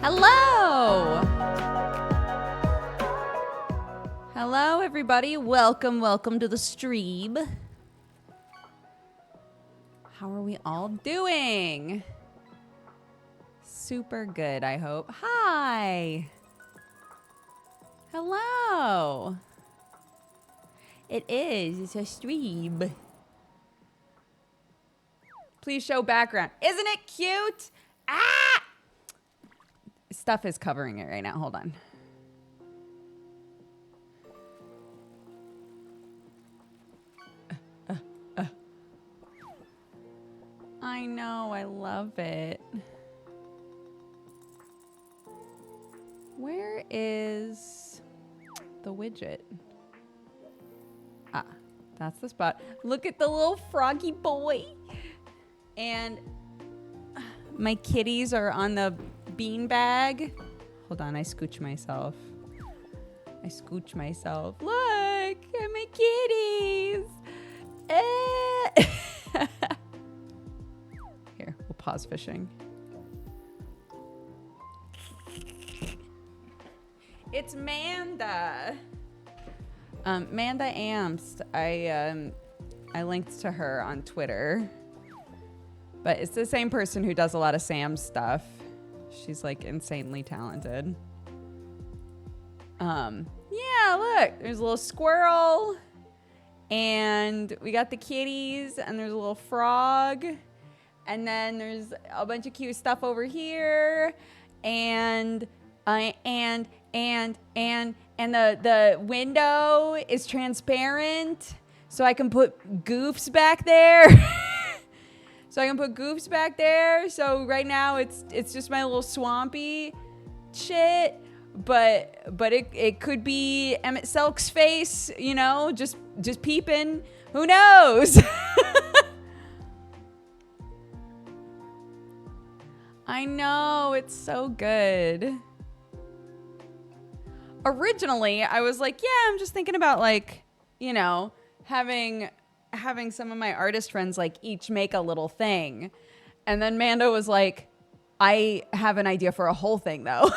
Hello! Hello, everybody. Welcome to the stream. How are we all doing? Super good, I hope. Hi! Hello! It's a stream. Please show background. Isn't it cute? Ah! Stuff is covering it right now. Hold on. I know. I love it. Where is the widget? Ah, that's the spot. Look at the little froggy boy. And my kitties are on the beanbag. Hold on, I scooch myself. Look at my kitties. Here, we'll pause fishing. It's Manda. Manda Amst. I linked to her on Twitter. But it's the same person who does a lot of Sam's stuff. She's like insanely talented. Yeah, look, there's a little squirrel. And we got the kitties, and there's a little frog. And then there's a bunch of cute stuff over here. And the window is transparent. So I can put goofs back there. So right now it's just my little swampy shit, but it could be Emmett Selk's face, you know, just peeping. Who knows? I know, it's so good. Originally, I was like, yeah, I'm just thinking about like, you know, having some of my artist friends like each make a little thing. And then Mando was like, I have an idea for a whole thing though.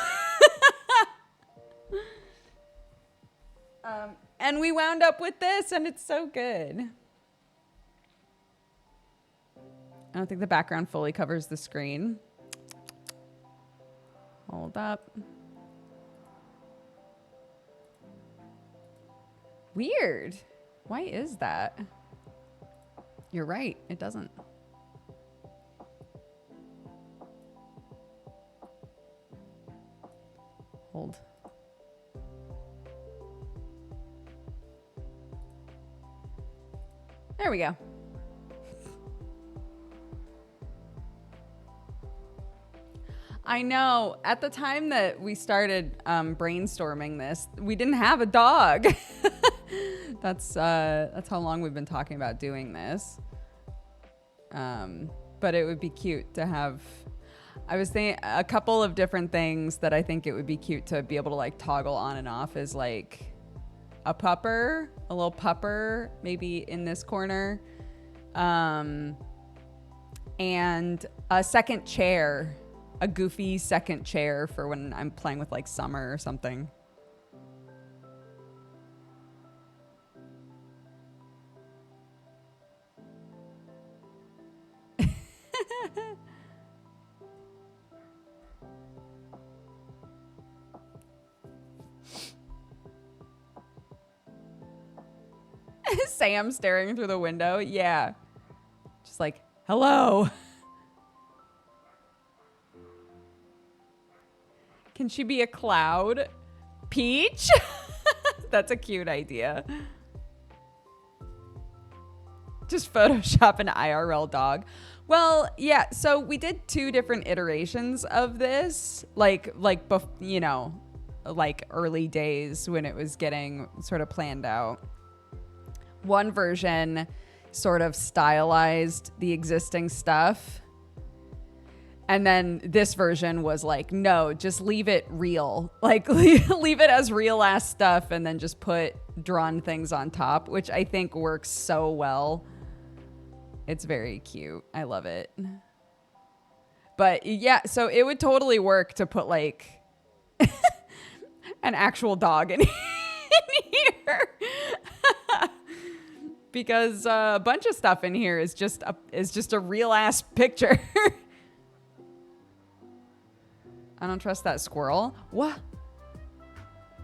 And we wound up with this and it's so good. I don't think the background fully covers the screen. Hold up. Weird. Why is that? You're right, it doesn't. Hold. There we go. I know, at the time that we started brainstorming this, we didn't have a dog. That's how long we've been talking about doing this. But it would be cute to have. I was thinking a couple of different things that I think it would be cute to be able to like toggle on and off is like a little pupper, maybe in this corner, and a second chair, a goofy second chair for when I'm playing with like Summer or something. Sam staring through the window. Yeah. Just like, hello. Can she be a cloud? Peach? That's a cute idea. Just Photoshop an IRL dog. Well, yeah, so we did 2 different iterations of this, like you know, like early days when it was getting sort of planned out. One version sort of stylized the existing stuff. And then this version was like, no, just leave it real. Like leave it as real ass stuff and then just put drawn things on top, which I think works so well. It's very cute. I love it. But yeah, so it would totally work to put like an actual dog in here. Because a bunch of stuff in here is just a real ass picture. I don't trust that squirrel. What?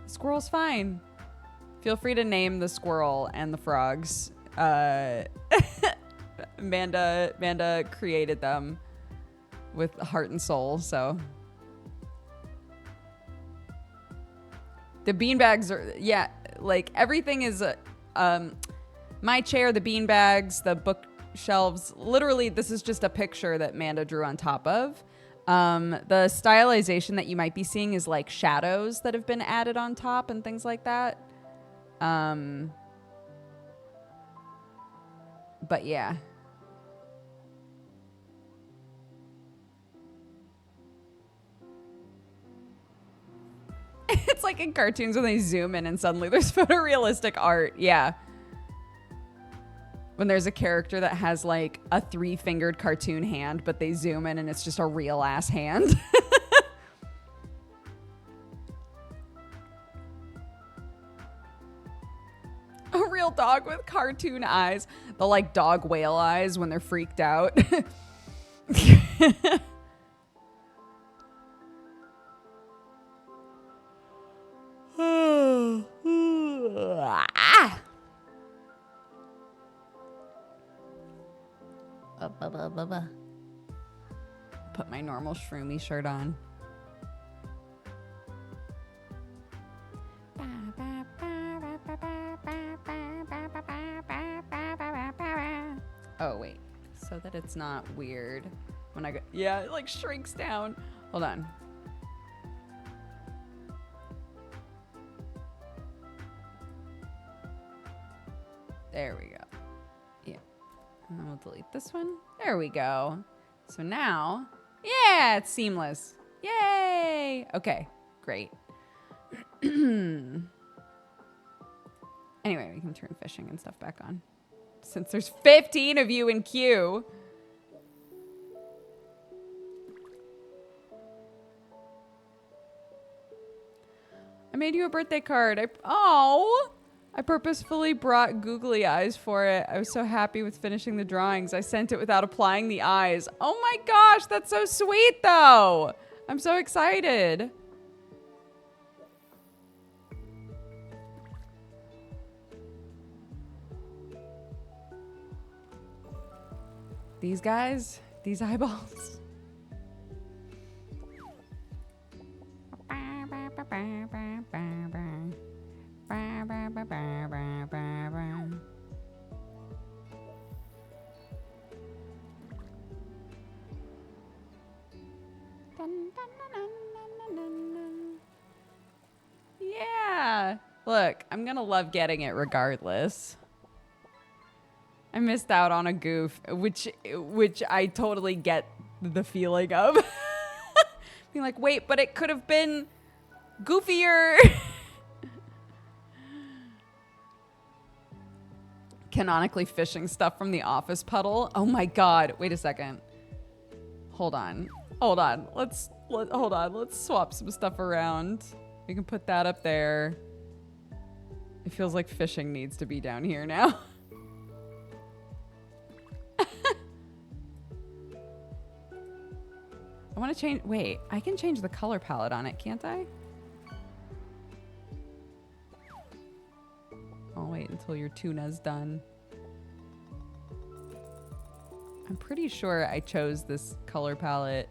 Squirrel's fine. Feel free to name the squirrel and the frogs. Amanda created them with heart and soul, so. The beanbags are, yeah, like everything is, my chair, the beanbags, the bookshelves, literally this is just a picture that Amanda drew on top of. The stylization that you might be seeing is like shadows that have been added on top and things like that. But yeah. It's like in cartoons when they zoom in and suddenly there's photorealistic art. Yeah. When there's a character that has like a 3-fingered cartoon hand, but they zoom in and it's just a real ass hand. A real dog with cartoon eyes. The like dog whale eyes when they're freaked out. Put my normal shroomy shirt on. Oh, wait. So that it's not weird when I go. Yeah, it like shrinks down. Hold on. There we go. Yeah. And then we'll delete this one. There we go. So now, yeah, it's seamless. Yay. Okay, great. Anyway, we can turn fishing and stuff back on. Since there's 15 of you in queue. I made you a birthday card. I purposefully brought googly eyes for it. I was so happy with finishing the drawings. I sent it without applying the eyes. Oh my gosh, that's so sweet though. I'm so excited. These guys, these eyeballs. Yeah. Look, I'm gonna love getting it regardless. I missed out on a goof, which I totally get the feeling of. Being like, wait, but it could have been goofier. Canonically fishing stuff from the office puddle. Oh my god. Wait a second. Hold on. Hold on. Let's swap some stuff around. We can put that up there. It feels like fishing needs to be down here now. I want to change. Wait, I can change the color palette on it, can't I? I'll wait until your tuna's done. I'm pretty sure I chose this color palette.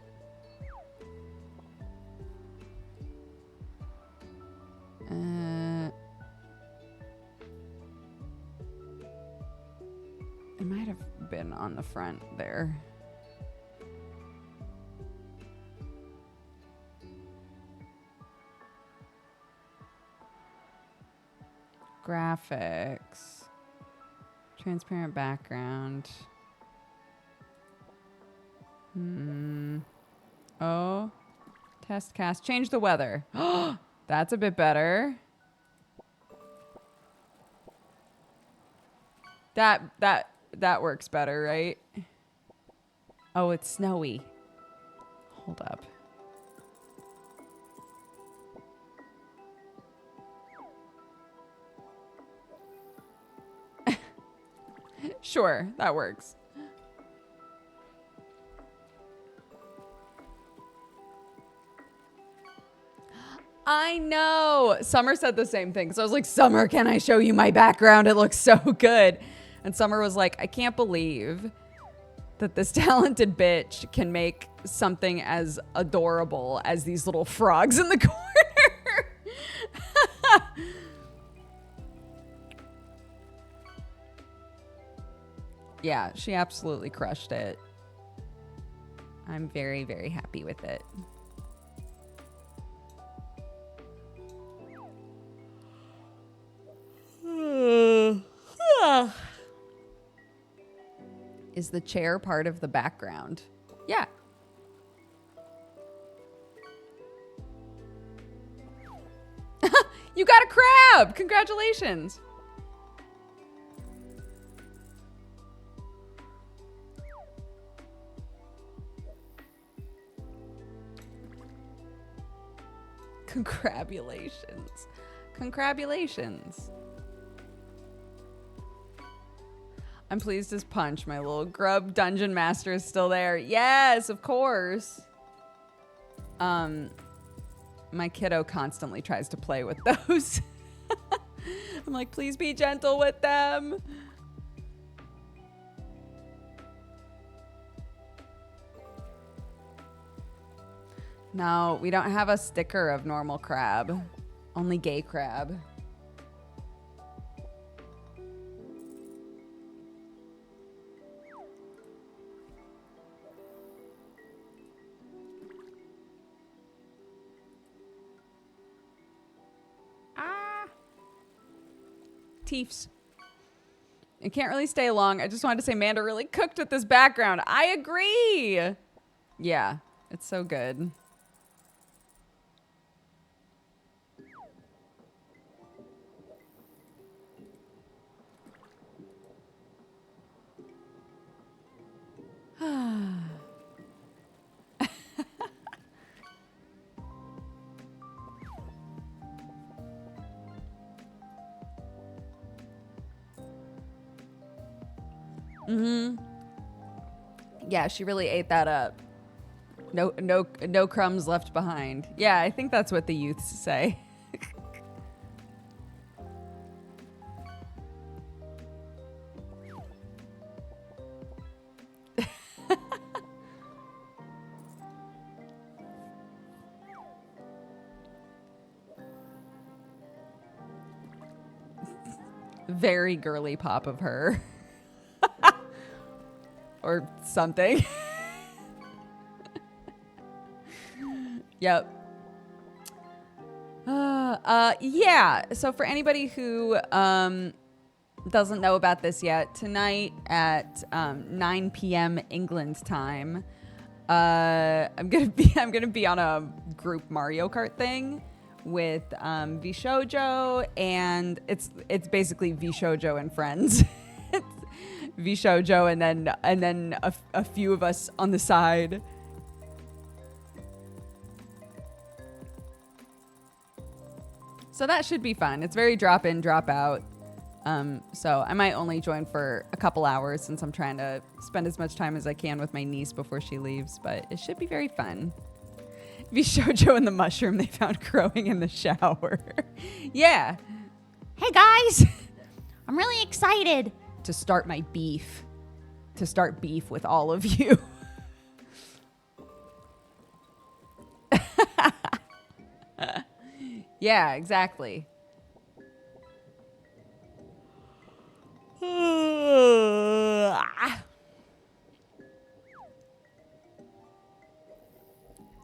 It might have been on the front there. Graphics. Transparent background. Oh. Test cast. Change the weather. That's a bit better. That works better, right? Oh, it's snowy. Hold up. Sure, that works. I know. Summer said the same thing. So I was like, Summer, can I show you my background? It looks so good. And Summer was like, I can't believe that this talented bitch can make something as adorable as these little frogs in the corner. Yeah, she absolutely crushed it. I'm very, very happy with it. Is the chair part of the background? Yeah. You got a crab! Congratulations! Congratulations. Congratulations. I'm pleased as punch. My little grub dungeon master is still there. Yes, of course. My kiddo constantly tries to play with those. I'm like, please be gentle with them. No, we don't have a sticker of normal crab. Only gay crab. Teefs. It can't really stay long. I just wanted to say Manda really cooked with this background. I agree. Yeah, it's so good. Mm-hmm. Yeah, she really ate that up. No crumbs left behind. Yeah, I think that's what the youths say. Very girly pop of her. Or something. Yep. Yeah. So for anybody who doesn't know about this yet, tonight at 9 p.m. England time, I'm gonna be on a group Mario Kart thing with Vishojo, and it's basically Vishojo and friends. Vishojo and then a few of us on the side. So that should be fun. It's very drop in, drop out. So I might only join for a couple hours since I'm trying to spend as much time as I can with my niece before she leaves, but it should be very fun. Vishojo and the mushroom they found growing in the shower. Yeah. Hey guys, I'm really excited to start my beef. To start beef with all of you. Yeah, exactly.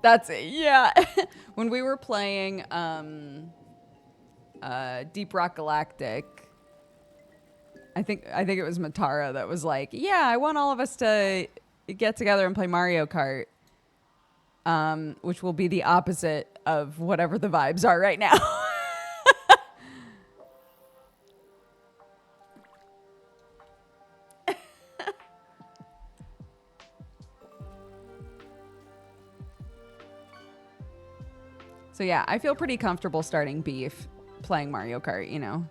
That's it. Yeah. When we were playing Deep Rock Galactic, I think it was Matara that was like, yeah, I want all of us to get together and play Mario Kart, which will be the opposite of whatever the vibes are right now. So yeah, I feel pretty comfortable starting beef playing Mario Kart, you know.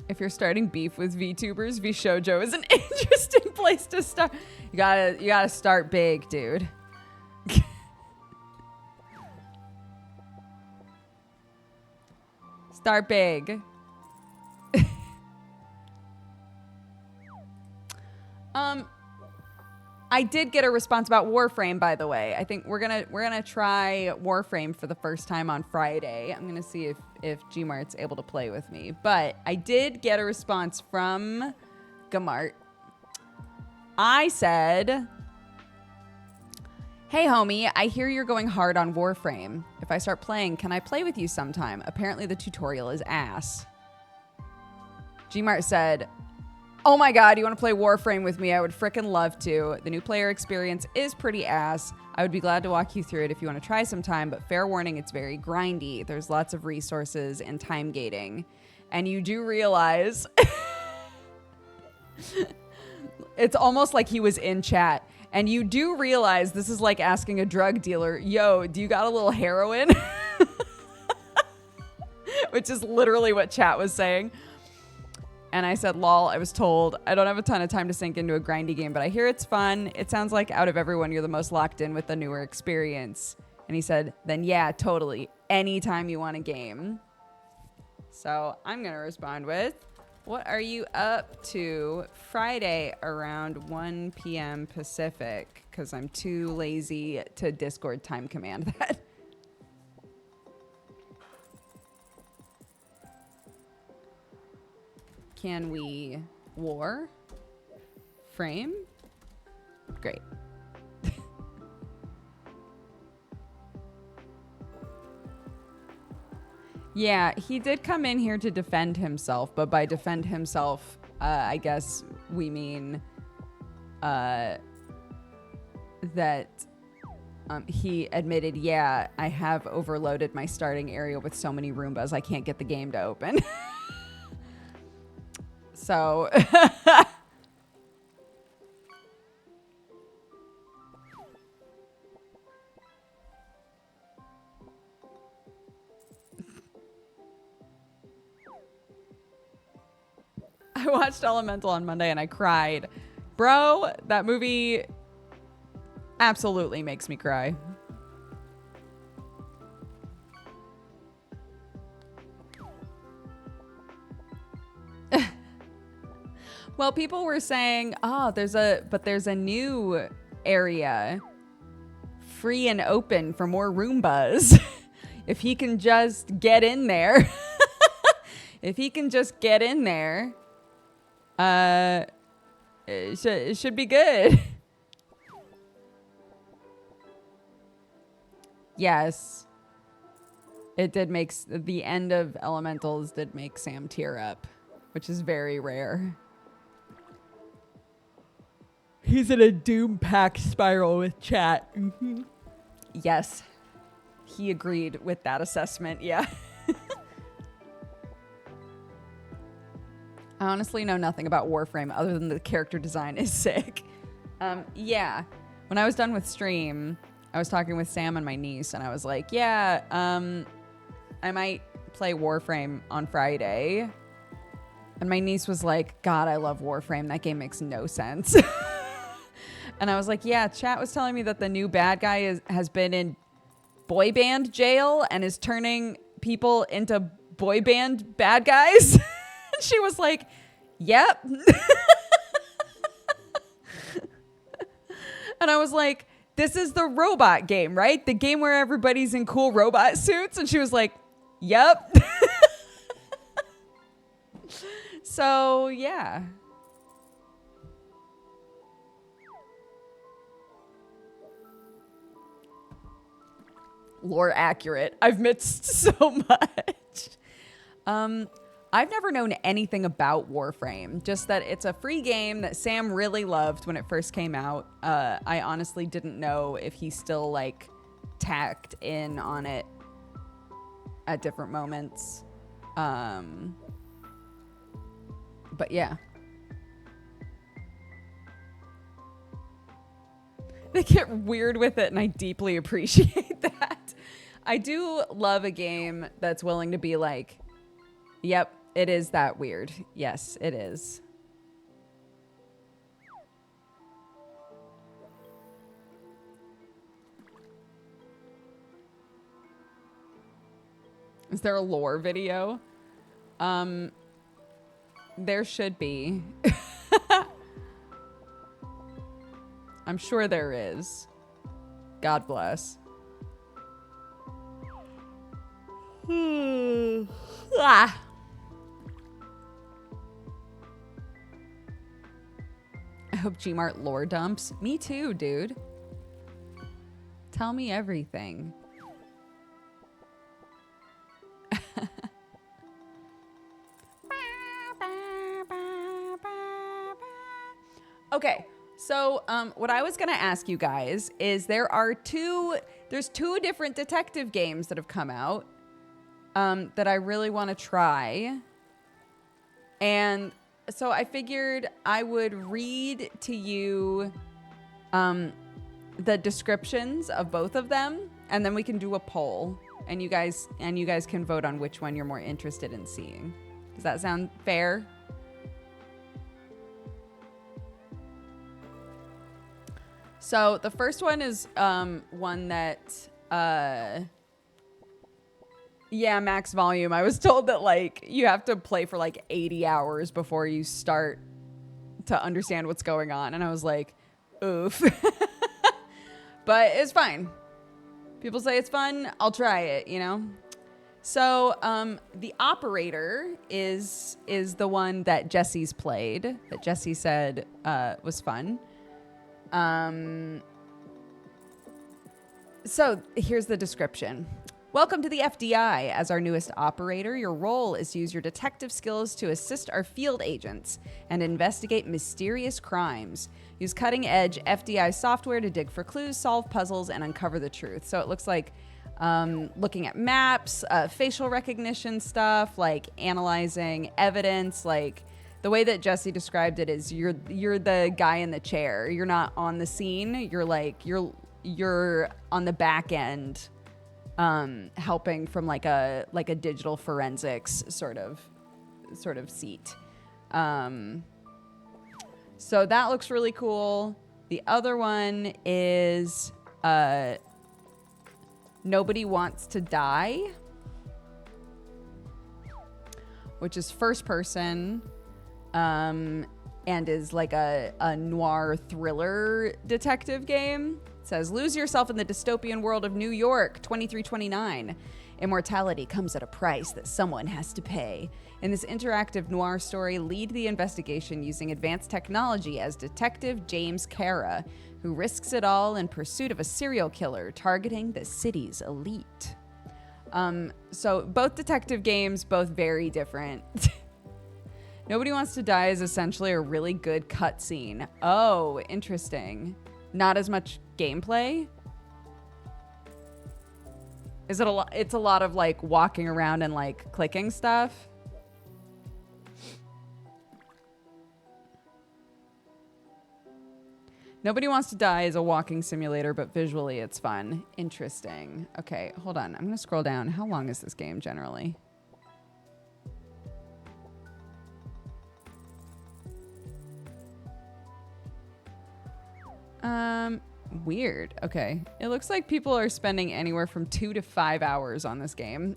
If you're starting beef with VTubers, VShojo is an interesting place to start. You gotta start big, dude. Start big. I did get a response about Warframe, by the way. I think we're gonna try Warframe for the first time on Friday. I'm gonna see if Gmart's able to play with me. But I did get a response from Gmart. I said, "Hey homie, I hear you're going hard on Warframe. If I start playing, can I play with you sometime? Apparently the tutorial is ass." Gmart said, "Oh my god, you want to play Warframe with me? I would frickin' love to. The new player experience is pretty ass. I would be glad to walk you through it if you want to try sometime, but fair warning, it's very grindy. There's lots of resources and time gating. And you do realize..." It's almost like he was in chat. "And you do realize this is like asking a drug dealer, yo, do you got a little heroin?" Which is literally what chat was saying. And I said, "Lol, I was told I don't have a ton of time to sink into a grindy game, but I hear it's fun. It sounds like out of everyone, you're the most locked in with the newer experience." And he said, "Then yeah, totally. Anytime you want a game." So I'm going to respond with, "What are you up to Friday around 1 p.m. Pacific?" Because I'm too lazy to Discord time command that. Can we war? Frame? Great. Yeah, he did come in here to defend himself, but by defend himself, I guess we mean that he admitted, yeah, I have overloaded my starting area with so many Roombas, I can't get the game to open. So... I watched Elemental on Monday and I cried. Bro, that movie absolutely makes me cry. Well, people were saying, "Oh, there's a new area free and open for more Roombas." If he can just get in there. If he can just get in there, it should be good. Yes. It did make, the end of Elementals did make Sam tear up, which is very rare. He's in a doom pack spiral with chat. Mm-hmm. Yes. He agreed with that assessment, yeah. I honestly know nothing about Warframe other than the character design is sick. Yeah. When I was done with stream, I was talking with Sam and my niece, and I was like, yeah, I might play Warframe on Friday. And my niece was like, God, I love Warframe. That game makes no sense. And I was like, yeah, chat was telling me that the new bad guy has been in boy band jail and is turning people into boy band bad guys. And she was like, yep. And I was like, this is the robot game, right? The game where everybody's in cool robot suits. And she was like, yep. So, yeah. Lore accurate. I've missed so much. I've never known anything about Warframe, just that it's a free game that Sam really loved when it first came out. I honestly didn't know if he still like tacked in on it at different moments. But yeah. They get weird with it, and I deeply appreciate that. I do love a game that's willing to be like, yep, it is that weird. Yes, it is. Is there a lore video? There should be. I'm sure there is. God bless. Ah. I hope Gmart lore dumps. Me too, dude. Tell me everything. Okay, so what I was gonna ask you guys is there's two different detective games that have come out that I really want to try. And so I figured I would read to you the descriptions of both of them, and then we can do a poll, and you guys can vote on which one you're more interested in seeing. Does that sound fair? So the first one is one that yeah, max volume. I was told that like you have to play for like 80 hours before you start to understand what's going on, and I was like, oof. But it's fine. People say it's fun, I'll try it, you know? So the operator is the one that Jesse's played, that Jesse said was fun. So here's the description. Welcome to the FDI. As our newest operator, your role is to use your detective skills to assist our field agents and investigate mysterious crimes. Use cutting-edge FDI software to dig for clues, solve puzzles, and uncover the truth. So it looks like looking at maps, facial recognition stuff, like analyzing evidence. Like the way that Jesse described it is you're the guy in the chair. You're not on the scene. You're like you're on the back end, helping from like a digital forensics sort of seat. So that looks really cool. The other one is Nobody Wants to Die, which is first person, and is like a noir thriller detective game. It says, lose yourself in the dystopian world of New York, 2329. Immortality comes at a price that someone has to pay. In this interactive noir story, lead the investigation using advanced technology as Detective James Cara, who risks it all in pursuit of a serial killer targeting the city's elite. So both detective games, both very different. Nobody Wants to Die is essentially a really good cutscene. Oh, interesting. Not as much gameplay. Is it a lot? It's a lot of like walking around and like clicking stuff. Nobody Wants to Die is a walking simulator, but visually it's fun. Interesting. Okay, hold on. I'm gonna scroll down. How long is this game generally? Weird. Okay. It looks like people are spending anywhere from 2 to 5 hours on this game.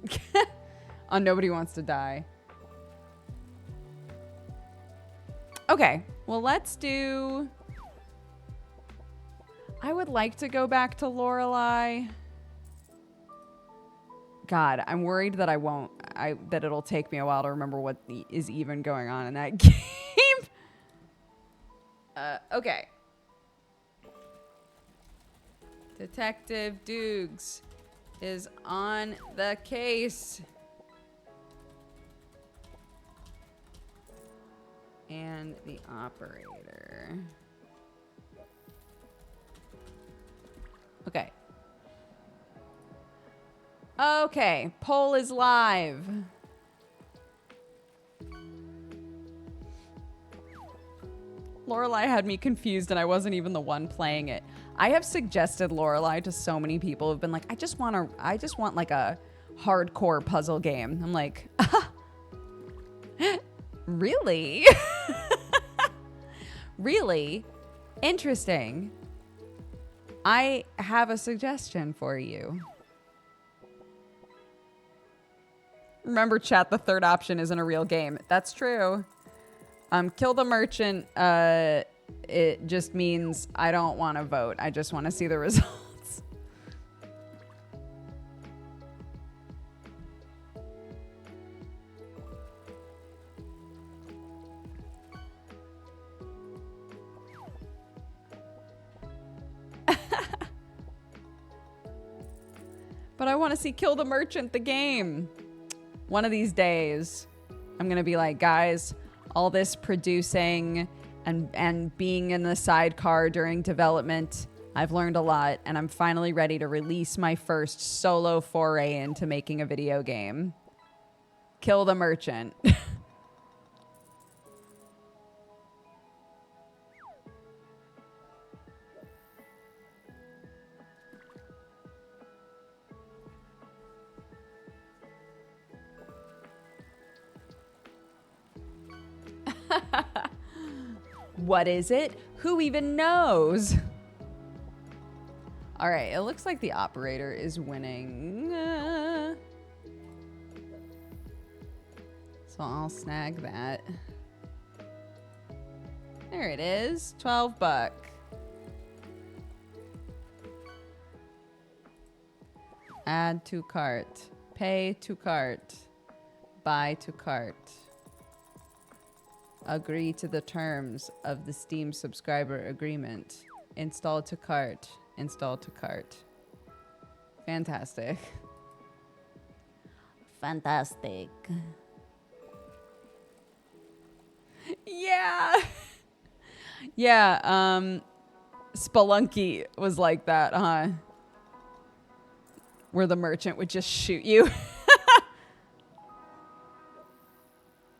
On Nobody Wants to Die. Okay. Well, let's do... I would like to go back to Lorelei. God, I'm worried that I won't. That it'll take me a while to remember what is even going on in that game. Okay. Detective Dukes is on the case. And the operator. Okay. Okay, poll is live. Lorelai had me confused and I wasn't even the one playing it. I have suggested Lorelai to so many people who've been like, I just want like a hardcore puzzle game. I'm like, really? Really? Interesting. I have a suggestion for you. Remember, chat, the third option isn't a real game. That's true. Kill the merchant, it just means I don't want to vote. I just want to see the results. But I want to see Kill the Merchant, the game. One of these days, I'm going to be like, guys, all this producing and being in the sidecar during development, I've learned a lot, and I'm finally ready to release my first solo foray into making a video game. Kill the Merchant. What is it? Who even knows? All right, it looks like the operator is winning. So I'll snag that. There it is, 12 bucks. Add to cart. Pay to cart. Buy to cart. Agree to the terms of the Steam subscriber agreement. Install to cart. Install to cart. Fantastic. Fantastic. Yeah. Yeah, Spelunky was like that, huh? Where the merchant would just shoot you.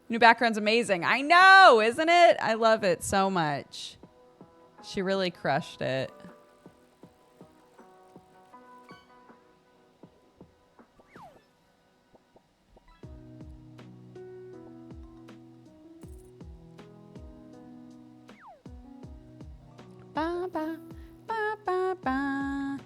New background's amazing. I know, isn't it? I love it so much. She really crushed it. Ba, ba, ba, ba, ba.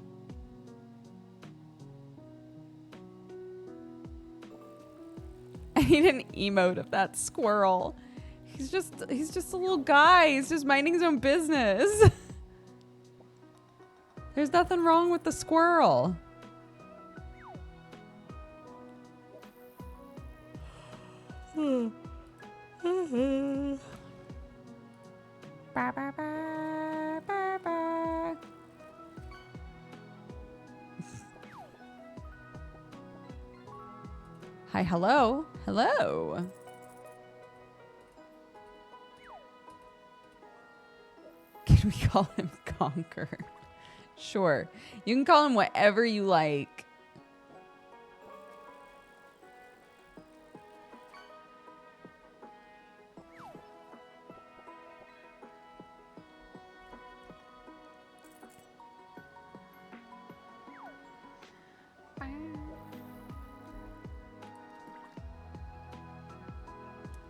I need an emote of that squirrel. He's just a little guy. He's just minding his own business. There's nothing wrong with the squirrel. Ba, ba, ba, ba, ba. Hi, hello. Hello. Can we call him Conquer? Sure. You can call him whatever you like.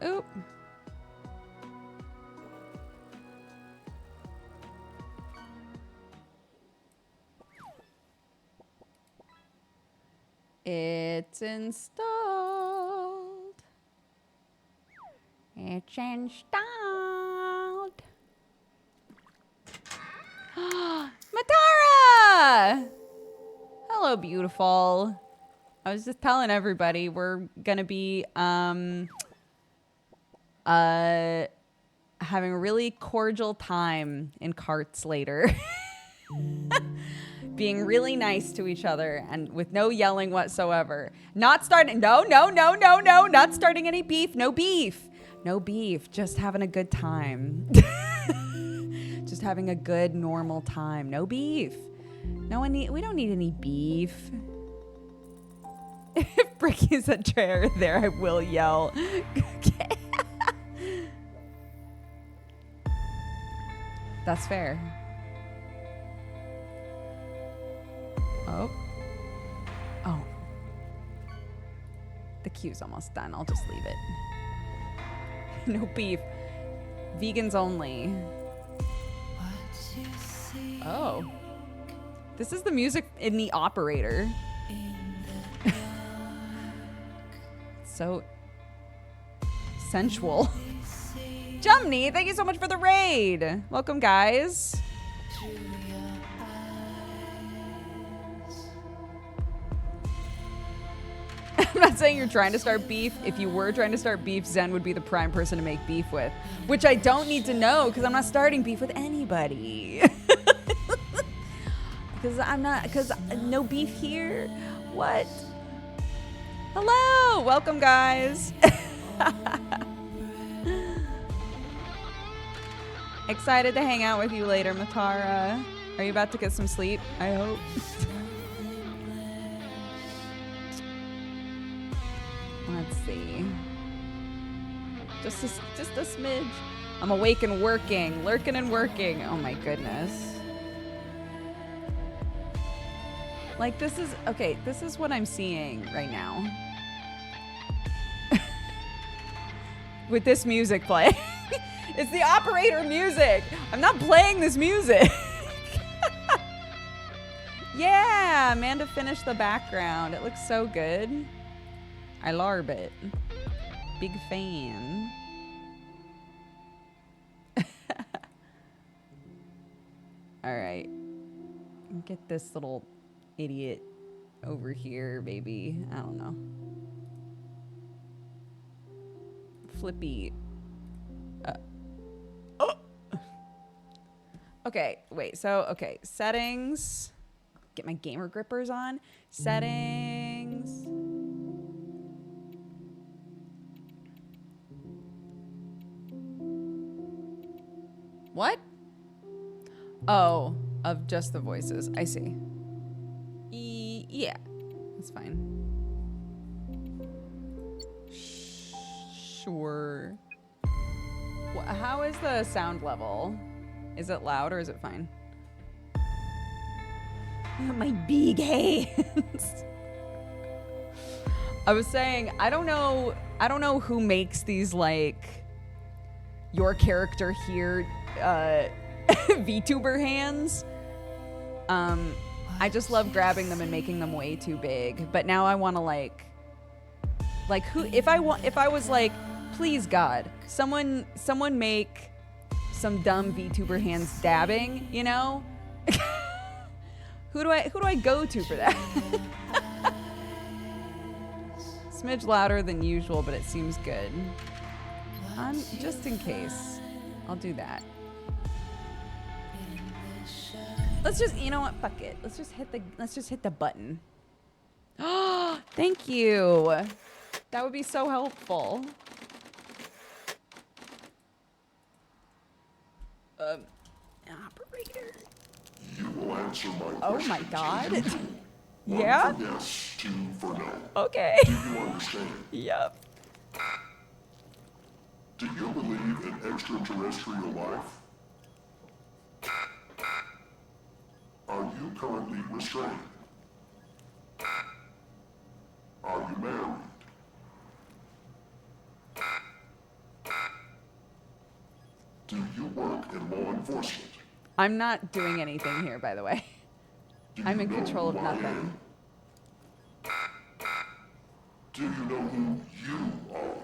Oop. It's installed. It's installed. Matara! Hello, beautiful. I was just telling everybody we're gonna be having a really cordial time in carts later. Being really nice to each other and with no yelling whatsoever. Not starting, no, not starting any beef. No beef. No beef. Just having a good time. Just having a good, normal time. No beef. We don't need any beef. If Bricky's a chair there, I will yell. Okay. That's fair. Oh. Oh. The queue's almost done. I'll just leave it. No beef. Vegans only. Oh. This is the music in the operator. So sensual. Jumney, thank you so much for the raid. Welcome, guys. I'm not saying you're trying to start beef. If you were trying to start beef, Zen would be the prime person to make beef with, which I don't need to know because I'm not starting beef with anybody. Because no beef here. What? Hello, welcome, guys. Excited to hang out with you later, Matara. Are you about to get some sleep? I hope. Let's see. Just a smidge. I'm awake and working, lurking and working. Oh my goodness. Like this is, okay, this is what I'm seeing right now. With this music playing. It's the operator music. I'm not playing this music. Yeah, Amanda finished the background. It looks so good. I larb it. Big fan. All right. Get this little idiot over here, baby. I don't know. Flippy. Oh. Okay, wait. So, okay. Settings. Get my gamer grippers on. Settings. What? Oh, of just the voices. I see. Yeah, that's fine. Sure. How is the sound level? Is it loud or is it fine? My big hands. I was saying, I don't know who makes these, like, your character here VTuber hands. I just love grabbing them and making them way too big. But now I want to like who, if I was like, please God, someone make some dumb VTuber hands dabbing, you know? Who do I go to for that? Smidge louder than usual, but it seems good. Just in case, I'll do that. Let's just, you know what? Fuck it. Let's just hit the button. Oh, thank you. That would be so helpful. Operator. You will answer my question. Oh my God. Yeah? One for yes, two for no. Okay. Do you understand? Yep. Do you believe in extraterrestrial life? Are you currently restrained? Are you married? Do you work in law enforcement? I'm not doing anything here, by the way. I'm in control of nothing. Do you know who you are?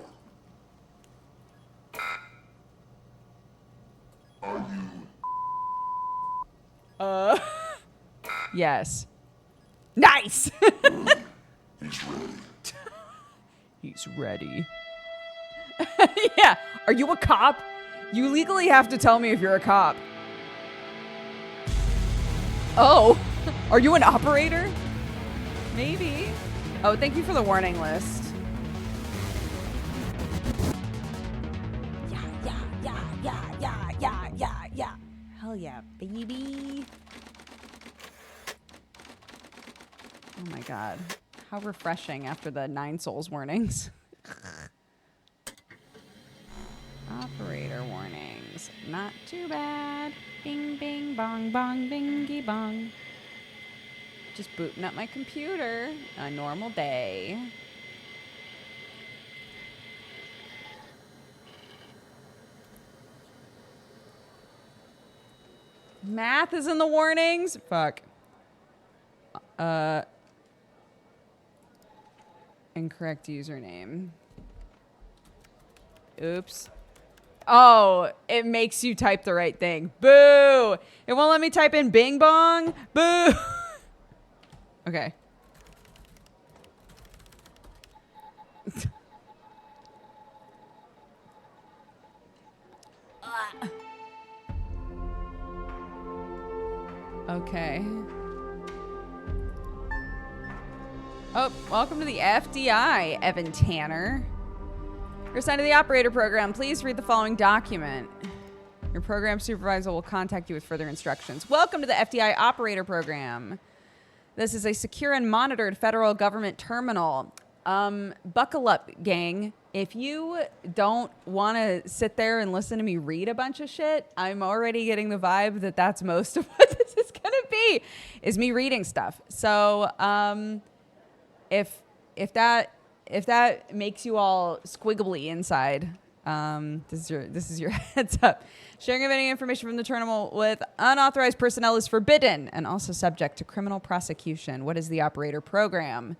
Are you... Yes. Nice! He's ready. He's ready. Yeah. Are you a cop? You legally have to tell me if you're a cop. Oh. Are you an operator? Maybe. Oh, thank you for the warning list. Yeah. Hell yeah, baby. Oh my God. How refreshing after the 9 souls warnings. Operator warnings. is not too bad. Bing, bing, bong, bong, bingy, bong. Just booting up my computer. A normal day. Math is in the warnings. Fuck. Incorrect username. Oops. Oh, it makes you type the right thing. Boo! It won't let me type in Bing Bong. Boo! Okay. Okay. Oh, welcome to the FDI, Evan Tanner. You're assigned to the operator program. Please read the following document. Your program supervisor will contact you with further instructions. Welcome to the FDI operator program. This is a secure and monitored federal government terminal. Buckle up, gang. If you don't want to sit there and listen to me read a bunch of shit, I'm already getting the vibe that that's most of what this is going to be, is me reading stuff. So, if that makes you all squiggly inside, this is your heads up. Sharing of any information from the terminal with unauthorized personnel is forbidden and also subject to criminal prosecution. What is the operator program?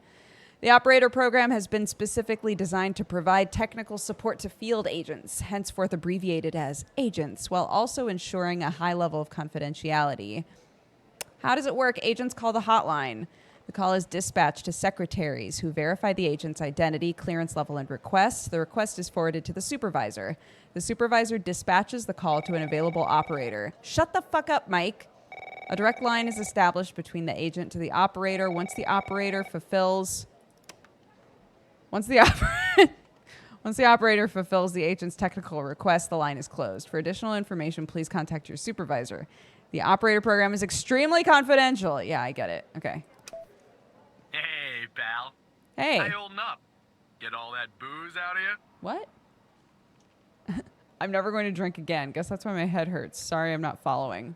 The operator program has been specifically designed to provide technical support to field agents, henceforth abbreviated as agents, while also ensuring a high level of confidentiality. How does it work? Agents call the hotline. The call is dispatched to secretaries who verify the agent's identity, clearance level, and requests. The request is forwarded to the supervisor. The supervisor dispatches the call to an available operator. Shut the fuck up, Mike. A direct line is established between the agent to the operator. Once the operator fulfills the agent's technical request, the line is closed. For additional information, please contact your supervisor. The operator program is extremely confidential. Yeah, I get it. Okay. Hey, pal. Hey. How you holding up? Get all that booze out of you? What? I'm never going to drink again. Guess that's why my head hurts. Sorry, I'm not following.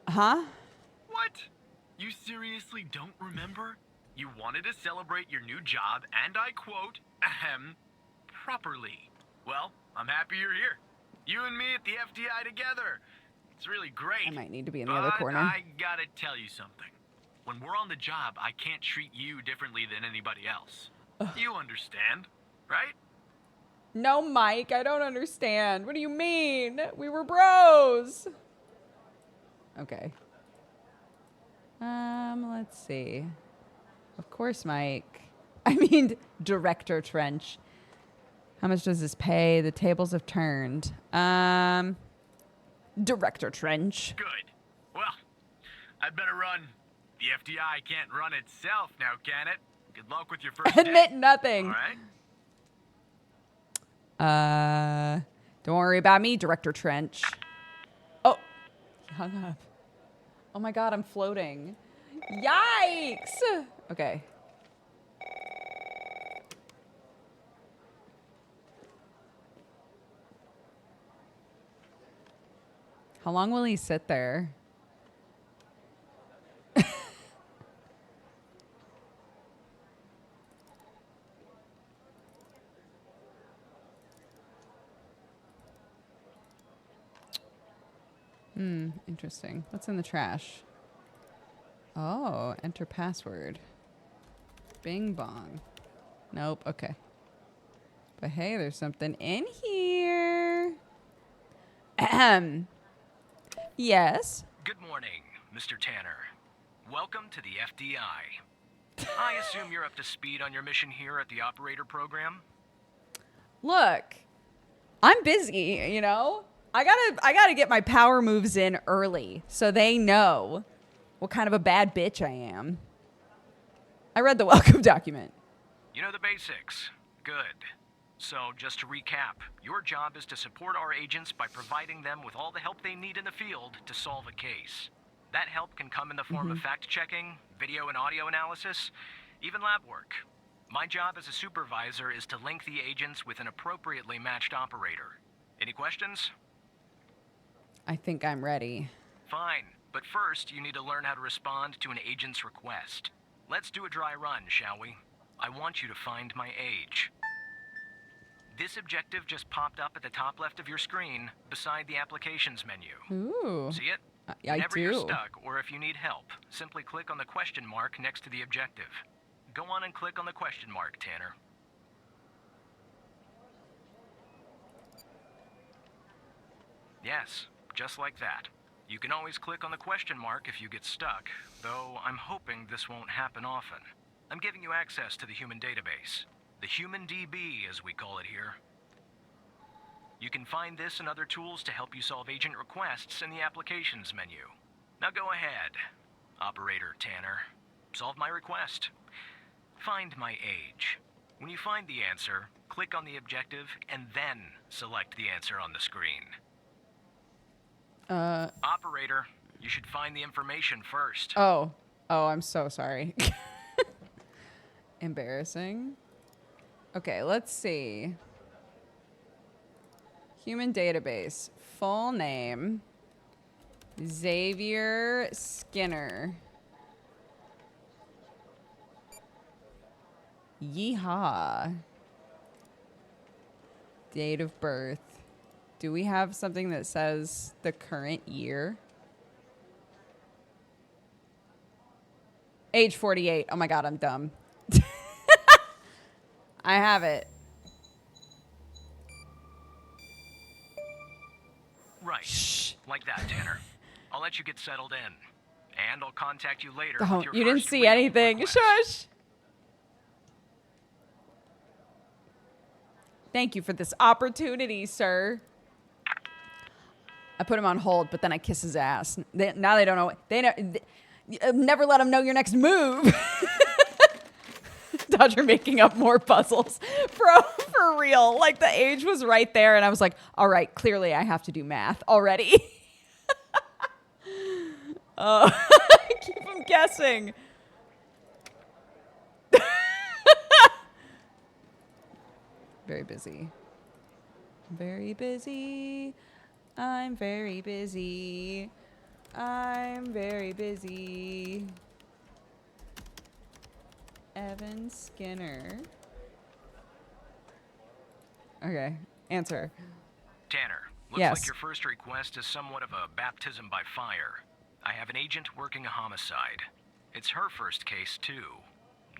Huh? What? You seriously don't remember? You wanted to celebrate your new job, and I quote, properly. Well, I'm happy you're here. You and me at the FDI together. It's really great. I might need to be in the other corner. I gotta tell you something. When we're on the job, I can't treat you differently than anybody else. You understand, right? No, Mike, I don't understand. What do you mean? We were bros. Okay. Let's see. Of course, Mike. I mean, Director Trench. How much does this pay? The tables have turned. Director Trench. Good. Well, I'd better run. The FDI can't run itself now, can it? Good luck with your first Admit day. nothing. All right? Don't worry about me, Director Trench. Oh, he hung up. Oh my God, I'm floating. Yikes! Okay. How long will he sit there? Interesting. What's in the trash? Oh, enter password. Bing bong. Nope, okay. But hey, there's something in here. Ahem. Yes? Good morning, Mr. Tanner. Welcome to the FDI. I assume you're up to speed on your mission here at the operator program? Look, I'm busy, you know? I gotta get my power moves in early so they know what kind of a bad bitch I am. I read the welcome document. You know the basics. Good. So, just to recap, your job is to support our agents by providing them with all the help they need in the field to solve a case. That help can come in the form of fact-checking, video and audio analysis, even lab work. My job as a supervisor is to link the agents with an appropriately matched operator. Any questions? I think I'm ready. Fine, but first you need to learn how to respond to an agent's request. Let's do a dry run, shall we? I want you to find my age. This objective just popped up at the top left of your screen, beside the applications menu. Ooh. See it? I Whenever you're do. stuck, or if you need help, simply click on the question mark next to the objective. Go on and click on the question mark, Tanner. Yes, just like that. You can always click on the question mark if you get stuck, though I'm hoping this won't happen often. I'm giving you access to the human database. The Human DB, as we call it here. You can find this and other tools to help you solve agent requests in the applications menu. Now go ahead, Operator Tanner. Solve my request. Find my age. When you find the answer, click on the objective and then select the answer on the screen. Operator, you should find the information first. Oh, I'm so sorry. Embarrassing. Okay, let's see. Human database. Full name. Xavier Skinner. Yeehaw. Date of birth. Do we have something that says the current year? Age 48. Oh my God, I'm dumb. I have it. Right. Shh. Like that, Tanner. I'll let you get settled in. And I'll contact you later Don't. with your You didn't first see real anything. request. Shush. Thank you for this opportunity, sir. I put him on hold, but then I kiss his ass. Now they don't know. Never let him know your next move. Dodger making up more puzzles. Bro, for real. Like, the age was right there, and I was like, all right, clearly I have to do math already. Keep him guessing. Very busy. Very busy. I'm very busy. I'm very busy. Evan Skinner. Okay, answer. Tanner, looks Yes. like your first request is somewhat of a baptism by fire. I have an agent working a homicide. It's her first case, too.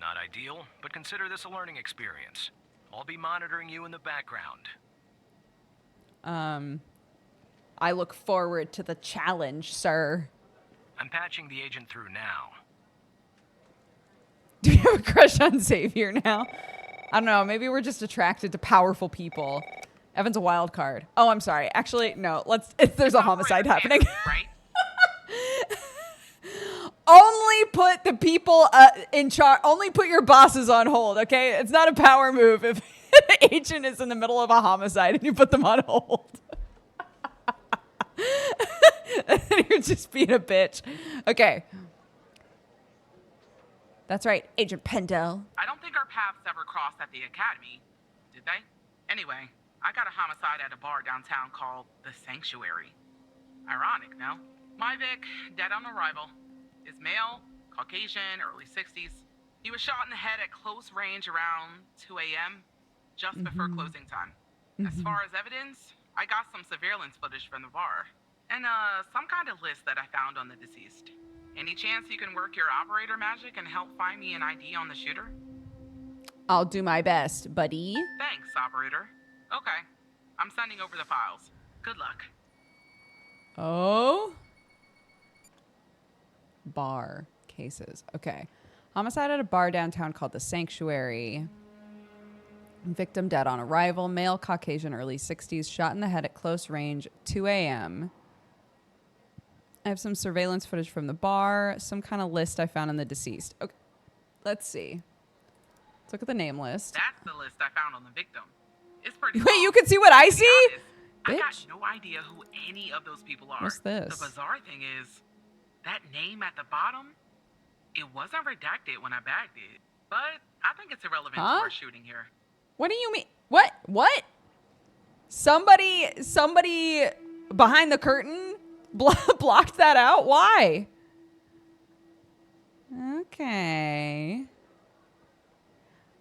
Not ideal, but consider this a learning experience. I'll be monitoring you in the background. I look forward to the challenge, sir. I'm patching the agent through now. Do you have a crush on Xavier now? I don't know. Maybe we're just attracted to powerful people. Evan's a wild card. Oh, I'm sorry. Actually, no. There's a homicide happening. Right? Only put the people in charge. Only put your bosses on hold, okay? It's not a power move if the agent is in the middle of a homicide and you put them on hold. You're just being a bitch. Okay. That's right, Agent Pendel. I don't think our paths ever crossed at the academy, did they? Anyway, I got a homicide at a bar downtown called The Sanctuary. Ironic, no? My Vic, dead on arrival. Is male, Caucasian, early 60s. He was shot in the head at close range around 2 a.m., just before closing time. As far as evidence, I got some surveillance footage from the bar. And some kind of list that I found on the deceased. Any chance you can work your operator magic and help find me an ID on the shooter? I'll do my best, buddy. Thanks, operator. Okay, I'm sending over the files. Good luck. Oh. Bar cases. Okay. Homicide at a bar downtown called The Sanctuary. Victim dead on arrival. Male, Caucasian, early 60s. Shot in the head at close range, 2 a.m. I have some surveillance footage from the bar. Some kind of list I found on the deceased. Okay. Let's see. Let's look at the name list. That's the list I found on the victim. It's pretty Wait, long. you can see what I To be see? honest, I got Bitch. no idea who any of those people are. What's this? The bizarre thing is, that name at the bottom, it wasn't redacted when I bagged it. But I think it's irrelevant to Huh? our shooting here. What do you mean? What? Somebody behind the curtain blocked that out? Why? Okay.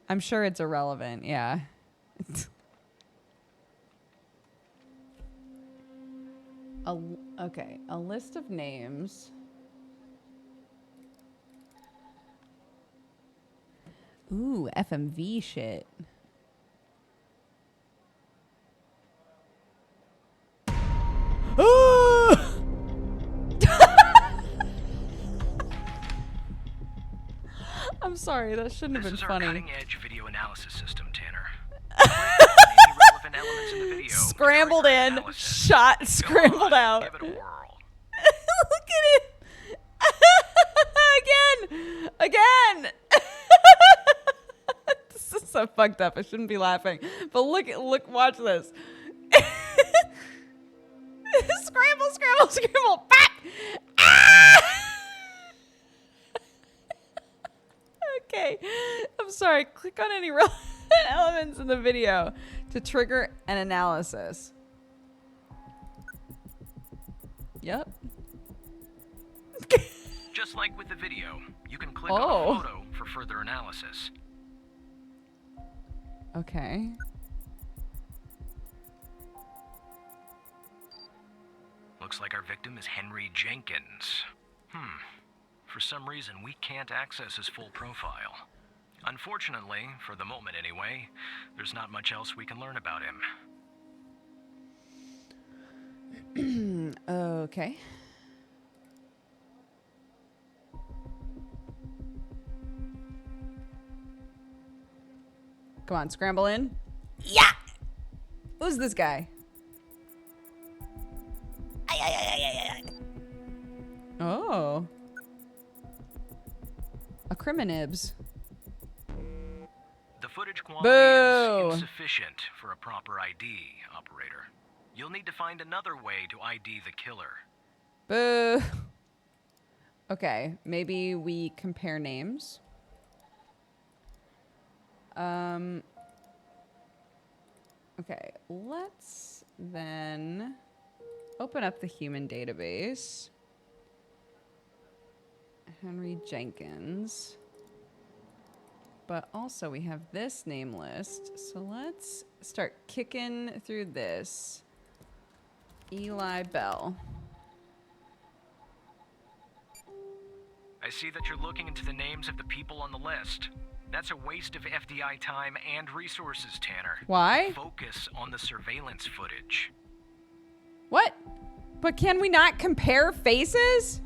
I'm sure it's irrelevant, yeah. Okay, a list of names. Ooh, FMV shit. I'm sorry, that shouldn't have This been is our funny. cutting-edge video analysis system, Tanner. Any relevant elements in the video to Scrambled trigger in, analysis. shot, Go scrambled on, out. Give it a whirl. Look at it. Again. This is so fucked up. I shouldn't be laughing. But look, watch this. Scramble. Back. Ah! Okay. I'm sorry. Click on any relevant elements in the video to trigger an analysis. Yep. Just like with the video, you can click Oh. on a photo for further analysis. Okay. Looks like our victim is Henry Jenkins. For some reason, we can't access his full profile. Unfortunately, for the moment anyway, there's not much else we can learn about him. Okay. Come on, scramble in. Yeah. Who's this guy? Oh. A criminibs. The footage quality Boo. is insufficient for a proper ID, operator. You'll need to find another way to ID the killer. Boo. Okay, maybe we compare names. Okay, let's then open up the human database. Henry Jenkins. But also we have this name list. So let's start kicking through this. Eli Bell. I see that you're looking into the names of the people on the list. That's a waste of FDI time and resources, Tanner. Why? Focus on the surveillance footage. What? But can we not compare faces?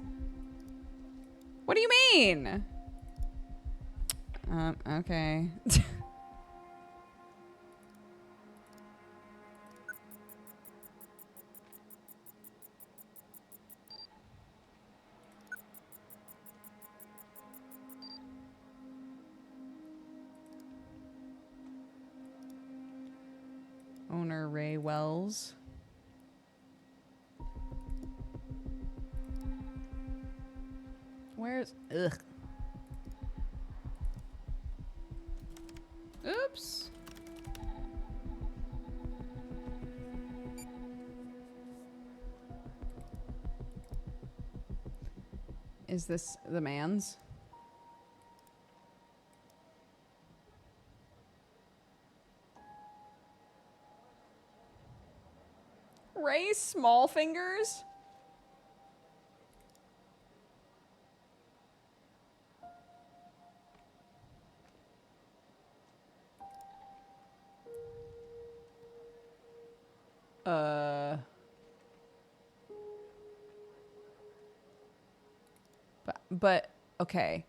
What do you mean? Okay. Owner Ray Wells. Where's... Ugh. Oops. Is this the man's? Ray Smallfingers? But okay.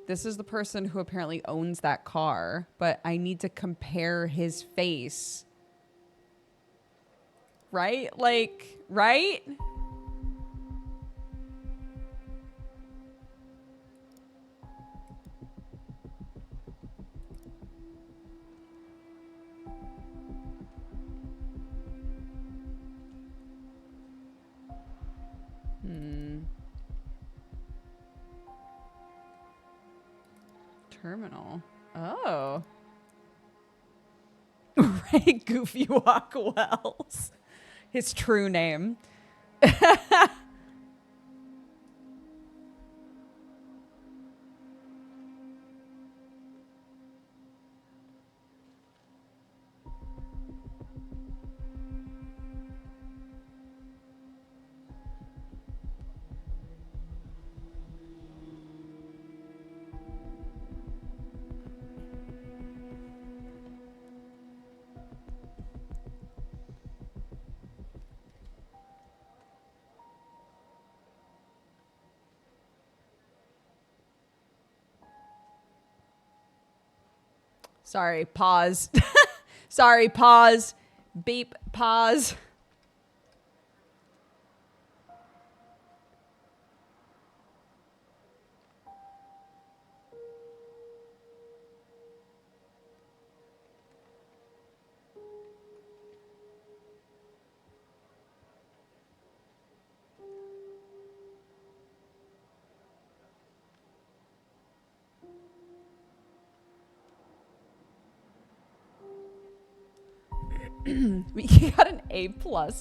This is the person who apparently owns that car, but I need to compare his face. Right? Like, right? terminal. Oh. Ray Goofy Walk Wells. His true name. Sorry, pause. Sorry, pause. Beep, pause. He got an A+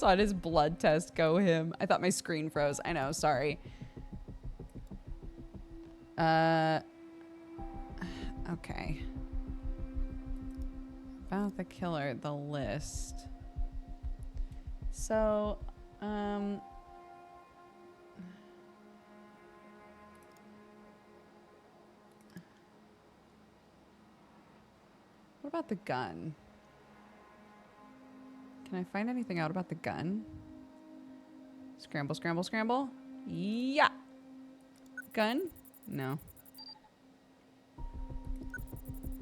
on his blood test. Go him. I thought my screen froze. I know. Sorry. Okay. About the killer, the list. So, what about the gun? Can I find anything out about the gun? Scramble, scramble, scramble. Yeah. Gun? No.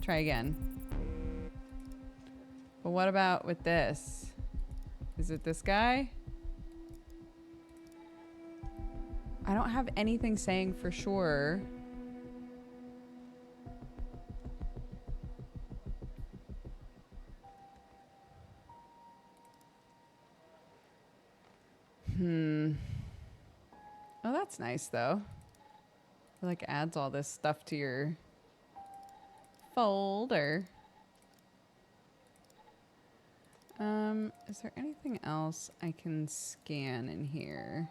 Try again. But what about with this? Is it this guy? I don't have anything saying for sure. Oh, that's nice though. It like adds all this stuff to your folder. Is there anything else I can scan in here?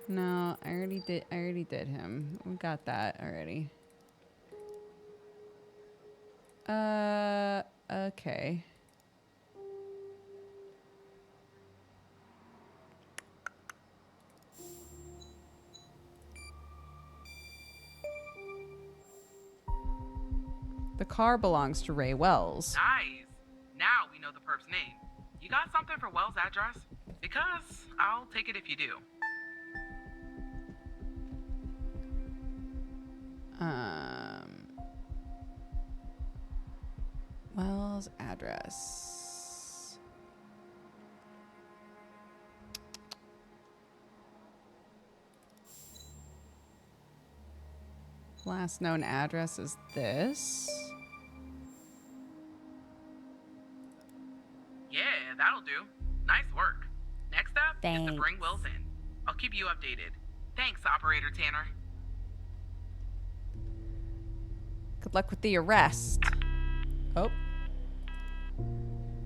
No, I already did him. We got that already. Okay. The car belongs to Ray Wells. Nice. Now we know the perp's name. You got something for Wells' address? Because I'll take it if you do. Wells' address. Last known address is this. Yeah, that'll do. Nice work. Next up is to Thanks. bring Wells in. I'll keep you updated. Thanks, Operator Tanner. Good luck with the arrest. Oh.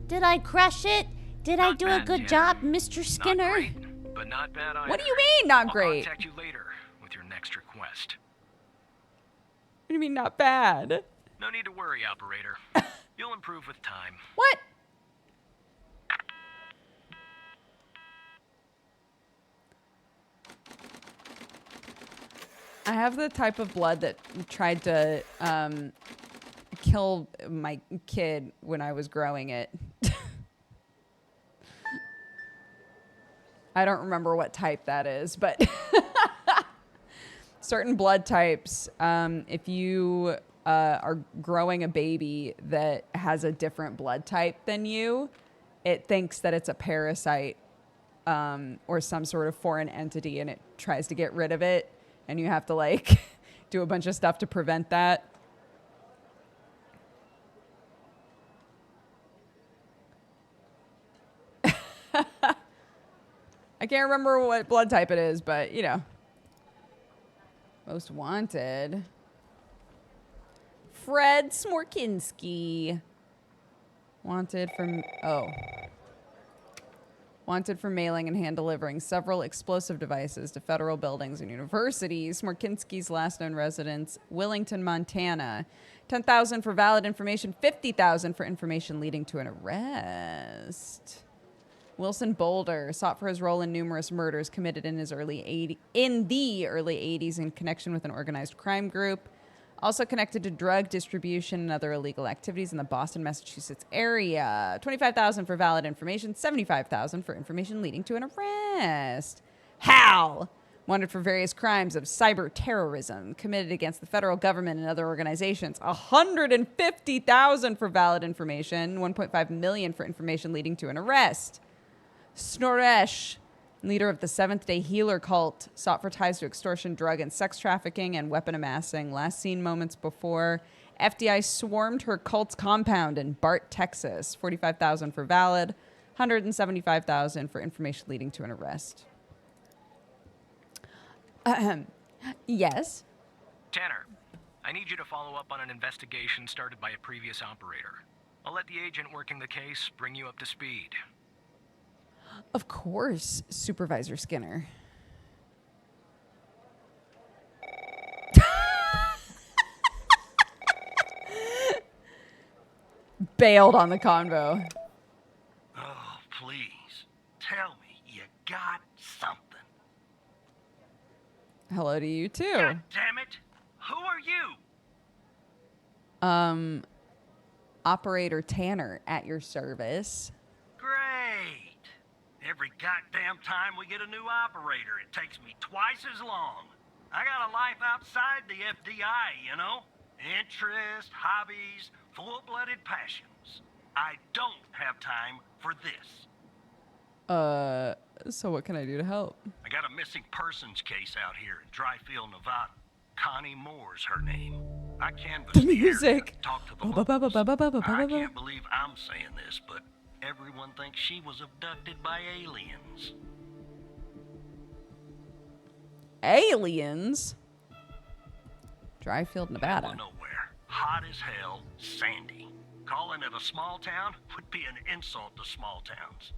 Did I crush it? Did I Not do a bad, good Tanner. job, Mr. Not Skinner? great, but not bad either. What do you mean, not I'll great? contact you later with your next request. What do you mean, not bad? No need to worry, operator. You'll improve with time. What? I have the type of blood that tried to kill my kid when I was growing it. I don't remember what type that is, but certain blood types, if you are growing a baby that has a different blood type than you, it thinks that it's a parasite or some sort of foreign entity, and it tries to get rid of it. And you have to like do a bunch of stuff to prevent that. I can't remember what blood type it is, but you know. Most wanted. Fred Smorkinski. Wanted for mailing and hand delivering several explosive devices to federal buildings and universities. Smorkinski's last known residence, Willington, Montana. $10,000 for valid information, $50,000 for information leading to an arrest. Wilson Boulder, sought for his role in numerous murders committed in the early 80s in connection with an organized crime group. Also connected to drug distribution and other illegal activities in the Boston, Massachusetts area. $25,000 for valid information, $75,000 for information leading to an arrest. Hal, wanted for various crimes of cyber terrorism committed against the federal government and other organizations. $150,000 for valid information, $1.5 million for information leading to an arrest. Snoresh, leader of the Seventh-day Healer cult, sought for ties to extortion, drug and sex trafficking, and weapon amassing. Last seen moments before FDI swarmed her cult's compound in Bart, Texas. $45,000 for valid, $175,000 for information leading to an arrest. Yes? Tanner, I need you to follow up on an investigation started by a previous operator. I'll let the agent working the case bring you up to speed. Of course, Supervisor Skinner. Bailed on the convo. Oh, please. Tell me you got something. Hello to you, too. God damn it. Who are you? Operator Tanner at your service. Great. Every goddamn time we get a new operator, it takes me twice as long. I got a life outside the FDI, you know? Interests, hobbies, full-blooded passions. I don't have time for this. So what can I do to help? I got a missing persons case out here in Dryfield, Nevada. Connie Moore's her name. I canvassed The the area, music. talked to the locals. I can't believe I'm saying this, but everyone thinks she was abducted by aliens. Aliens? Dryfield, Nevada. Middle of nowhere. Hot as hell, sandy. Calling it a small town would be an insult to small towns.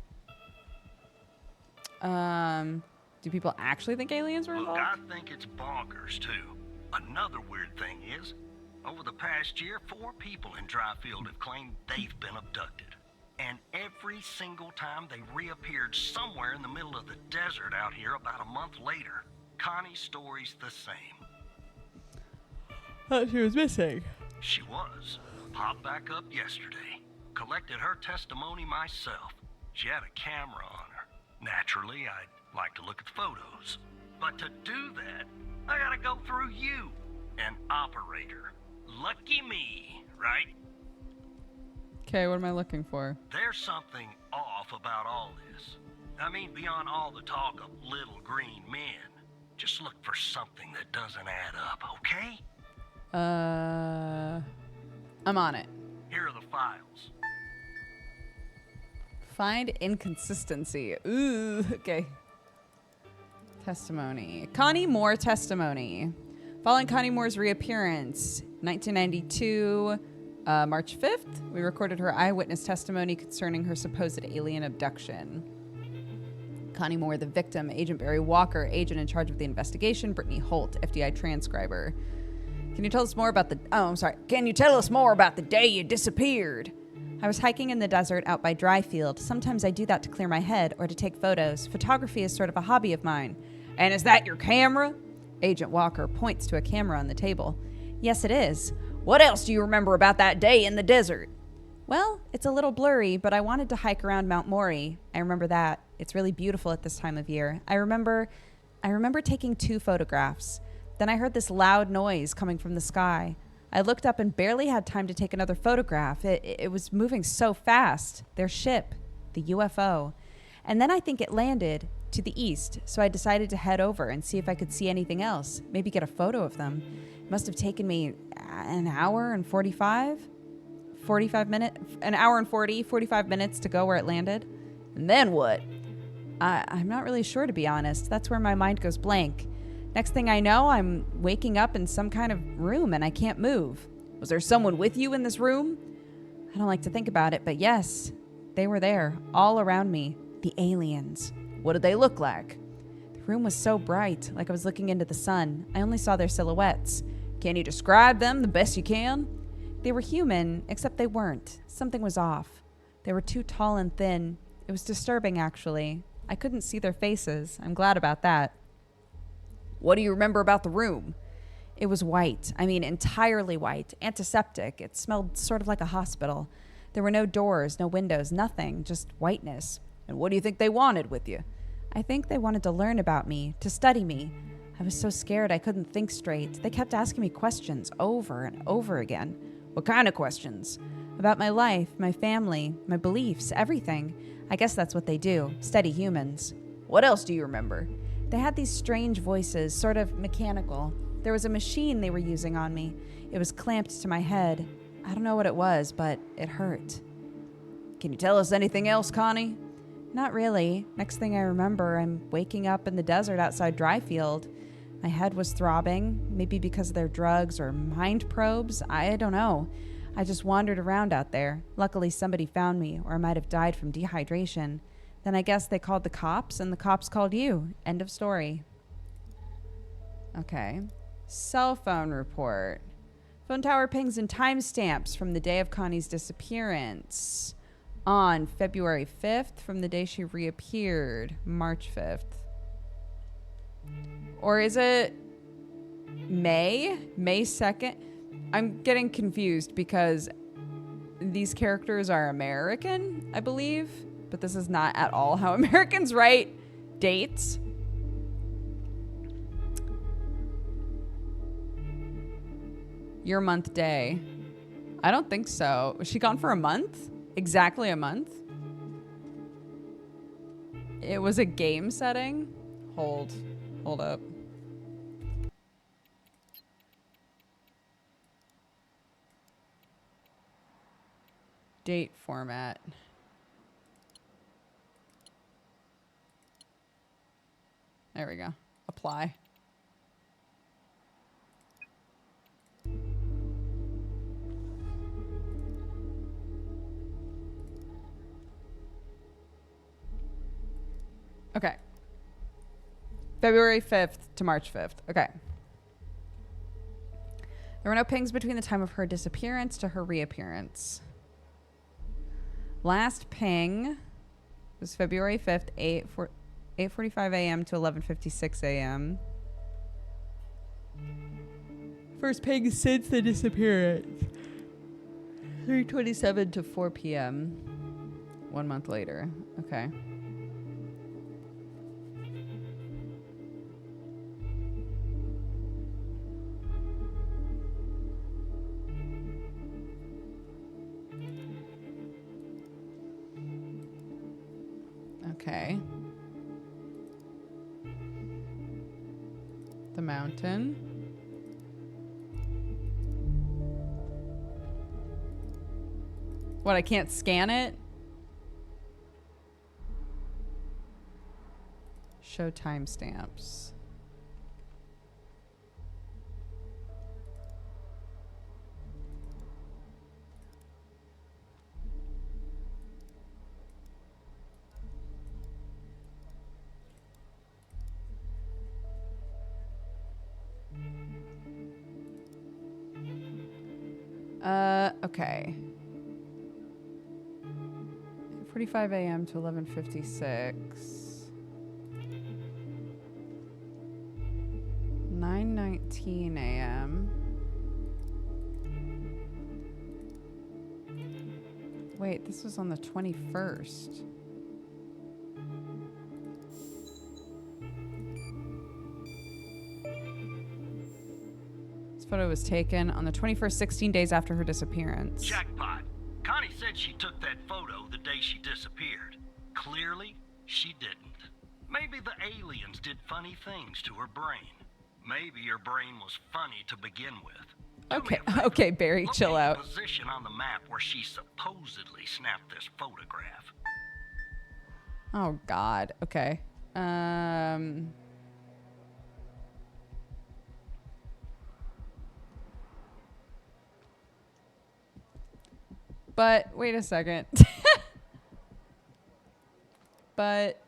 Do people actually think aliens were Look, involved? I think it's bonkers, too. Another weird thing is, over the past year, 4 people in Dryfield have claimed they've been abducted. And every single time they reappeared somewhere in the middle of the desert out here about a month later. Connie's story's the same. Thought she was missing. She was. Popped back up yesterday. Collected her testimony myself. She had a camera on her. Naturally, I'd like to look at the photos. But to do that, I gotta go through you, an operator. Lucky me, right? Okay, what am I looking for? There's something off about all this. I mean, beyond all the talk of little green men. Just look for something that doesn't add up, okay? I'm on it. Here are the files. Find inconsistency. Ooh, okay. Testimony. Connie Moore testimony. Following Connie Moore's reappearance, 1992, March 5th, we recorded her eyewitness testimony concerning her supposed alien abduction. Connie Moore, the victim, Agent Barry Walker, agent in charge of the investigation, Brittany Holt, FDI transcriber. Can you tell us more about the... Oh, I'm sorry. Can you tell us more about the day you disappeared? I was hiking in the desert out by Dryfield. Sometimes I do that to clear my head or to take photos. Photography is sort of a hobby of mine. And is that your camera? Agent Walker points to a camera on the table. Yes, it is. What else do you remember about that day in the desert? Well, it's a little blurry, but I wanted to hike around Mount Maury. I remember that. It's really beautiful at this time of year. I remember taking 2 photographs. Then I heard this loud noise coming from the sky. I looked up and barely had time to take another photograph. It was moving so fast. Their ship, the UFO. And then I think it landed to the east, so I decided to head over and see if I could see anything else. Maybe get a photo of them. It must have taken me an hour and 45 minutes, an hour and 45 minutes to go where it landed. And then what? I'm not really sure, to be honest. That's where my mind goes blank. Next thing I know, I'm waking up in some kind of room and I can't move. Was there someone with you in this room? I don't like to think about it, but yes, they were there, all around me. The aliens. What did they look like? The room was so bright, like I was looking into the sun. I only saw their silhouettes. Can you describe them the best you can? They were human, except they weren't. Something was off. They were too tall and thin. It was disturbing, actually. I couldn't see their faces. I'm glad about that. What do you remember about the room? It was white. I mean, entirely white. Antiseptic. It smelled sort of like a hospital. There were no doors, no windows, nothing. Just whiteness. And what do you think they wanted with you? I think they wanted to learn about me, to study me. I was so scared I couldn't think straight. They kept asking me questions over and over again. What kind of questions? About my life, my family, my beliefs, everything. I guess that's what they do, study humans. What else do you remember? They had these strange voices, sort of mechanical. There was a machine they were using on me. It was clamped to my head. I don't know what it was, but it hurt. Can you tell us anything else, Connie? Not really. Next thing I remember, I'm waking up in the desert outside Dryfield. My head was throbbing, maybe because of their drugs or mind probes. I don't know. I just wandered around out there. Luckily, somebody found me, or I might have died from dehydration. Then I guess they called the cops, and the cops called you. End of story. Okay. Cell phone report. Phone tower pings and timestamps from the day of Connie's disappearance. On February 5th, from the day she reappeared, March 5th. Or is it May? May 2nd? I'm getting confused because these characters are American, I believe. But this is not at all how Americans write dates. Year, month, day. I don't think so. Was she gone for a month? Exactly a month? It was a game setting? Hold up. Date format. There we go. Apply. Okay. February 5th to March 5th. Okay. There were no pings between the time of her disappearance to her reappearance. Last ping was February 5th, 8:45 a.m. to 11:56 a.m. First ping since the disappearance. 3:27 to 4 p.m. 1 month later. Okay. Okay. The mountain. What, I can't scan it? Show timestamps. Okay. 45 a.m. to 11:56. 9:19 a.m. Wait, this was on the 21st. This photo was taken on the 21st, 16 days after her disappearance. Jackpot. Connie said she took that photo the day she disappeared. Clearly, she didn't. Maybe the aliens did funny things to her brain. Maybe her brain was funny to begin with. Okay, Barry, chill out. Locate the position on the map where she supposedly snapped this photograph. Oh, God. Okay. But wait a second. But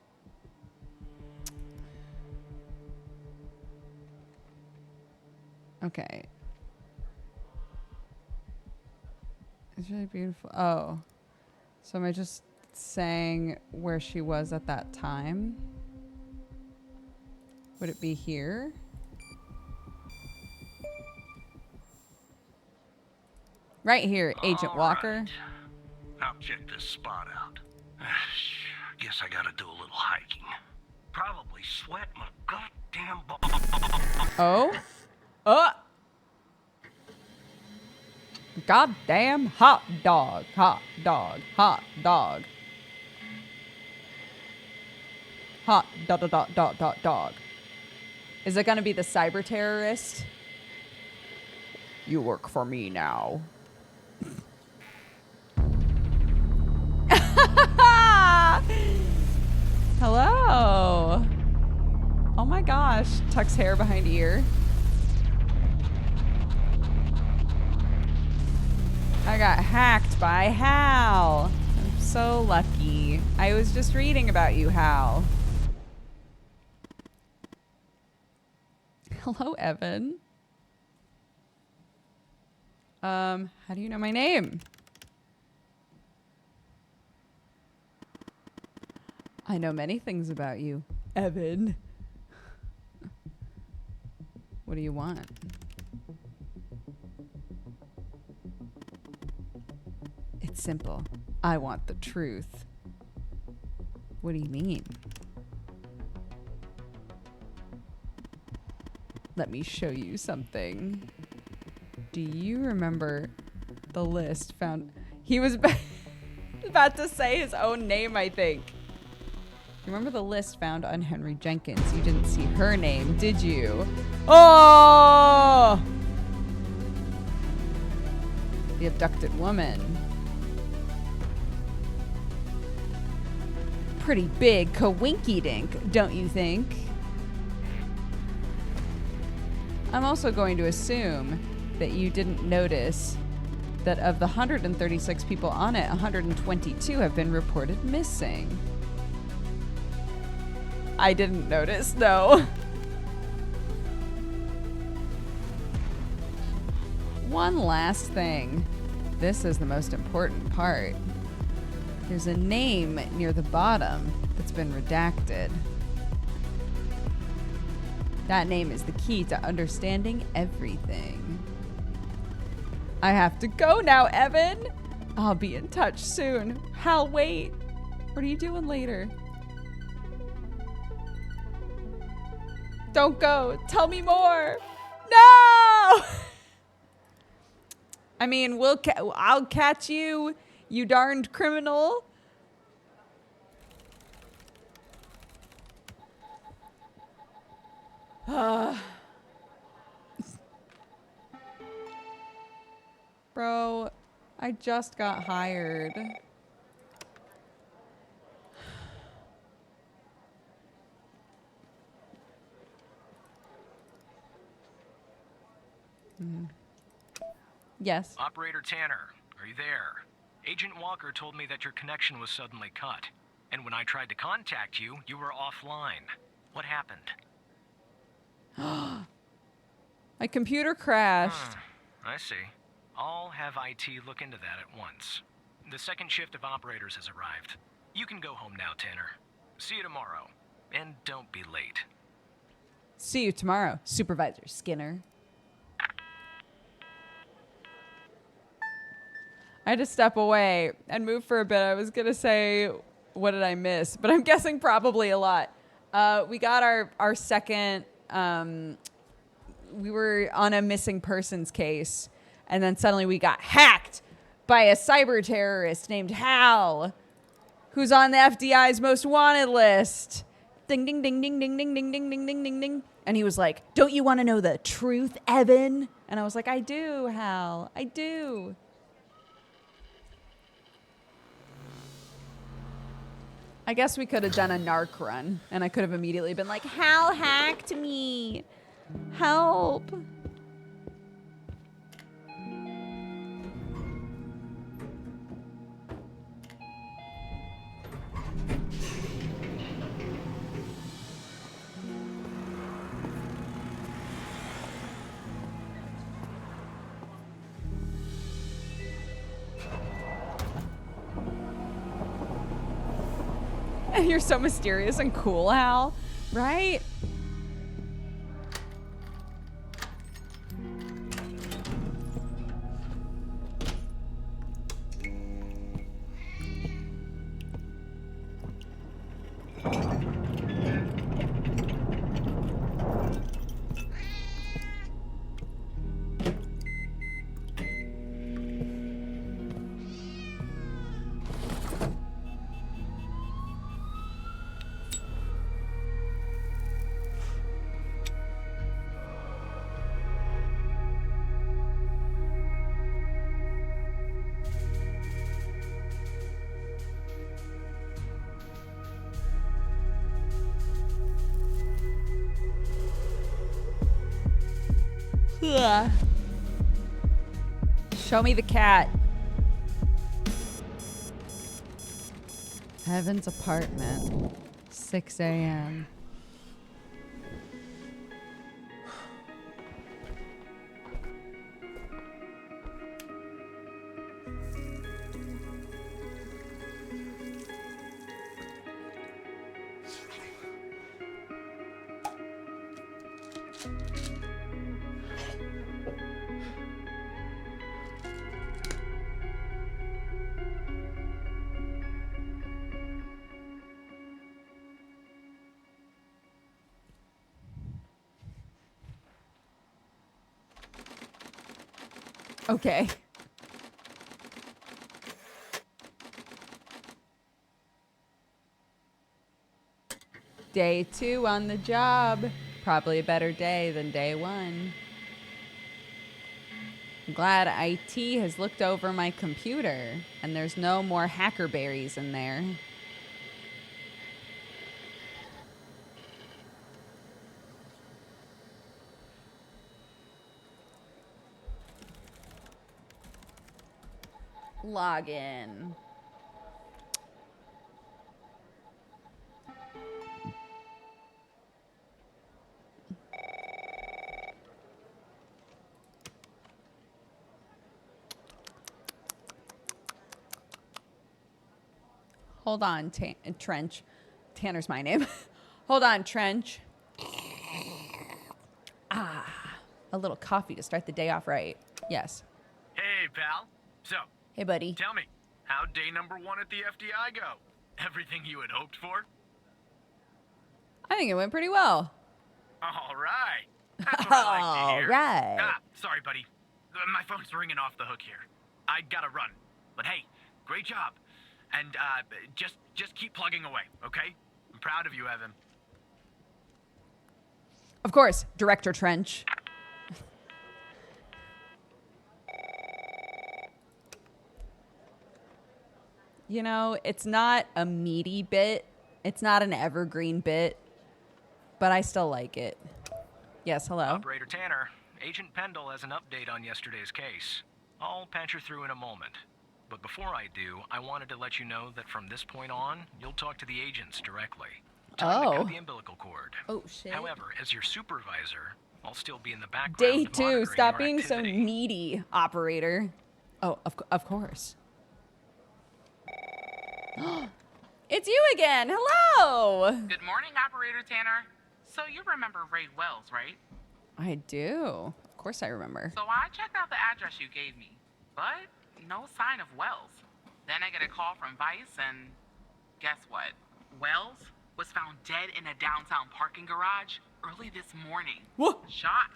okay. It's really beautiful. Oh. So am I just saying where she was at that time? Would it be here? Right here, Agent All Walker. right. I'll check this spot out. Guess I gotta do a little hiking. Probably sweat my goddamn balls. Oh. Oh. Goddamn hot dog. Hot dog. Hot dog. Hot dot dot dot dot dot dog. Is it gonna be the cyber terrorist? You work for me now. Hello. Oh my gosh. Tucks hair behind ear. I got hacked by Hal. I'm so lucky. I was just reading about you, Hal. Hello, Evan. How do you know my name? I know many things about you, Evan. What do you want? It's simple. I want the truth. What do you mean? Let me show you something. Do you remember the list found? He was about to say his own name, I think. Remember the list found on Henry Jenkins? You didn't see her name, did you? Oh! The abducted woman. Pretty big coinky-dink, don't you think? I'm also going to assume that you didn't notice that of the 136 people on it, 122 have been reported missing. I didn't notice, though. One last thing. This is the most important part. There's a name near the bottom that's been redacted. That name is the key to understanding everything. I have to go now, Evan. I'll be in touch soon. Hal, wait. What are you doing later? Don't go. Tell me more. No! I mean, I'll catch you, you darned criminal. Bro, I just got hired. Yes. Operator Tanner, are you there? Agent Walker told me that your connection was suddenly cut. And when I tried to contact you, you were offline. What happened? My computer crashed. I see. I'll have IT look into that at once. The second shift of operators has arrived. You can go home now, Tanner. See you tomorrow. And don't be late. See you tomorrow, Supervisor Skinner. I had to step away and move for a bit. I was going to say, what did I miss? But I'm guessing probably a lot. We got our second... we were on a missing persons case, and then suddenly we got hacked by a cyber terrorist named Hal, who's on the FBI's most wanted list. Ding, ding, ding, ding, ding, ding, ding, ding, ding, ding, ding, ding. And he was like, don't you want to know the truth, Evan? And I was like, I do, Hal. I do. I guess we could have done a narc run, and I could have immediately been like, Hal hacked me. Help. You're so mysterious and cool, Hal. Right? Ugh. Show me the cat. Heaven's apartment. 6 a.m. Okay. Day 2 on the job. Probably a better day than day 1. I'm glad IT has looked over my computer and there's no more hackerberries in there. Login. Hold on, Trench. Tanner's my name. Hold on, Trench. Ah, a little coffee to start the day off right. Yes. Hey, pal. So, Hey, buddy. tell me, how'd day number 1 at the FDI go? Everything you had hoped for? I think it went pretty well. All right. That's what I like to hear. All right. Ah, sorry, buddy. My phone's ringing off the hook here. I gotta run. But hey, great job. And just keep plugging away, okay? I'm proud of you, Evan. Of course, Director Trench. You know, it's not a meaty bit. It's not an evergreen bit. But I still like it. Yes, hello? Operator Tanner, Agent Pendle has an update on yesterday's case. I'll patch her through in a moment. But before I do, I wanted to let you know that from this point on, you'll talk to the agents directly. Time to cut the umbilical cord. Oh, shit. However, as your supervisor, I'll still be in the background. Day 2. monitoring Stop your being so activity. needy, operator. Oh, of course. It's you again. Hello. Good morning, Operator Tanner. So you remember Ray Wells, right? I do. Of course I remember. So I checked out the address you gave me, but no sign of Wells. Then I get a call from Vice, and guess what? Wells was found dead in a downtown parking garage early this morning. What? Shot.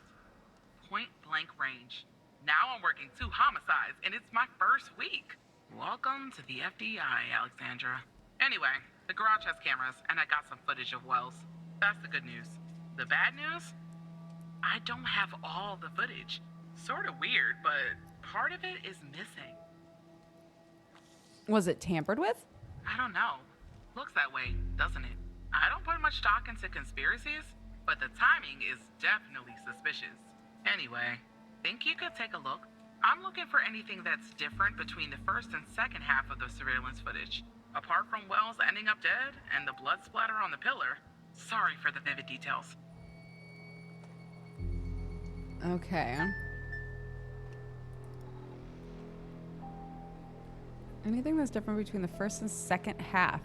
Point blank range. Now I'm working 2 homicides, and it's my first week. Welcome to the FDI, Alexandra. Anyway, the garage has cameras, and I got some footage of Wells. That's the good news. The bad news? I don't have all the footage. Sort of weird, but part of it is missing. Was it tampered with? I don't know. Looks that way, doesn't it? I don't put much stock into conspiracies, but the timing is definitely suspicious. Anyway, think you could take a look? I'm looking for anything that's different between the first and second half of the surveillance footage. Apart from Wells ending up dead and the blood splatter on the pillar. Sorry for the vivid details. Okay. Anything that's different between the first and second half.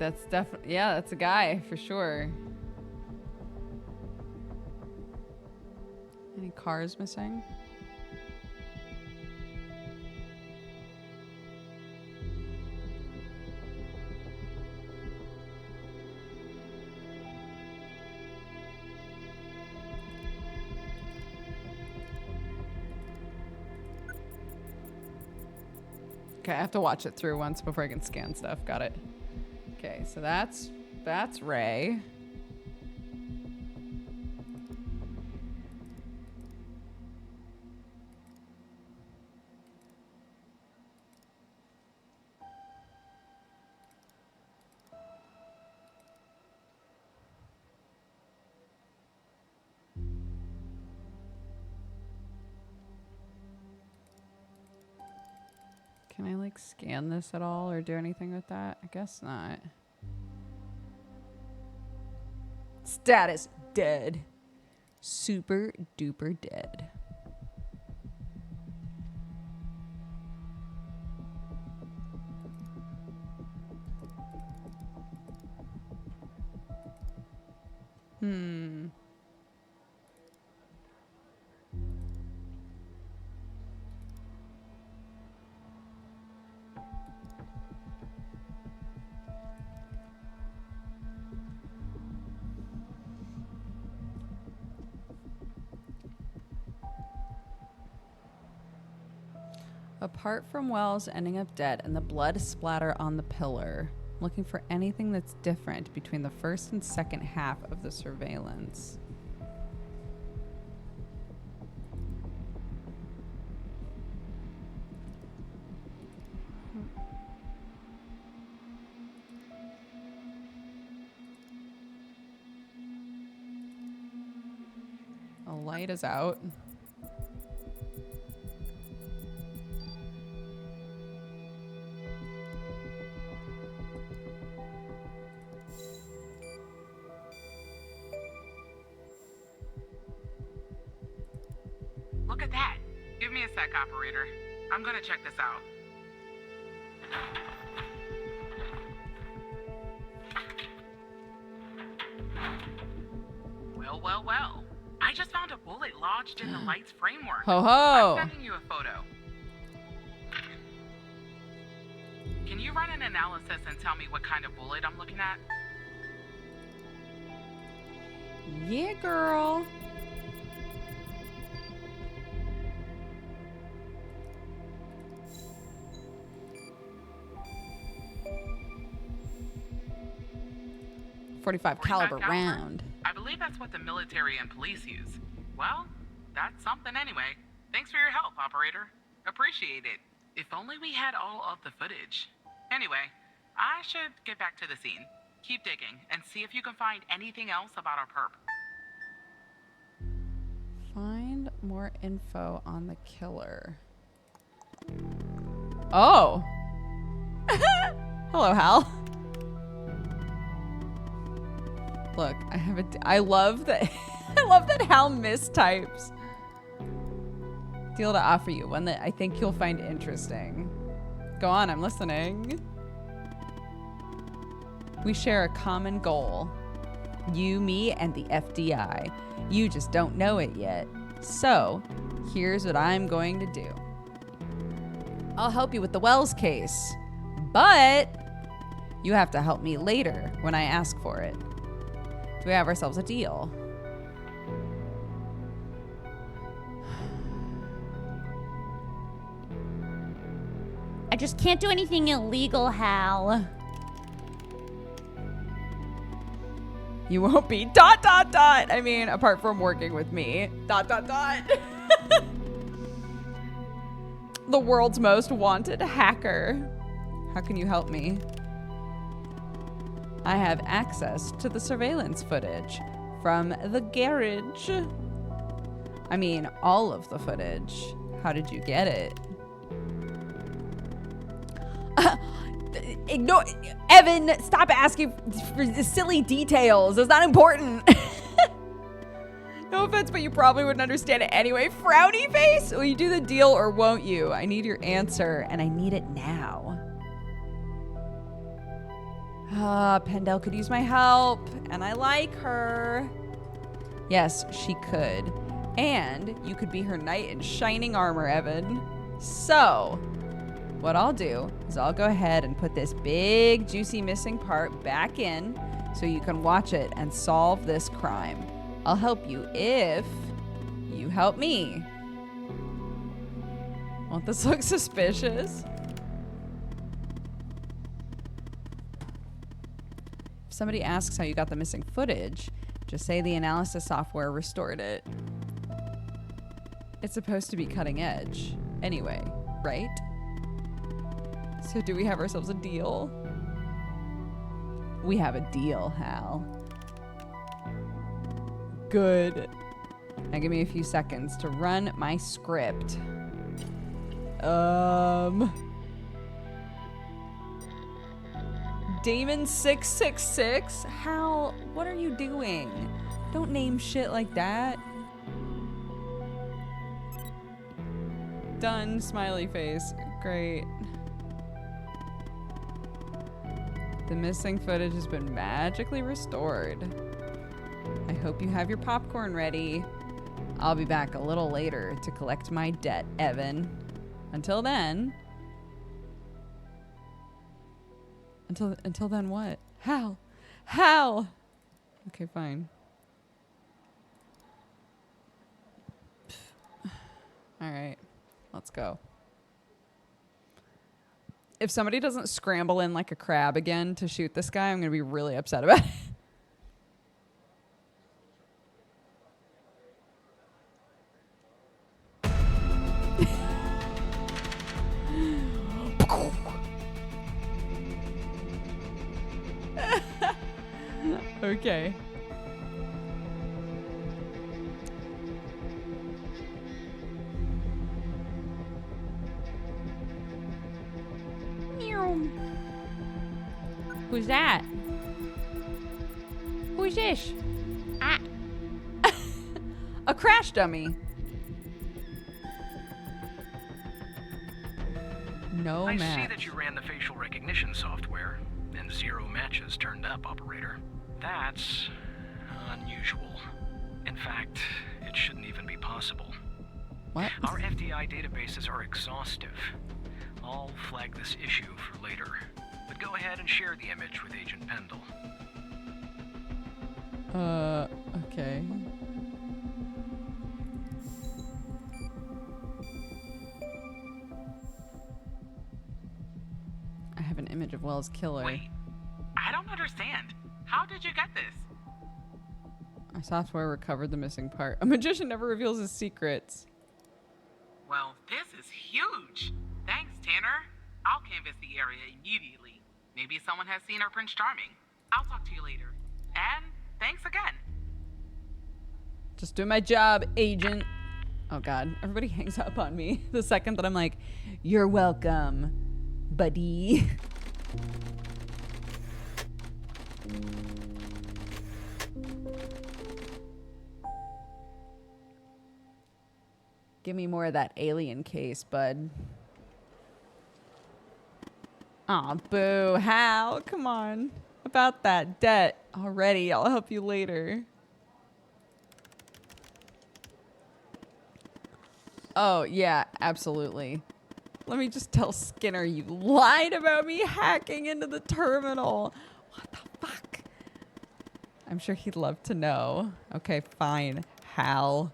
That's definitely, yeah, that's a guy for sure. Any cars missing? Okay, I have to watch it through once before I can scan stuff. Got it. Okay, so that's Ray. Can I like scan this at all or do anything with that? I guess not. Status dead. Super duper dead. Apart from Wells ending up dead and the blood splatter on the pillar, looking for anything that's different between the first and second half of the surveillance. The light is out. Look at that. Give me a sec, operator. I'm gonna check this out. Well, well, well. I just found a bullet lodged in the light's framework. Ho ho! I'm sending you a photo. Can you run an analysis and tell me what kind of bullet I'm looking at? Yeah, girl. .45 caliber round. I believe that's what the military and police use. Well, that's something anyway. Thanks for your help, operator. Appreciate it. If only we had all of the footage. Anyway, I should get back to the scene. Keep digging and see if you can find anything else about our perp. Find more info on the killer. Oh. Hello, Hal. Look, I love that. I love that Hal mistypes. Deal to offer you, one that I think you'll find interesting. Go on, I'm listening. We share a common goal. You, me, and the FDI. You just don't know it yet. So, here's what I'm going to do. I'll help you with the Wells case, but you have to help me later when I ask for it. Do we have ourselves a deal? I just can't do anything illegal, Hal. You won't be ... I mean, apart from working with me ... The world's most wanted hacker. How can you help me? I have access to the surveillance footage from the garage. I mean, all of the footage. How did you get it? Ignore, Evan, stop asking for silly details. It's not important. No offense, but you probably wouldn't understand it anyway. Frowny face? Will you do the deal or won't you? I need your answer, and I need it now. Pendel could use my help, and I like her. Yes, she could. And you could be her knight in shining armor, Evan. So, what I'll do is I'll go ahead and put this big, juicy missing part back in so you can watch it and solve this crime. I'll help you if you help me. Won't this look suspicious? If somebody asks how you got the missing footage, just say the analysis software restored it. It's supposed to be cutting edge. Anyway, right? So do we have ourselves a deal? We have a deal, Hal. Good. Now give me a few seconds to run my script. Damon 666? Hal, what are you doing? Don't name shit like that. Done, smiley face. Great. The missing footage has been magically restored. I hope you have your popcorn ready. I'll be back a little later to collect my debt, Evan. Until then... Until then what? Hal! Hal! Okay, fine. Alright. Let's go. If somebody doesn't scramble in like a crab again to shoot this guy, I'm going to be really upset about it. Okay. Who's that? Who's this? A crash dummy. No I match. see that you ran the facial recognition software, and 0 matches turned up, operator. That's unusual. In fact, it shouldn't even be possible. What? Our FDI databases are exhaustive. I'll flag this issue for later. But go ahead and share the image with Agent Pendle. Okay. I have an image of Wells' killer. Wait, I don't understand. How did you get this? Our software recovered the missing part. A magician never reveals his secrets. Well, this is huge. Thanks, Tanner. I'll canvass the area immediately. Maybe someone has seen our Prince Charming. I'll talk to you later. And thanks again. Just doing my job, agent. Oh god, everybody hangs up on me the second that I'm like, you're welcome, buddy. Give me more of that alien case, bud. Aw, boo. Hal, come on. About that debt already. I'll help you later. Oh, yeah, absolutely. Let me just tell Skinner you lied about me hacking into the terminal. What the fuck? I'm sure he'd love to know. Okay, fine. Hal.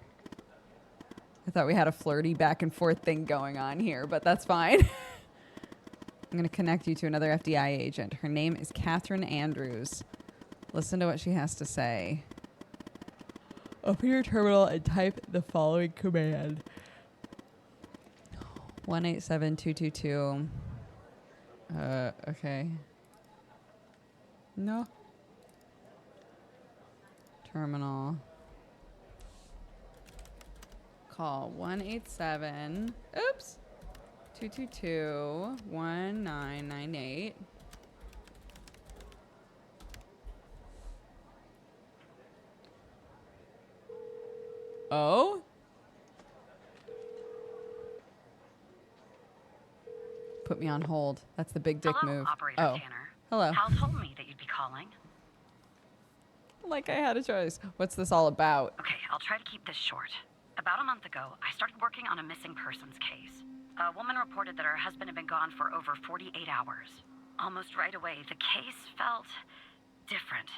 I thought we had a flirty back and forth thing going on here, but that's fine. I'm going to connect you to another FBI agent. Her name is Catherine Andrews. Listen to what she has to say. Open your terminal and type the following command. 187222. Okay. No. Terminal. Call 187. Oops. 222-1998. Oh? Put me on hold. That's the big dick Hello, move. Operator Oh. Tanner. Hello. Hal told me that you'd calling. Like I had a choice. What's this all about? Okay, I'll try to keep this short. About a month ago, I started working on a missing persons case. A woman reported that her husband had been gone for over 48 hours. Almost right away, the case felt different.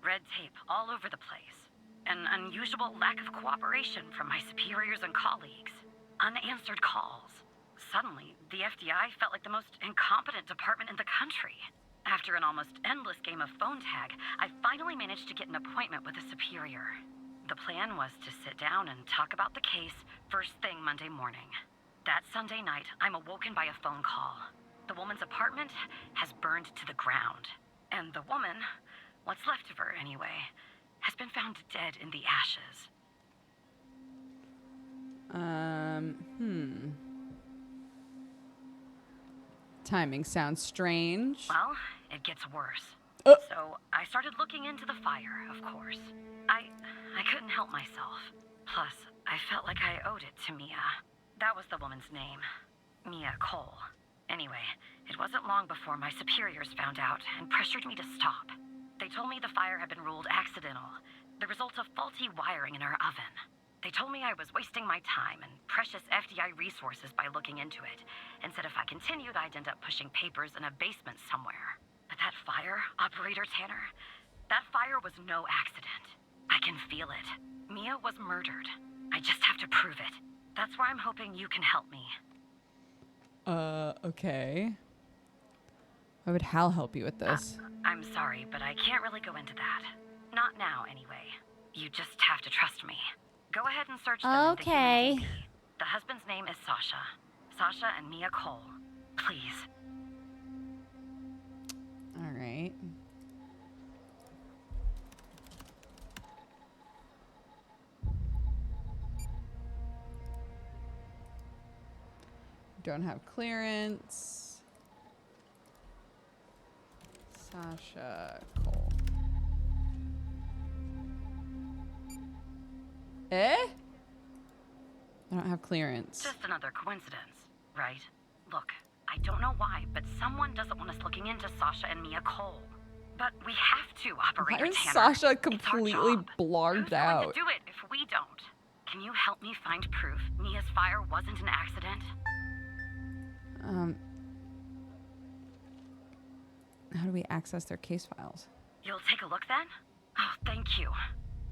Red tape all over the place. An unusual lack of cooperation from my superiors and colleagues. Unanswered calls. Suddenly, the FBI felt like the most incompetent department in the country. After an almost endless game of phone tag, I finally managed to get an appointment with a superior. The plan was to sit down and talk about the case first thing Monday morning. That Sunday night, I'm awoken by a phone call. The woman's apartment has burned to the ground. And the woman, what's left of her anyway, has been found dead in the ashes. Timing sounds strange. Well, it gets worse. So I started looking into the fire, of course. I couldn't help myself. Plus, I felt like I owed it to Mia. That was the woman's name. Mia Cole. Anyway, it wasn't long before my superiors found out and pressured me to stop. They told me the fire had been ruled accidental, the result of faulty wiring in our oven. They told me I was wasting my time and precious FDI resources by looking into it, and said if I continued, I'd end up pushing papers in a basement somewhere. But that fire, Operator Tanner, that fire was no accident. I can feel it. Mia was murdered. I just have to prove it. That's where I'm hoping you can help me. Okay. Why would Hal help you with this? I'm sorry, but I can't really go into that. Not now, anyway. You just have to trust me. Go ahead and search them in the Okay. human DB. The husband's name is Sasha. Sasha and Mia Cole. Please. All right. Don't have clearance. Sasha Cole. Eh? I don't have clearance. Just another coincidence, right? Look, I don't know why, but someone doesn't want us looking into Sasha and Mia Cole. But we have to, Operator Why is Tanner. Sasha It's our completely job. blogged Who's out? going to do it if we don't? Can you help me find proof Mia's fire wasn't an accident? How do we access their case files? You'll take a look then? Oh, thank you.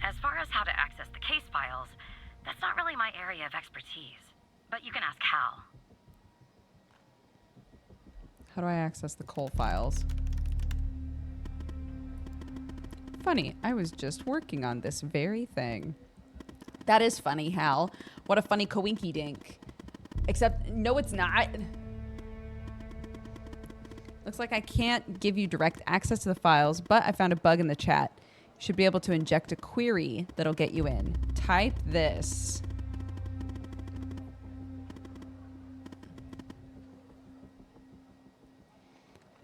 As far as how to access the case files, that's not really my area of expertise. But you can ask Hal. How do I access the Cole files? Funny, I was just working on this very thing. That is funny, Hal. What a funny coinky dink. Except, no, it's not. Looks like I can't give you direct access to the files, but I found a bug in the chat. You should be able to inject a query that'll get you in. Type this.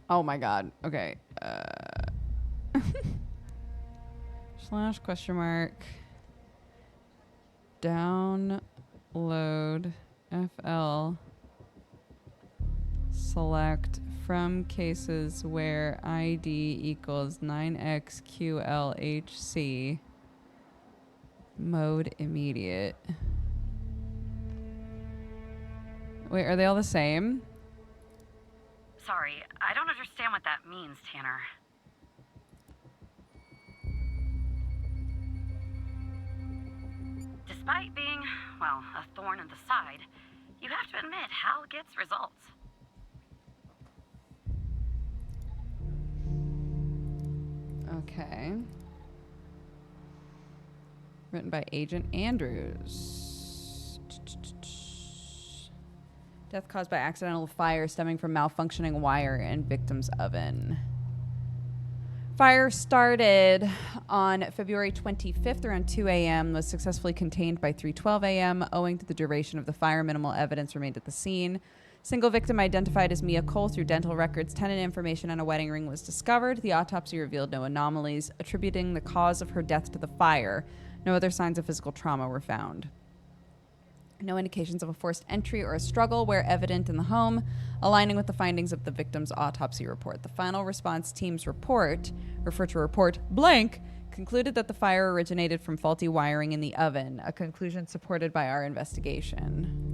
Oh my god. Okay. Slash question mark. Download FL. Select from cases where ID equals 9XQLHC. Mode immediate. Wait, are they all the same? Sorry, I don't understand what that means, Tanner. Despite being, well, a thorn in the side, you have to admit Hal gets results. Okay. Written by Agent Andrews. Death caused by accidental fire stemming from malfunctioning wire in victim's oven. Fire started on February 25th around 2 a.m. was successfully contained by 3:12 a.m. Owing to the duration of the fire, minimal evidence remained at the scene. Single victim identified as Mia Cole through dental records, tenant information, and a wedding ring was discovered. The autopsy revealed no anomalies, attributing the cause of her death to the fire. No other signs of physical trauma were found. No indications of a forced entry or a struggle were evident in the home, aligning with the findings of the victim's autopsy report. The final response team's report, referred to report blank, concluded that the fire originated from faulty wiring in the oven, a conclusion supported by our investigation.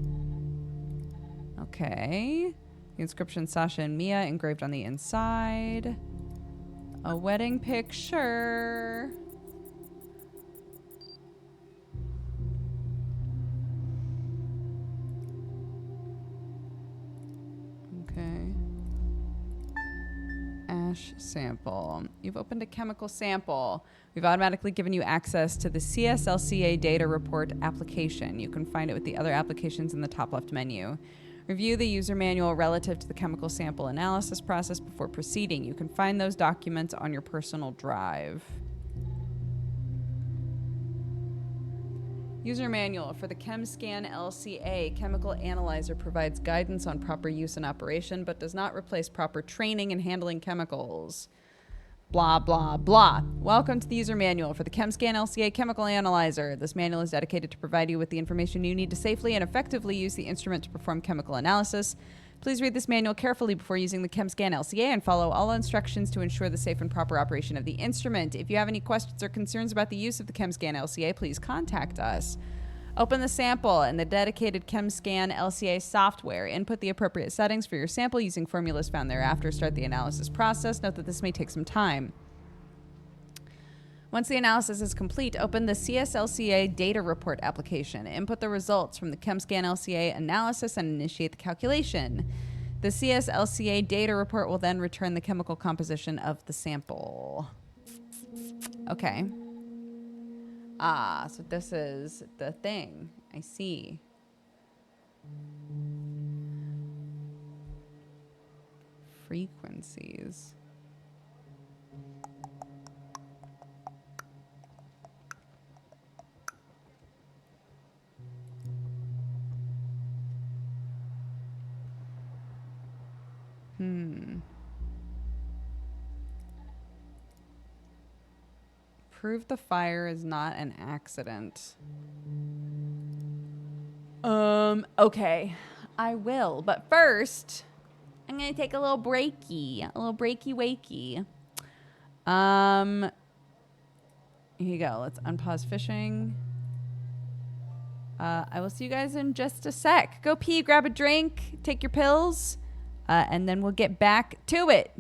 Okay. The inscription Sasha and Mia engraved on the inside. A wedding picture. Okay. Ash sample. You've opened a chemical sample. We've automatically given you access to the CSLCA data report application. You can find it with the other applications in the top left menu. Review the user manual relative to the chemical sample analysis process before proceeding. You can find those documents on your personal drive. User manual for the ChemScan LCA chemical analyzer provides guidance on proper use and operation, but does not replace proper training in handling chemicals. Blah, blah, blah. Welcome to the user manual for the ChemScan LCA chemical analyzer. This manual is dedicated to provide you with the information you need to safely and effectively use the instrument to perform chemical analysis. Please read this manual carefully before using the ChemScan LCA and follow all instructions to ensure the safe and proper operation of the instrument. If you have any questions or concerns about the use of the ChemScan LCA, please contact us. Open the sample and the dedicated ChemScan LCA software. Input the appropriate settings for your sample using formulas found thereafter. Start the analysis process. Note that this may take some time. Once the analysis is complete, open the CSLCA data report application. Input the results from the ChemScan LCA analysis and initiate the calculation. The CSLCA data report will then return the chemical composition of the sample. Okay. Ah, so this is the thing. I see. Frequencies. Prove the fire is not an accident. Okay. I will. But first, I'm going to take a little breaky. A little breaky-wakey. Here you go. Let's unpause fishing. I will see you guys in just a sec. Go pee, grab a drink, take your pills, and then we'll get back to it.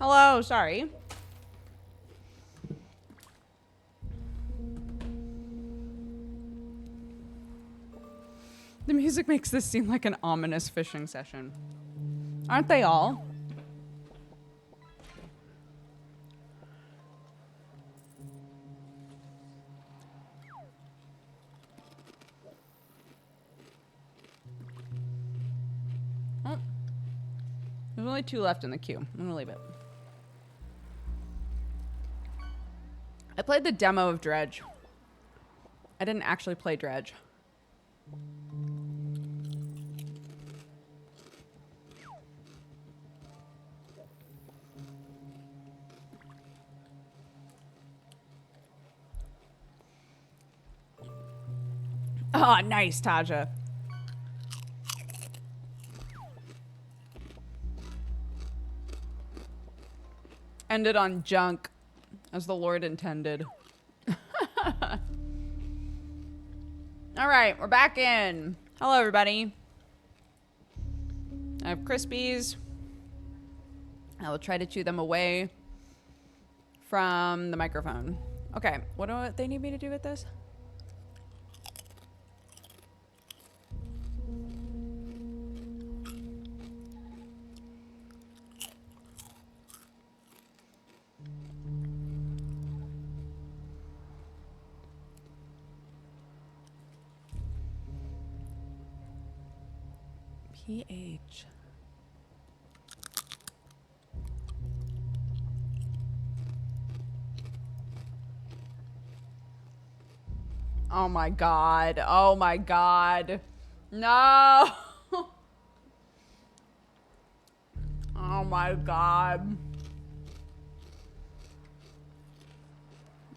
Hello, sorry. The music makes this seem like an ominous fishing session. Aren't they all? Oh. There's only 2 left in the queue. I'm gonna leave it. I played the demo of Dredge. I didn't actually play Dredge. Oh, nice, Taja. Ended on junk, as the Lord intended. All right, we're back in. Hello, everybody. I have Crispies. I will try to chew them away from the microphone. Okay, what do they need me to do with this? pH. Oh my god. Oh my god. No. Oh my god.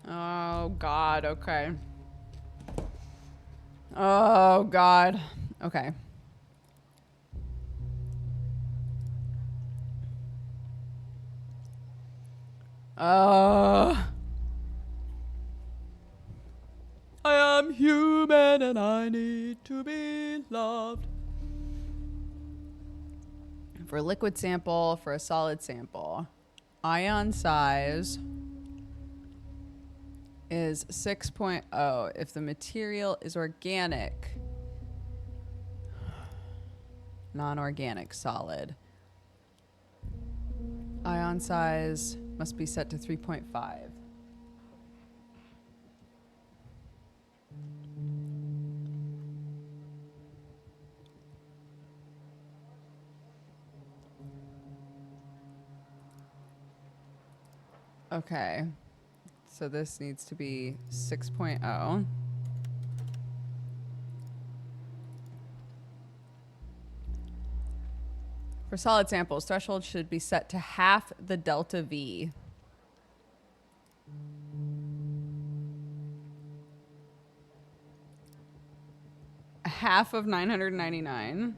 Oh god. Okay. Oh god. Okay. I am human and I need to be loved. For a liquid sample, for a solid sample, ion size is 6.0 if the material is organic, non-organic, solid. Ion size must be set to 3.5. Okay, so this needs to be 6.0. For solid samples, threshold should be set to half the delta V. Half of 999.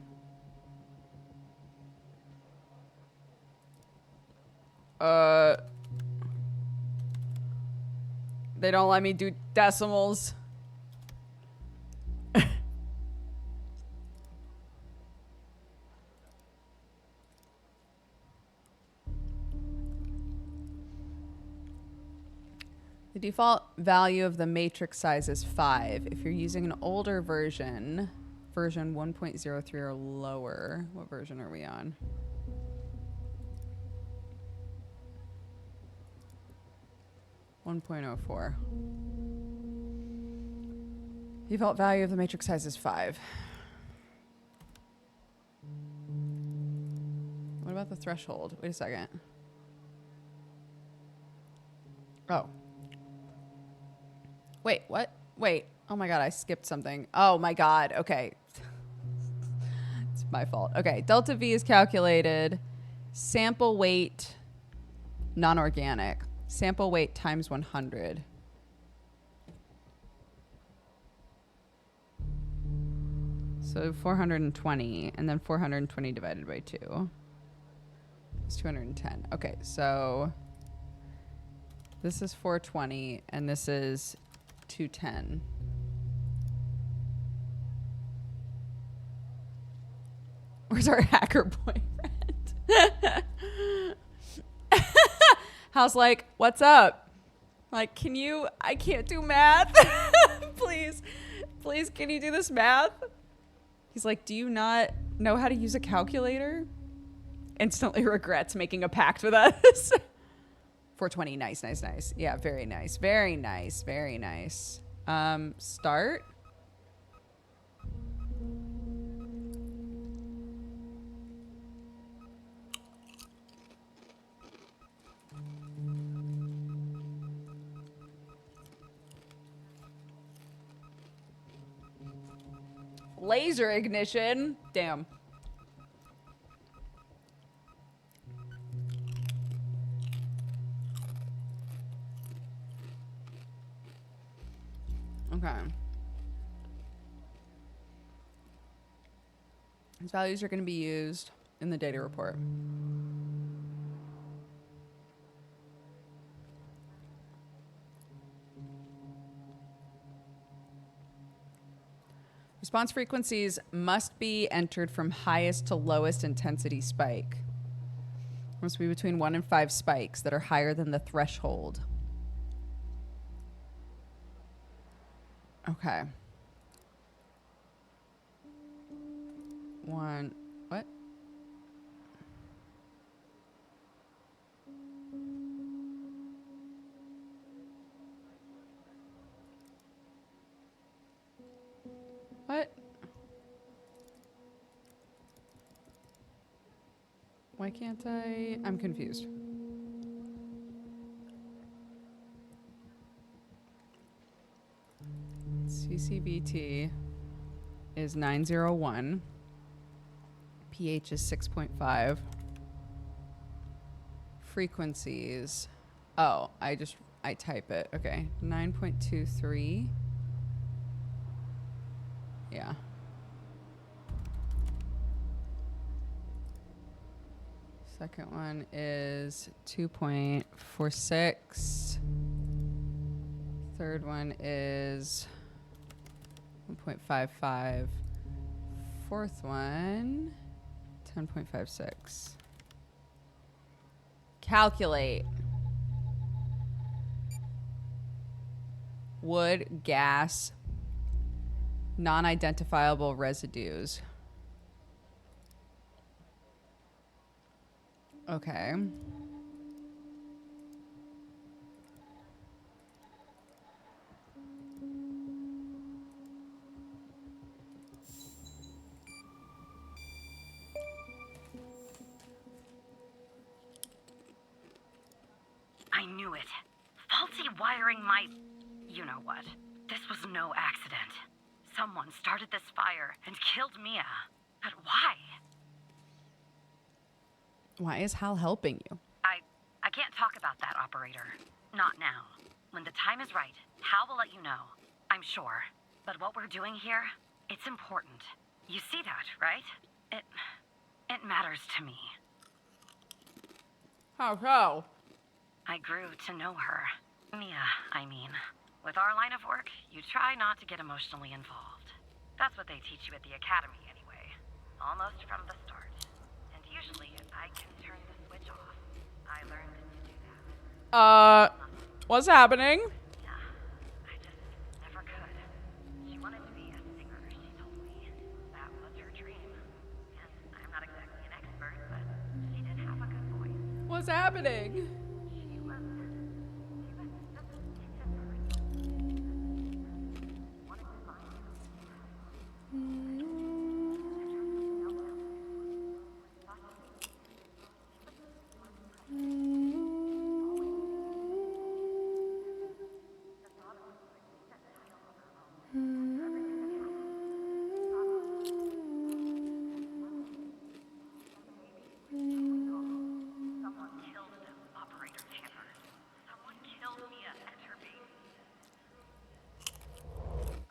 They don't let me do decimals. The default value of the matrix size is 5. If you're using an older version, version 1.03 or lower, what version are we on? .04. Default value of the matrix size is 5. What about the threshold? Wait a second. Oh. Wait, what? Wait. Oh my god, I skipped something. Oh my god. Okay. It's my fault. Okay, delta V is calculated. Sample weight, non-organic. Sample weight times 100. So 420, and then 420 divided by 2 is 210. Okay, so this is 420, and this is 210. Where's our hacker boyfriend? How's like, what's up? Like, can you, I can't do math. Please, can you do this math? He's like, do you not know how to use a calculator? Instantly regrets making a pact with us. 420, nice. Yeah, very nice. Start. Laser ignition. Damn. Okay. These values are going to be used in the data report. Response frequencies must be entered from highest to lowest intensity spike. Must be between 1 and 5 spikes that are higher than the threshold. Okay. 1. What? What? Why can't I? I'm confused. CCVT is 901. pH is 6.5. Frequencies. Oh, I type it. Okay. 9.23. Yeah. Second one is 2.46. Third one is 1.55. Fourth one, 10.56. Calculate. Wood, gas, non-identifiable residues. Okay. I knew it. Faulty wiring my... you know what. This was no accident. Someone started this fire and killed Mia. But why? Why is Hal helping you? I can't talk about that, operator. Not now. When the time is right, Hal will let you know. I'm sure. But what we're doing here, it's important. You see that, right? It matters to me. How so? I grew to know her. Mia, I mean. With our line of work, you try not to get emotionally involved. That's what they teach you at the academy anyway. Almost from the start. And usually, I can turn the switch off. I learned to do that. What's happening? Yeah, I just never could. She wanted to be a singer, she told me. That was her dream. And I'm not exactly an expert, but she did have a good voice. What's happening? She was just into her. Wanted to find someone killed them, Operator Tanner. Someone killed Mia and her baby.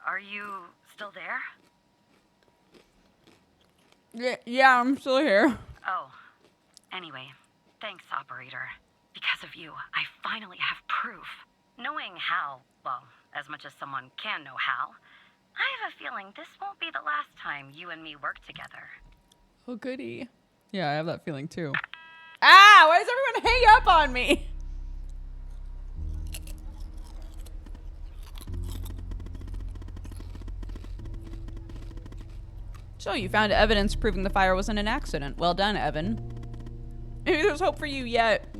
Are you still there? Yeah, I'm still here. Oh, anyway, thanks, operator. Because of you, I finally have proof. Knowing Hal, well, as much as someone can know Hal, I have a feeling this won't be the last time you and me work together. Oh, goody. Yeah, I have that feeling too. Ah, why does everyone hang up on me? So you found evidence proving the fire wasn't an accident. Well done, Evan. Maybe there's hope for you yet.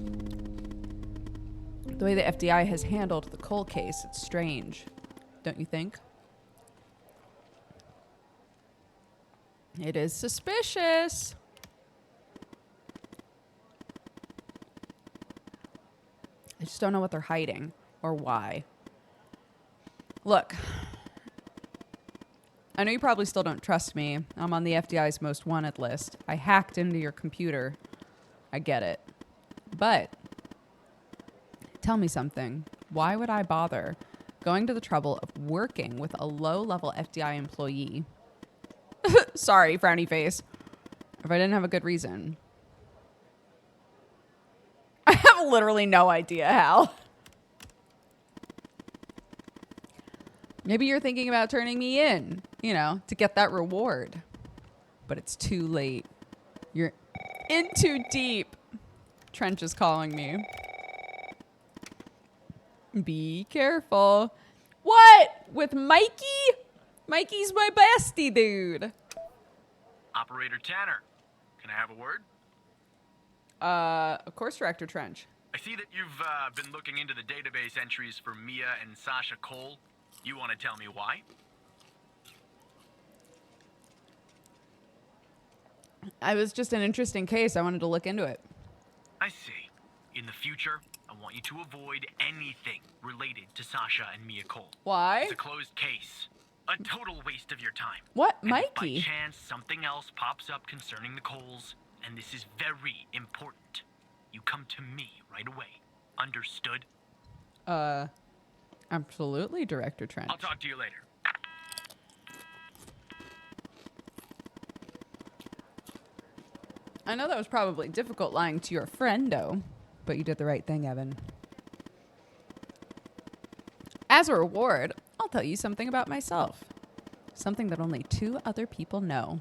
The way the FBI has handled the Cole case, it's strange. Don't you think? It is suspicious. I just don't know what they're hiding or why. Look, I know you probably still don't trust me. I'm on the FBI's most wanted list. I hacked into your computer. I get it. But tell me something. Why would I bother going to the trouble of working with a low-level FBI employee? Sorry, frowny face. If I didn't have a good reason. I have literally no idea how. Maybe you're thinking about turning me in. you know, to get that reward. But it's too late. You're in too deep. Trench is calling me. Be careful. What? With Mikey? Mikey's my bestie, dude. Operator Tanner, can I have a word? Of course, Director Trench. I see that you've been looking into the database entries for Mia and Sasha Cole. You want to tell me why? I was just an interesting case. I wanted to look into it. I see. In the future, I want you to avoid anything related to Sasha and Mia Cole. Why? It's a closed case. A total waste of your time. What, And if Mikey? by chance something else pops up concerning the Coles, and this is very important, you come to me right away. Understood? Absolutely, Director Trench. I'll talk to you later. I know that was probably difficult lying to your friendo, but you did the right thing, Evan. As a reward, I'll tell you something about myself. Something that only 2 other people know.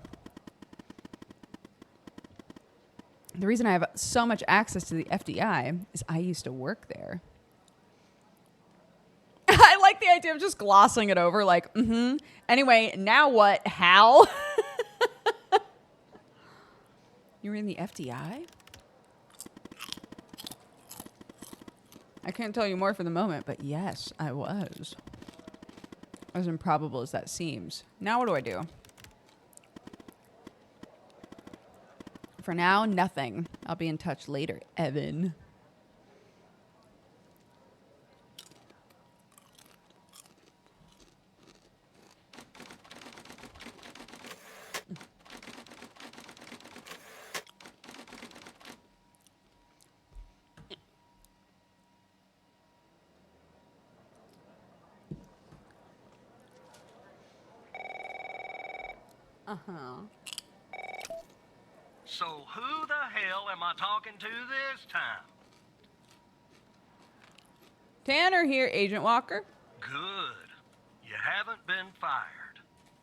The reason I have so much access to the FDI is I used to work there. I like the idea of just glossing it over like, Anyway, now what, Hal? You were in the FDI? I can't tell you more for the moment, but yes, I was. As improbable as that seems. Now what do I do? For now, nothing. I'll be in touch later, Evan. So who the hell am I talking to this time? Tanner here, Agent Walker. Good. You haven't been fired.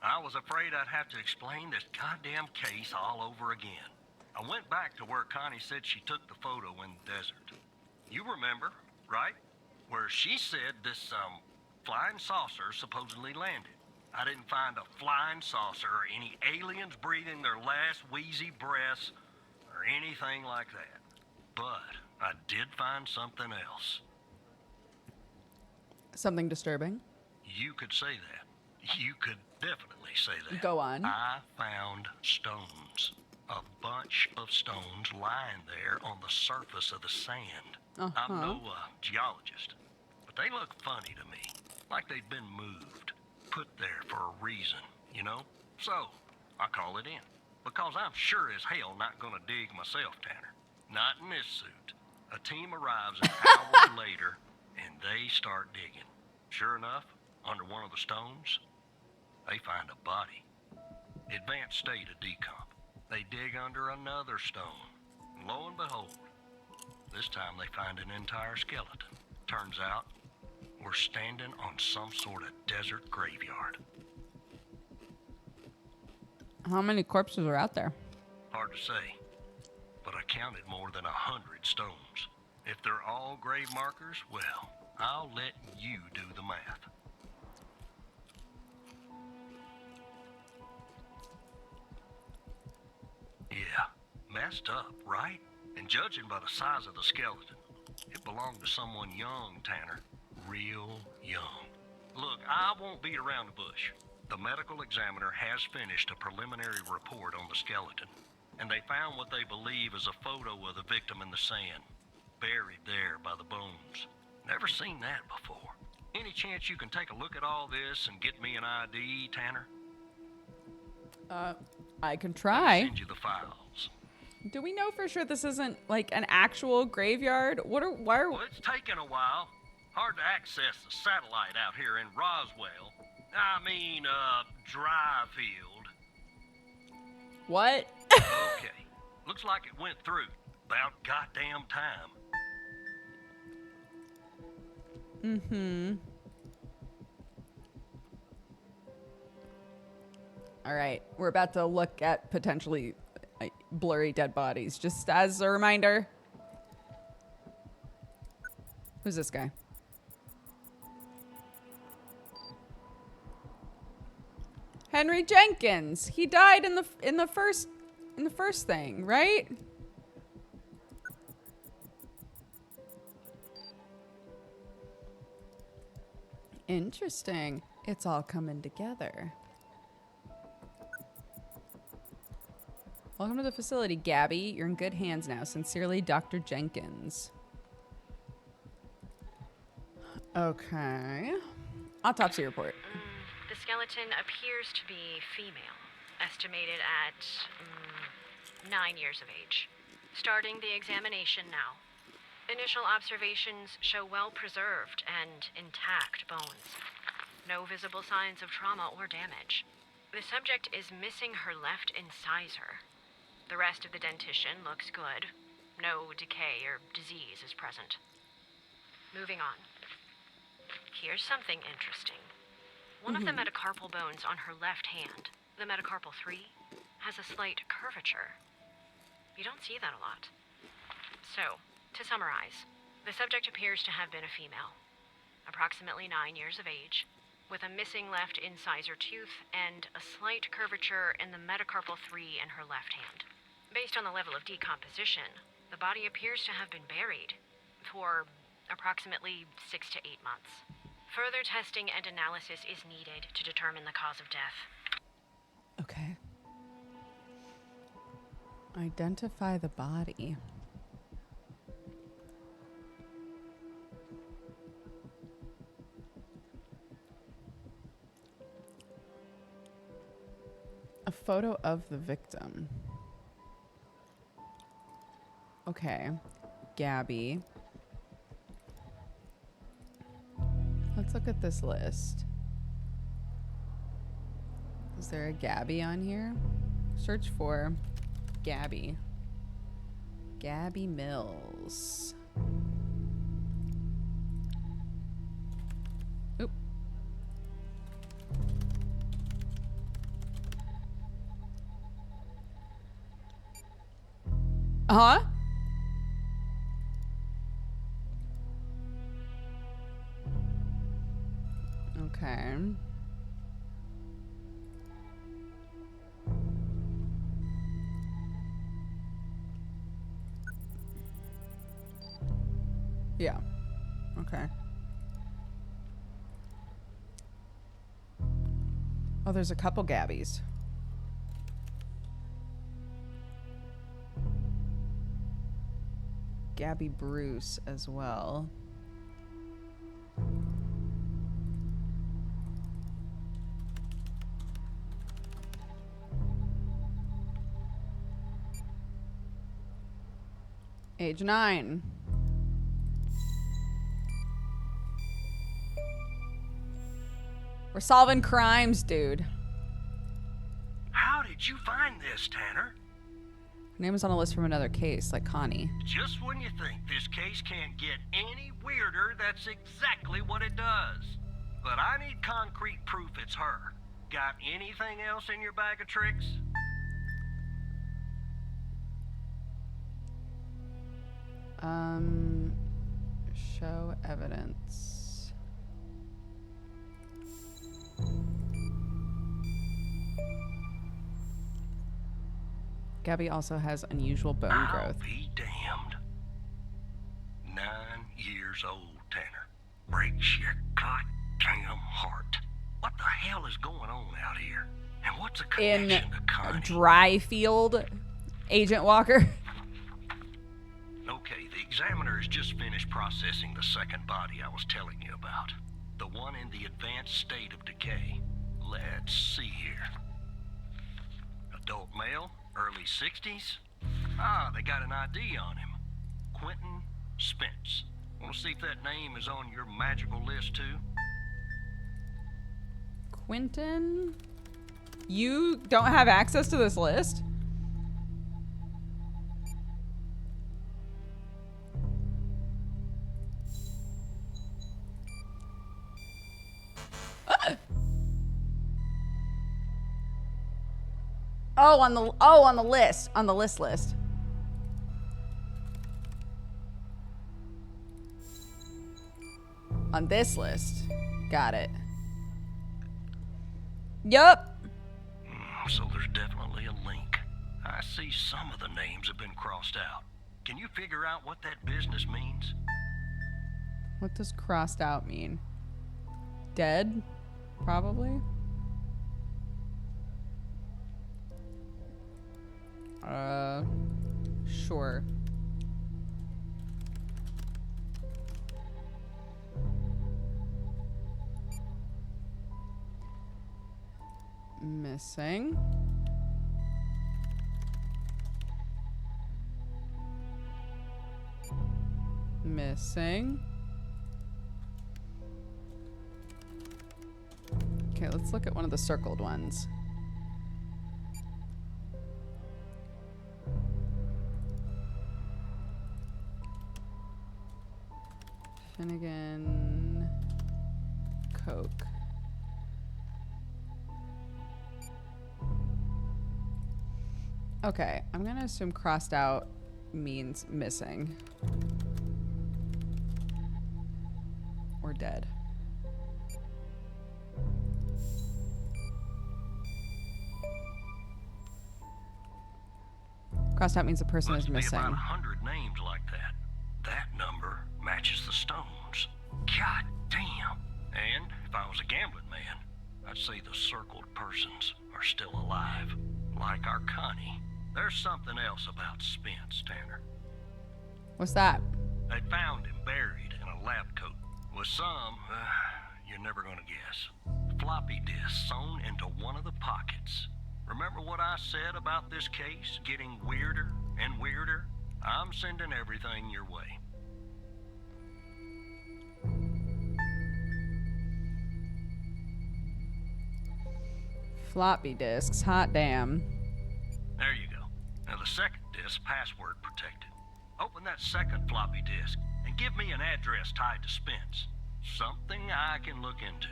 I was afraid I'd have to explain this goddamn case all over again. I went back to where Connie said she took the photo in the desert. You remember, right? Where she said this, flying saucer supposedly landed. I didn't find a flying saucer or any aliens breathing their last wheezy breaths or anything like that. But I did find something else. Something disturbing. You could say that. You could definitely say that. Go on. I found stones. A bunch of stones lying there on the surface of the sand. I'm no geologist, but they look funny to me. Like they'd been moved. Put there for a reason, you know? So, I call it in. Because I'm sure as hell not gonna dig myself, Tanner. Not in this suit. A team arrives an hour later, and they start digging. Sure enough, under one of the stones, they find a body. Advanced state of decomp. They dig under another stone. And lo and behold, this time they find an entire skeleton. Turns out, we're standing on some sort of desert graveyard. How many corpses are out there? Hard to say, but I counted more than 100 stones. If they're all grave markers, well, I'll let you do the math. Yeah, messed up, right? And judging by the size of the skeleton, it belonged to someone young, Tanner. Real young. Look, I won't beat around the bush. The medical examiner has finished a preliminary report on the skeleton, and they found what they believe is a photo of the victim in the sand, buried there by the bones. Never seen that before. Any chance you can take a look at all this and get me an ID, Tanner? I can I'll try. send you the files. Do we know for sure this isn't like an actual graveyard? Why are Well, it's taken a while. Hard to access the satellite out here in Roswell. Dryfield. what? Okay. Looks like it went through. About goddamn time. All right, we're about to look at potentially blurry dead bodies. Just as a reminder. Who's this guy? Henry Jenkins. He died in the first thing, right? Interesting. It's all coming together. Welcome to the facility, Gabby. You're in good hands now. Sincerely, Dr. Jenkins. Okay. Autopsy report. The skeleton appears to be female, estimated at 9 years of age. Starting the examination now. Initial observations show well-preserved and intact bones. No visible signs of trauma or damage. The subject is missing her left incisor. The rest of the dentition looks good. No decay or disease is present. Moving on. Here's something interesting. One of the metacarpal bones on her left hand, the metacarpal 3, has a slight curvature. You don't see that a lot. So, to summarize, the subject appears to have been a female, approximately 9 years of age, with a missing left incisor tooth and a slight curvature in the metacarpal 3 in her left hand. Based on the level of decomposition, the body appears to have been buried for approximately 6 to 8 months. Further testing and analysis is needed to determine the cause of death. Okay. Identify the body. A photo of the victim. Okay. Gabby. Let's look at this list. Is there a Gabby on here? Search for Gabby. Gabby Mills. Oop. Huh? Okay. Yeah. Okay. Oh, there's a couple Gabbies. Gabby Bruce as well. Age 9. We're solving crimes, dude. How did you find this, Tanner? Name is on a list from another case, like Connie. Just when you think this case can't get any weirder, that's exactly what it does. But I need concrete proof it's her. Got anything else in your bag of tricks? Show evidence. Gabby also has unusual bone I'll growth. be damned. 9 years old, Tanner. Breaks your goddamn heart. What the hell is going on out here? And what's the In connection to a Connie? dry field, Agent Walker. Okay, the examiner has just finished processing the second body I was telling you about. The one in the advanced state of decay. Let's see here. Adult male, early 60s. Ah, they got an ID on him. Quentin Spence. Want to see if that name is on your magical list too? Quentin? You don't have access to this list? Oh, on the list. On the list. On this list. Got it. Yup. So there's definitely a link. I see some of the names have been crossed out. Can you figure out what that business means? What does crossed out mean? Dead? Probably. Sure. Missing. Missing. Okay, let's look at one of the circled ones. Finnegan. Coke. Okay, I'm gonna assume crossed out means missing. Or dead. Crossed out means the person is missing. About 100 names like that. That number matches the stones. God damn. And if I was a gambling man, I'd say the circled persons are still alive. Like our Connie. There's something else about Spence, Tanner. What's that? They found him buried in a lab coat. With some, you're never gonna guess. Floppy disk sewn into one of the pockets. Remember what I said about this case getting weirder and weirder? I'm sending everything your way. Floppy disks, hot damn. There you go. Now the second disk, password protected. Open that second floppy disk and give me an address tied to Spence. Something I can look into.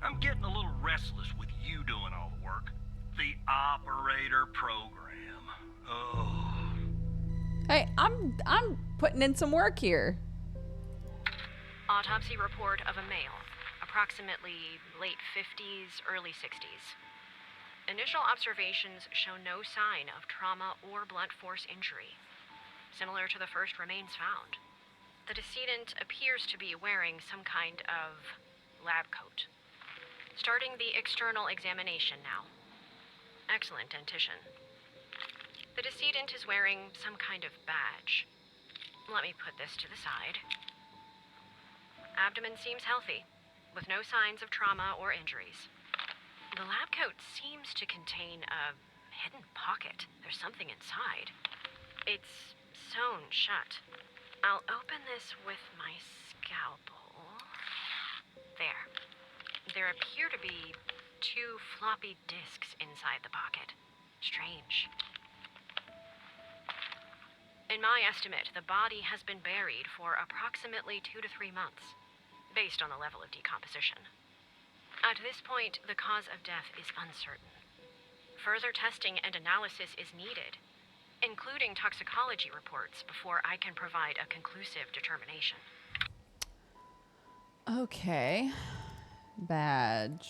I'm getting a little restless with you doing all the work. The operator program. Oh. Hey, I'm putting in some work here. Autopsy report of a male, approximately late 50s, early 60s. Initial observations show no sign of trauma or blunt force injury, similar to the first remains found. The decedent appears to be wearing some kind of lab coat. Starting the external examination now. Excellent dentition. The decedent is wearing some kind of badge. Let me put this to the side. Abdomen seems healthy, with no signs of trauma or injuries. The lab coat seems to contain a hidden pocket. There's something inside. It's sewn shut. I'll open this with my scalpel. There. There appear to be 2 floppy disks inside the pocket. Strange. In my estimate, the body has been buried for approximately 2 to 3 months, based on the level of decomposition. At this point, the cause of death is uncertain. Further testing and analysis is needed, including toxicology reports, before I can provide a conclusive determination. Okay. Badge.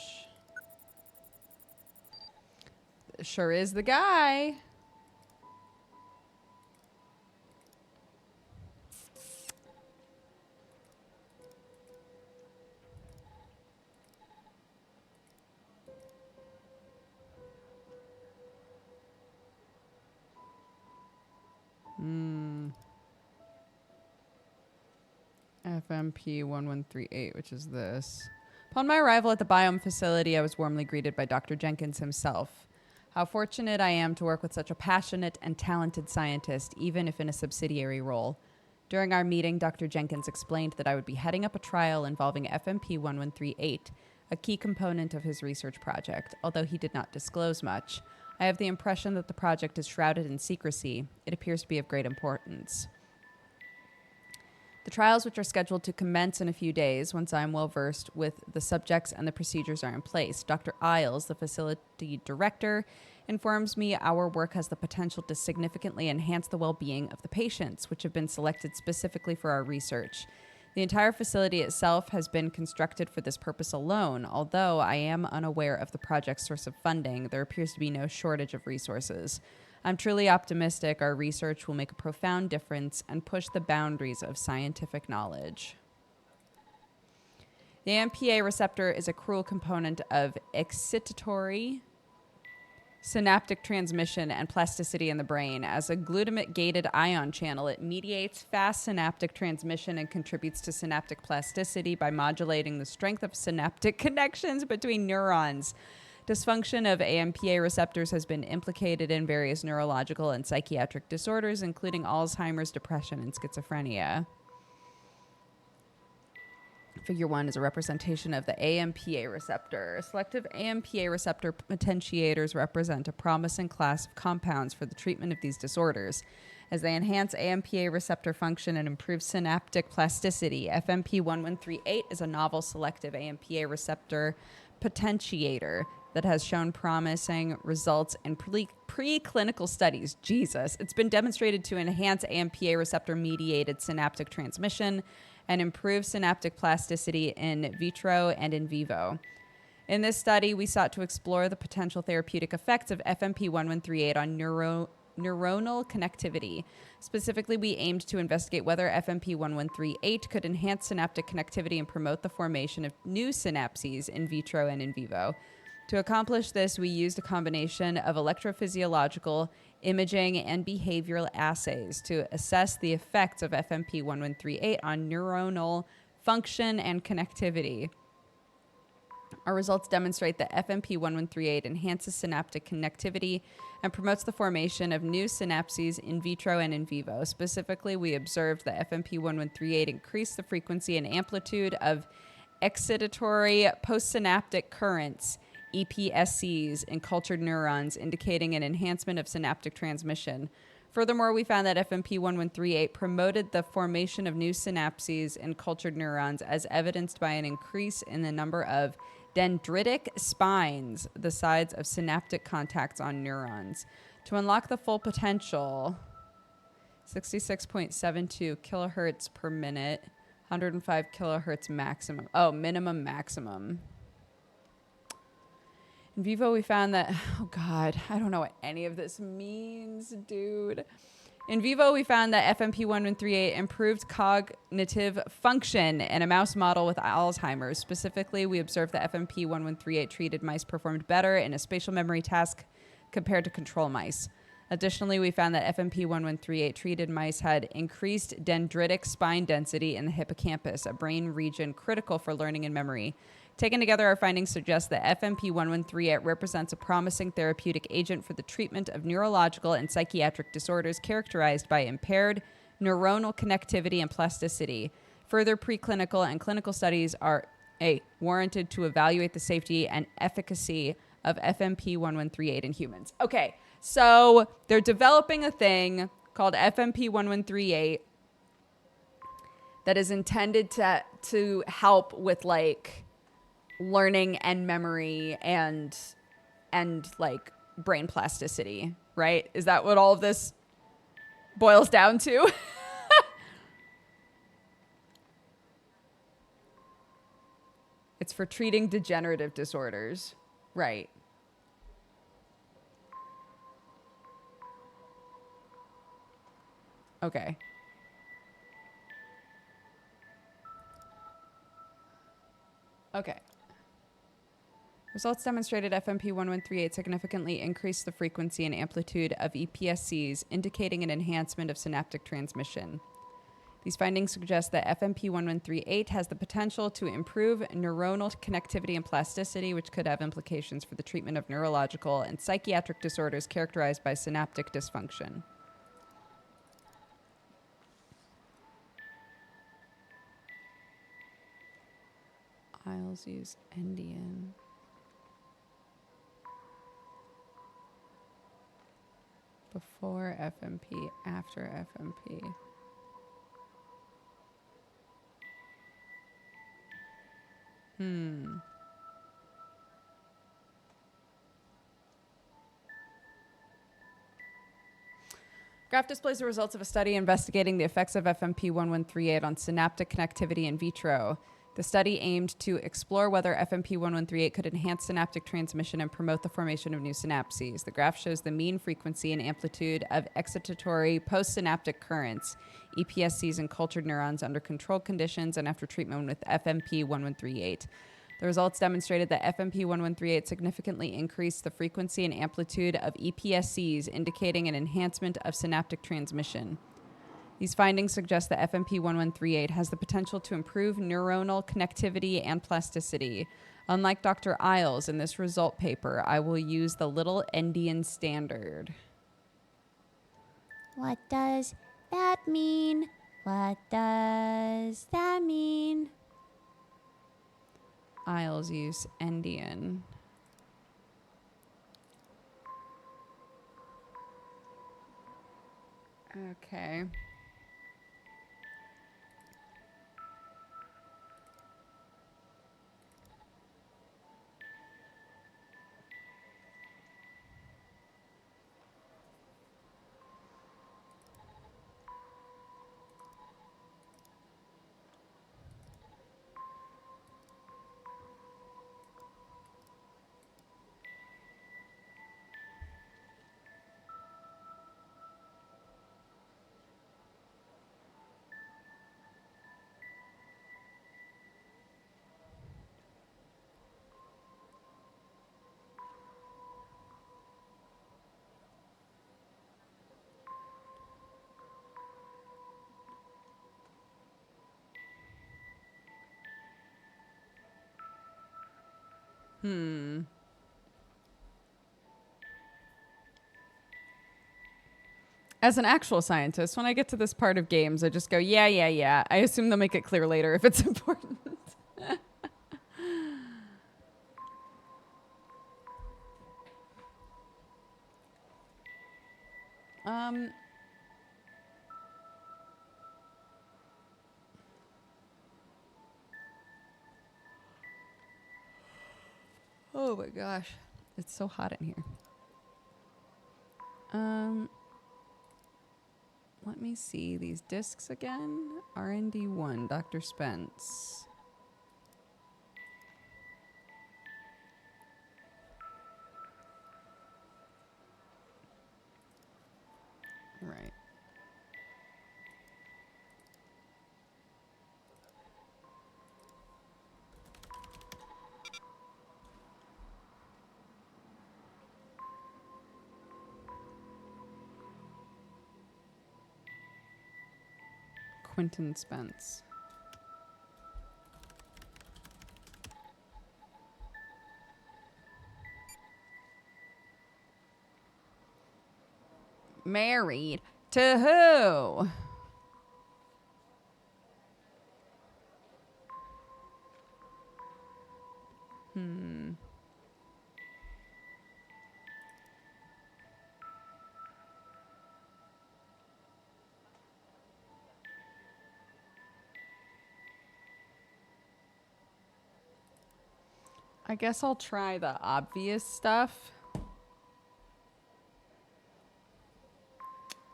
Sure is the guy. FMP 1138, which is this. Upon my arrival at the biome facility, I was warmly greeted by Dr. Jenkins himself. How fortunate I am to work with such a passionate and talented scientist, even if in a subsidiary role. During our meeting, Dr. Jenkins explained that I would be heading up a trial involving FMP 1138, a key component of his research project. Although he did not disclose much, I have the impression that the project is shrouded in secrecy. It appears to be of great importance. The trials, which are scheduled to commence in a few days once I am well versed with the subjects and the procedures are in place. Dr. Isles, the facility director, informs me our work has the potential to significantly enhance the well-being of the patients, which have been selected specifically for our research. The entire facility itself has been constructed for this purpose alone. Although I am unaware of the project's source of funding, there appears to be no shortage of resources. I'm truly optimistic our research will make a profound difference and push the boundaries of scientific knowledge. The AMPA receptor is a crucial component of excitatory synaptic transmission and plasticity in the brain. As a glutamate-gated ion channel, it mediates fast synaptic transmission and contributes to synaptic plasticity by modulating the strength of synaptic connections between neurons. Dysfunction of AMPA receptors has been implicated in various neurological and psychiatric disorders, including Alzheimer's, depression, and schizophrenia. Figure 1 is a representation of the AMPA receptor. Selective AMPA receptor potentiators represent a promising class of compounds for the treatment of these disorders. As they enhance AMPA receptor function and improve synaptic plasticity, FMP1138 is a novel selective AMPA receptor potentiator that has shown promising results in preclinical studies. Jesus. It's been demonstrated to enhance AMPA receptor-mediated synaptic transmission and improve synaptic plasticity in vitro and in vivo. In this study, we sought to explore the potential therapeutic effects of FMP1138 on neuronal connectivity. Specifically, we aimed to investigate whether FMP1138 could enhance synaptic connectivity and promote the formation of new synapses in vitro and in vivo. To accomplish this, we used a combination of electrophysiological, imaging, and behavioral assays to assess the effects of FMP1138 on neuronal function and connectivity. Our results demonstrate that FMP1138 enhances synaptic connectivity and promotes the formation of new synapses in vitro and in vivo. Specifically, we observed that FMP1138 increased the frequency and amplitude of excitatory postsynaptic currents, EPSCs, in cultured neurons, indicating an enhancement of synaptic transmission. Furthermore, we found that FMP1138 promoted the formation of new synapses in cultured neurons, as evidenced by an increase in the number of dendritic spines, the sides of synaptic contacts on neurons. To unlock the full potential, 66.72 kilohertz per minute, 105 kilohertz maximum. Oh, minimum maximum. In vivo, we found that, oh God, I don't know what any of this means, dude. In vivo, we found that FMP1138 improved cognitive function in a mouse model with Alzheimer's. Specifically, we observed that FMP1138 treated mice performed better in a spatial memory task compared to control mice. Additionally, we found that FMP1138 treated mice had increased dendritic spine density in the hippocampus, a brain region critical for learning and memory. Taken together, our findings suggest that FMP1138 represents a promising therapeutic agent for the treatment of neurological and psychiatric disorders characterized by impaired neuronal connectivity and plasticity. Further preclinical and clinical studies are warranted to evaluate the safety and efficacy of FMP1138 in humans. Okay, so they're developing a thing called FMP1138 that is intended to help with like learning and memory and like brain plasticity, right? Is that what all of this boils down to? It's for treating degenerative disorders, right? Okay. Okay. Results demonstrated FMP1138 significantly increased the frequency and amplitude of EPSCs, indicating an enhancement of synaptic transmission. These findings suggest that FMP1138 has the potential to improve neuronal connectivity and plasticity, which could have implications for the treatment of neurological and psychiatric disorders characterized by synaptic dysfunction. Isles use Endian. Before FMP, after FMP. Graph displays the results of a study investigating the effects of FMP1138 on synaptic connectivity in vitro. The study aimed to explore whether FMP1138 could enhance synaptic transmission and promote the formation of new synapses. The graph shows the mean frequency and amplitude of excitatory postsynaptic currents, EPSCs, in cultured neurons under controlled conditions and after treatment with FMP1138. The results demonstrated that FMP1138 significantly increased the frequency and amplitude of EPSCs, indicating an enhancement of synaptic transmission. These findings suggest that FMP1138 has the potential to improve neuronal connectivity and plasticity. Unlike Dr. Isles in this result paper, I will use the Little Endian standard. What does that mean? What does that mean? Isles use Endian. Okay. As an actual scientist, when I get to this part of games, I just go, yeah. I assume they'll make it clear later if it's important. Oh my gosh. It's so hot in here. Let me see these discs again. R&D1, Dr. Spence. Right. Quentin Spence. Married to who? I guess I'll try the obvious stuff.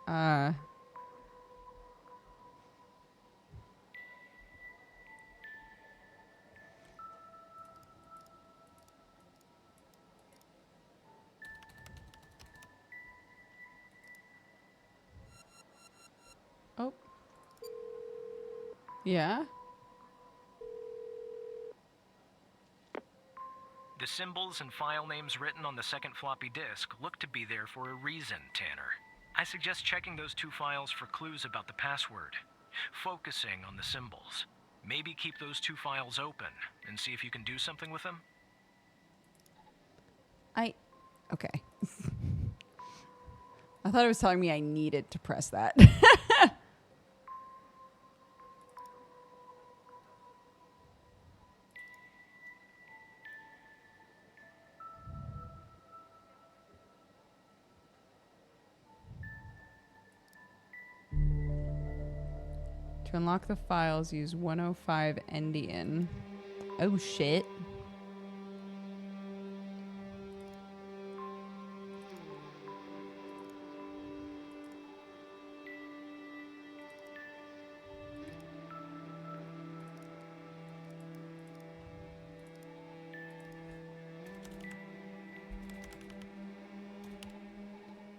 Oh. Yeah? The symbols and file names written on the second floppy disk look to be there for a reason, Tanner. I suggest checking those two files for clues about the password. Focusing on the symbols. Maybe keep those two files open and see if you can do something with them. Okay. I thought it was telling me I needed to press that. To unlock the files, use 105 Endian. Oh, shit.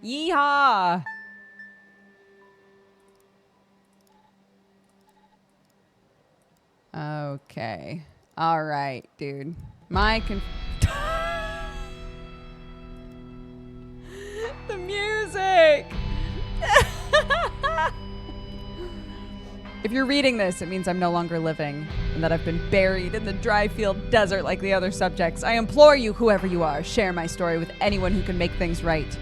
Yeehaw! Okay. All right, dude. The music! If you're reading this, it means I'm no longer living and that I've been buried in the dry field desert like the other subjects. I implore you, whoever you are, share my story with anyone who can make things right.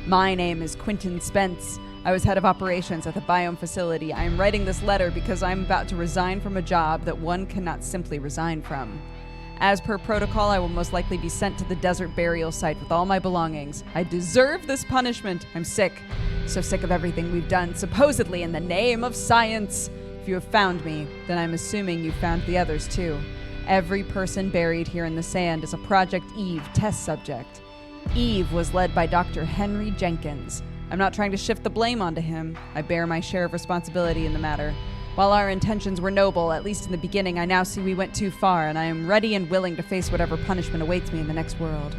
My name is Quentin Spence. I was head of operations at the biome facility. I am writing this letter because I'm about to resign from a job that one cannot simply resign from. As per protocol, I will most likely be sent to the desert burial site with all my belongings. I deserve this punishment. I'm sick. So sick of everything we've done, supposedly in the name of science. If you have found me, then I'm assuming you found the others too. Every person buried here in the sand is a Project Eve test subject. Eve was led by Dr. Henry Jenkins. I'm not trying to shift the blame onto him. I bear my share of responsibility in the matter. While our intentions were noble, at least in the beginning, I now see we went too far, and I am ready and willing to face whatever punishment awaits me in the next world.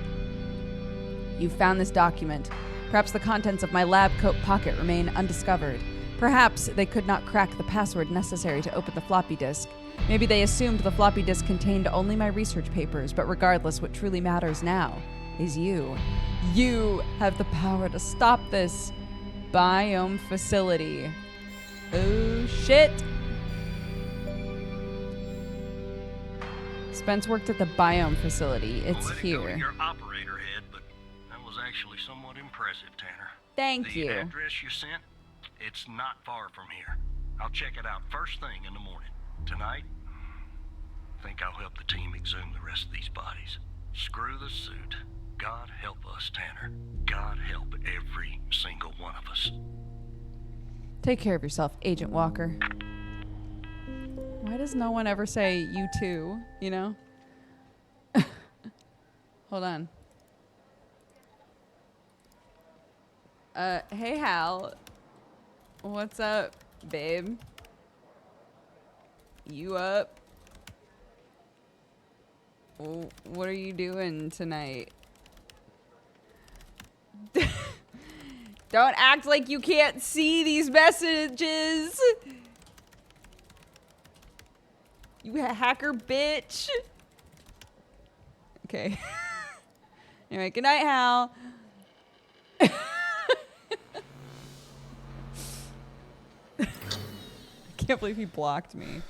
You've found this document. Perhaps the contents of my lab coat pocket remain undiscovered. Perhaps they could not crack the password necessary to open the floppy disk. Maybe they assumed the floppy disk contained only my research papers, but regardless, what truly matters now is you. You have the power to stop this biome facility. Oh, shit. Spence worked at the biome facility. It's Well, here. let it go to your operator head, but that was actually somewhat impressive, Tanner. Thank you. The address you sent, it's not far from here. I'll check it out first thing in the morning. Tonight, I think I'll help the team exhume the rest of these bodies. Screw the suit. God help us, Tanner. God help every single one of us. Take care of yourself, Agent Walker. Why does no one ever say you too, you know? Hold on. Hey Hal. What's up, babe? You up? What are you doing tonight? Don't act like you can't see these messages. You hacker bitch. Okay. Anyway, good night, Hal. I can't believe he blocked me.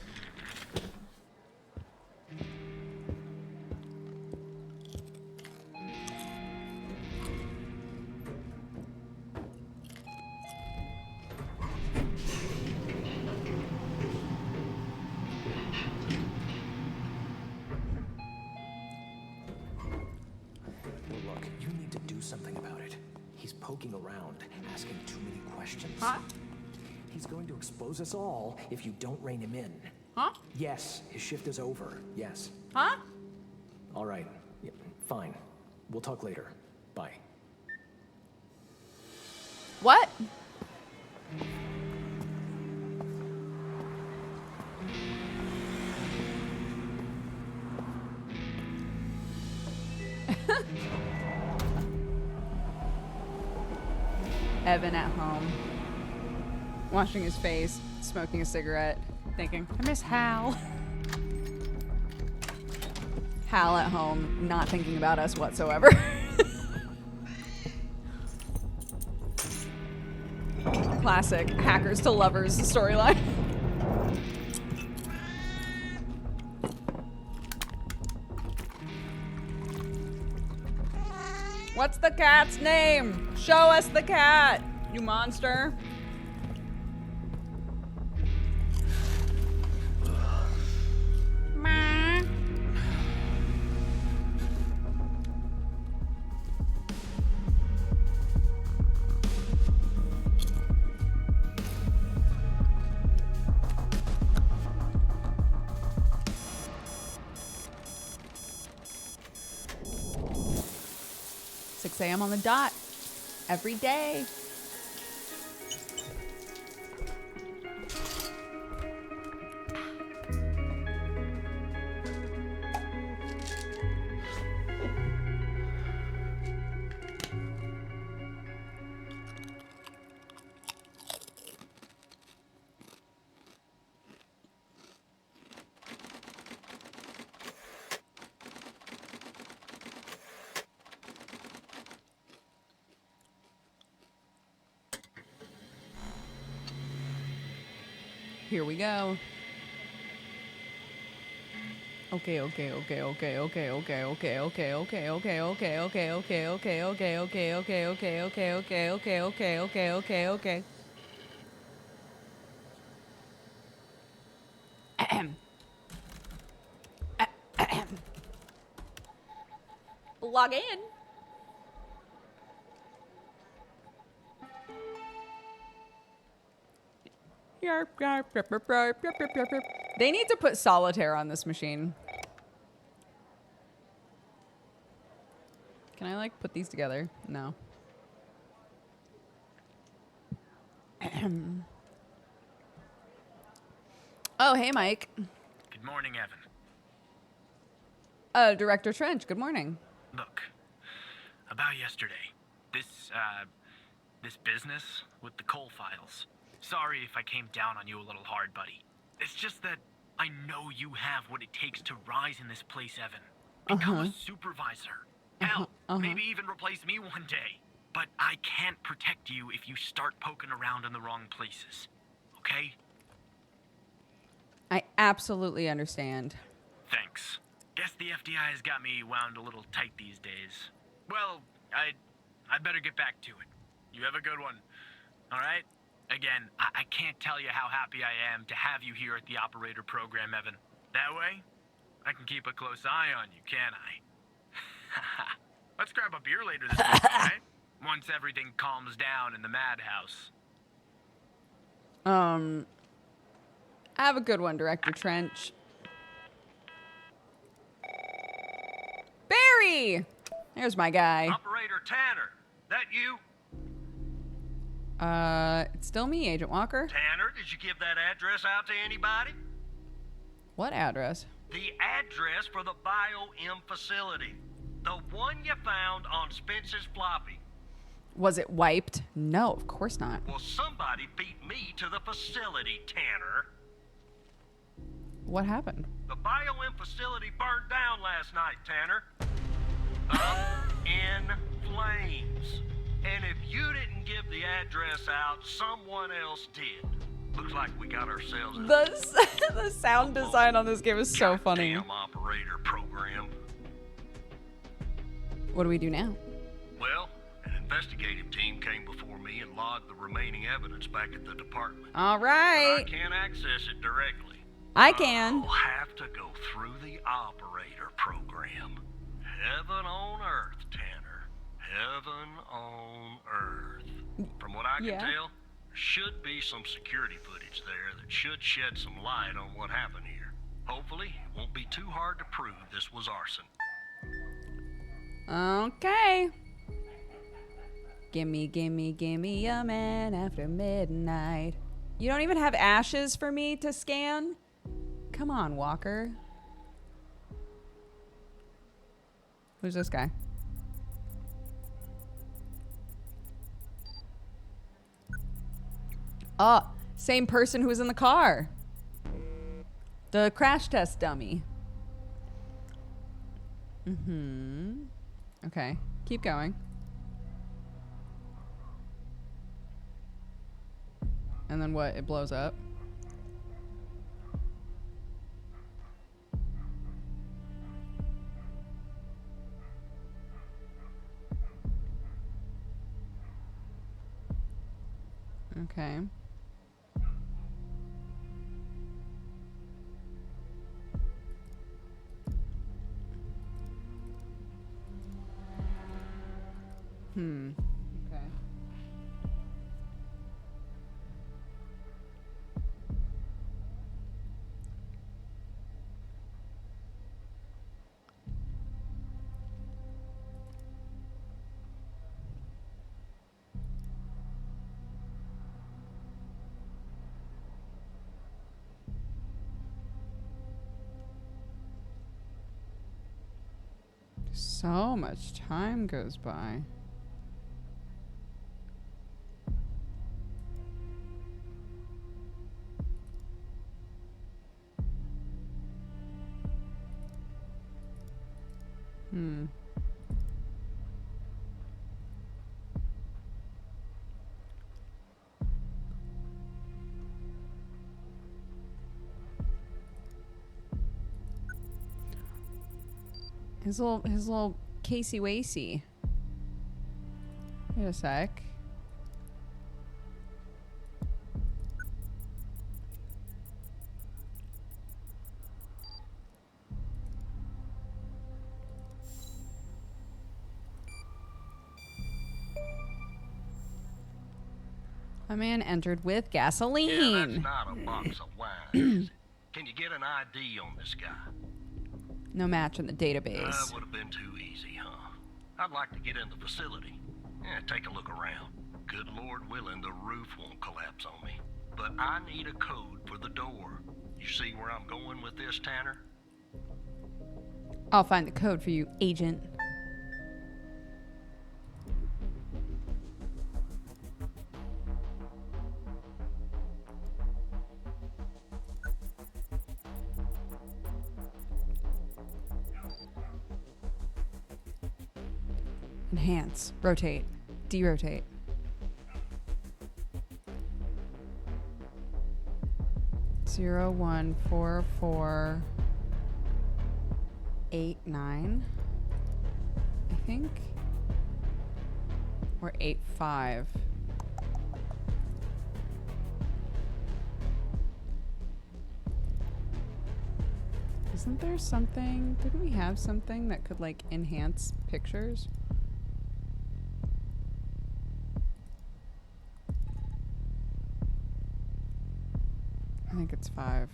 Look, you need to do something about it. He's poking around, asking too many questions. Huh? He's going to expose us all if you don't rein him in. Huh? Yes, his shift is over. Yes. Huh? All right. Yeah, fine. We'll talk later. Bye. What? Evan at home, washing his face, smoking a cigarette, thinking, I miss Hal. Hal at home, not thinking about us whatsoever. Classic hackers to lovers storyline. What's the cat's name? Show us the cat, you monster. Meow. 6 a.m. on the dot every day. Here we go. Okay. Log in. They need to put solitaire on this machine. Can I like put these together? No. Oh, hey, Mike. Good morning, Evan. Director Trench, good morning. Look, about yesterday, this business with the coal files. Sorry if I came down on you a little hard, buddy. It's just that I know you have what it takes to rise in this place, Evan. Become a supervisor. Hell, maybe even replace me one day. But I can't protect you if you start poking around in the wrong places. Okay? I absolutely understand. Thanks. Guess the FDI has got me wound a little tight these days. Well, I'd better get back to it. You have a good one. All right? Again, I can't tell you how happy I am to have you here at the operator program, Evan. That way, I can keep a close eye on you, can't I? Let's grab a beer later this week, all right? Once everything calms down in the madhouse. Have a good one, Director Trench. Barry! There's my guy. Operator Tanner, that you? It's still me, Agent Walker. Tanner, did you give that address out to anybody? What address? The address for the BioM facility. The one you found on Spence's floppy. Was it wiped? No, of course not. Well, somebody beat me to the facility, Tanner. What happened? The BioM facility burned down last night, Tanner. Up in flames. And if you didn't give the address out, someone else did. Looks like we got ourselves a The sound design on this game is so funny. goddamn operator program. What do we do now? Well, an investigative team came before me and logged the remaining evidence back at the department. All But right. I can't access it directly. I can. I'll have to go through the operator program. Heaven on earth, Tanner. Heaven on earth. From what I can tell, there should be some security footage there that should shed some light on what happened here. Hopefully, it won't be too hard to prove this was arson. Okay. Gimme a man after midnight. You don't even have ashes for me to scan? Come on, Walker. Who's this guy? Oh, same person who was in the car. The crash test dummy. Okay, keep going. And then what? It blows up? Okay. Okay. So much time goes by. His little Casey Wasey. Wait a sec. A man entered with gasoline. Yeah, that's not a box of wine, is it? Can you get an ID on this guy? No match in the database. That would have been too easy, huh? I'd like to get in the facility. Yeah, take a look around. Good Lord willing, the roof won't collapse on me. But I need a code for the door. You see where I'm going with this, Tanner? I'll find the code for you, agent. Enhance, rotate, derotate. Zero 1 4 4 8 9, I think, or 8 5. Isn't there something? Didn't we have something that could like enhance pictures? I think it's 5.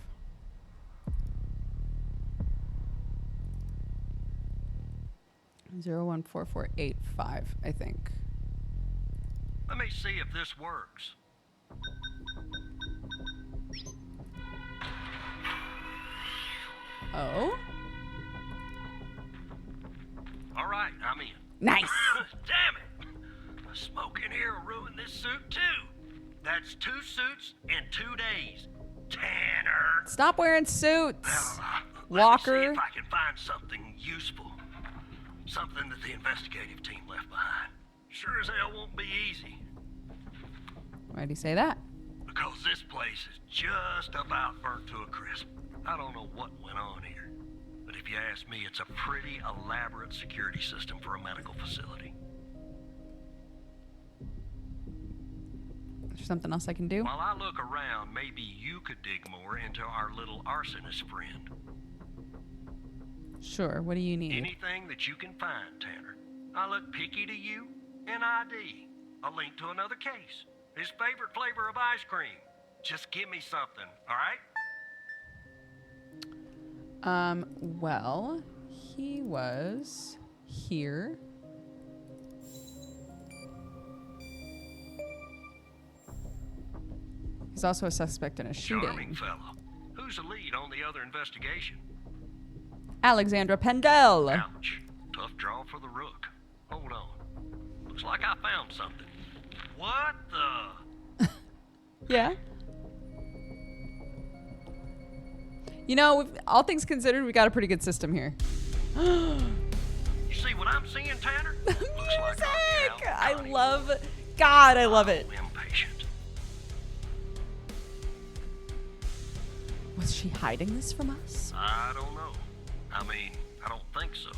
Zero 1 4 4 8 5, I think. Let me see if this works. Oh? All right, I'm in. Nice. Damn it! The smoke in here will ruin this suit too. That's 2 suits in 2 days. Tanner. Stop wearing suits, Walker. Let me see Walker. if I can find something useful. Something that the investigative team left behind. Sure as hell won't be easy. Why'd he say that? Because this place is just about burnt to a crisp. I don't know what went on here. But if you ask me, it's a pretty elaborate security system for a medical facility. Is there something else I can do? While I look around, maybe you could dig more into our little arsonist friend. Sure, what do you need? Anything that you can find, Tanner. I look picky to you. An ID. A link to another case. His favorite flavor of ice cream. Just give me something, all right? Well, he was here. He's also a suspect in a shooting. Charming fellow. Who's the lead on the other investigation? Alexandra Pendel. Ouch. Tough draw for the rook. Hold on. Looks like I found something. What the? Yeah. You know, all things considered, we got a pretty good system here. You see what I'm seeing, Tanner? Looks like our gal I Connie love, God, I love it. impatient. Was she hiding this from us? I don't know. I mean, I don't think so.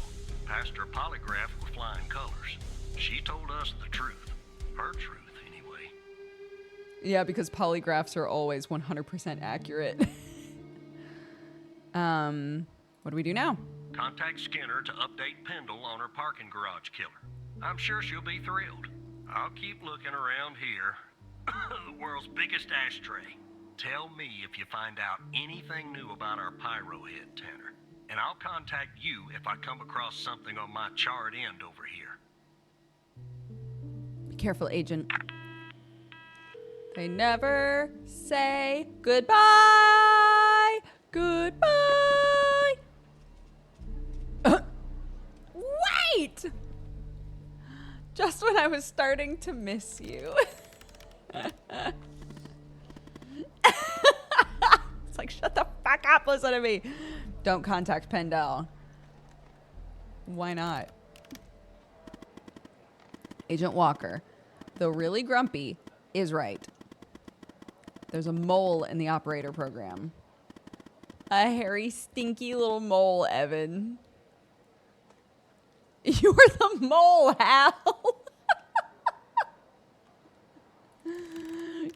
Passed her polygraph with flying colors. She told us the truth. Her truth, anyway. Yeah, because polygraphs are always 100% accurate. What do we do now? Contact Skinner to update Pendle on her parking garage killer. I'm sure she'll be thrilled. I'll keep looking around here. The world's biggest ashtray. Tell me if you find out anything new about our pyro head, Tanner. And I'll contact you if I come across something on my charred end over here. Be careful, agent. They never say goodbye. Goodbye. Wait! when I was starting to miss you. It's like, shut the fuck up, listen to me. Don't contact Pendel. Why not? Agent Walker, though really grumpy, is right. There's a mole in the operator program. A hairy, stinky little mole, Evan. You're the mole, Hal.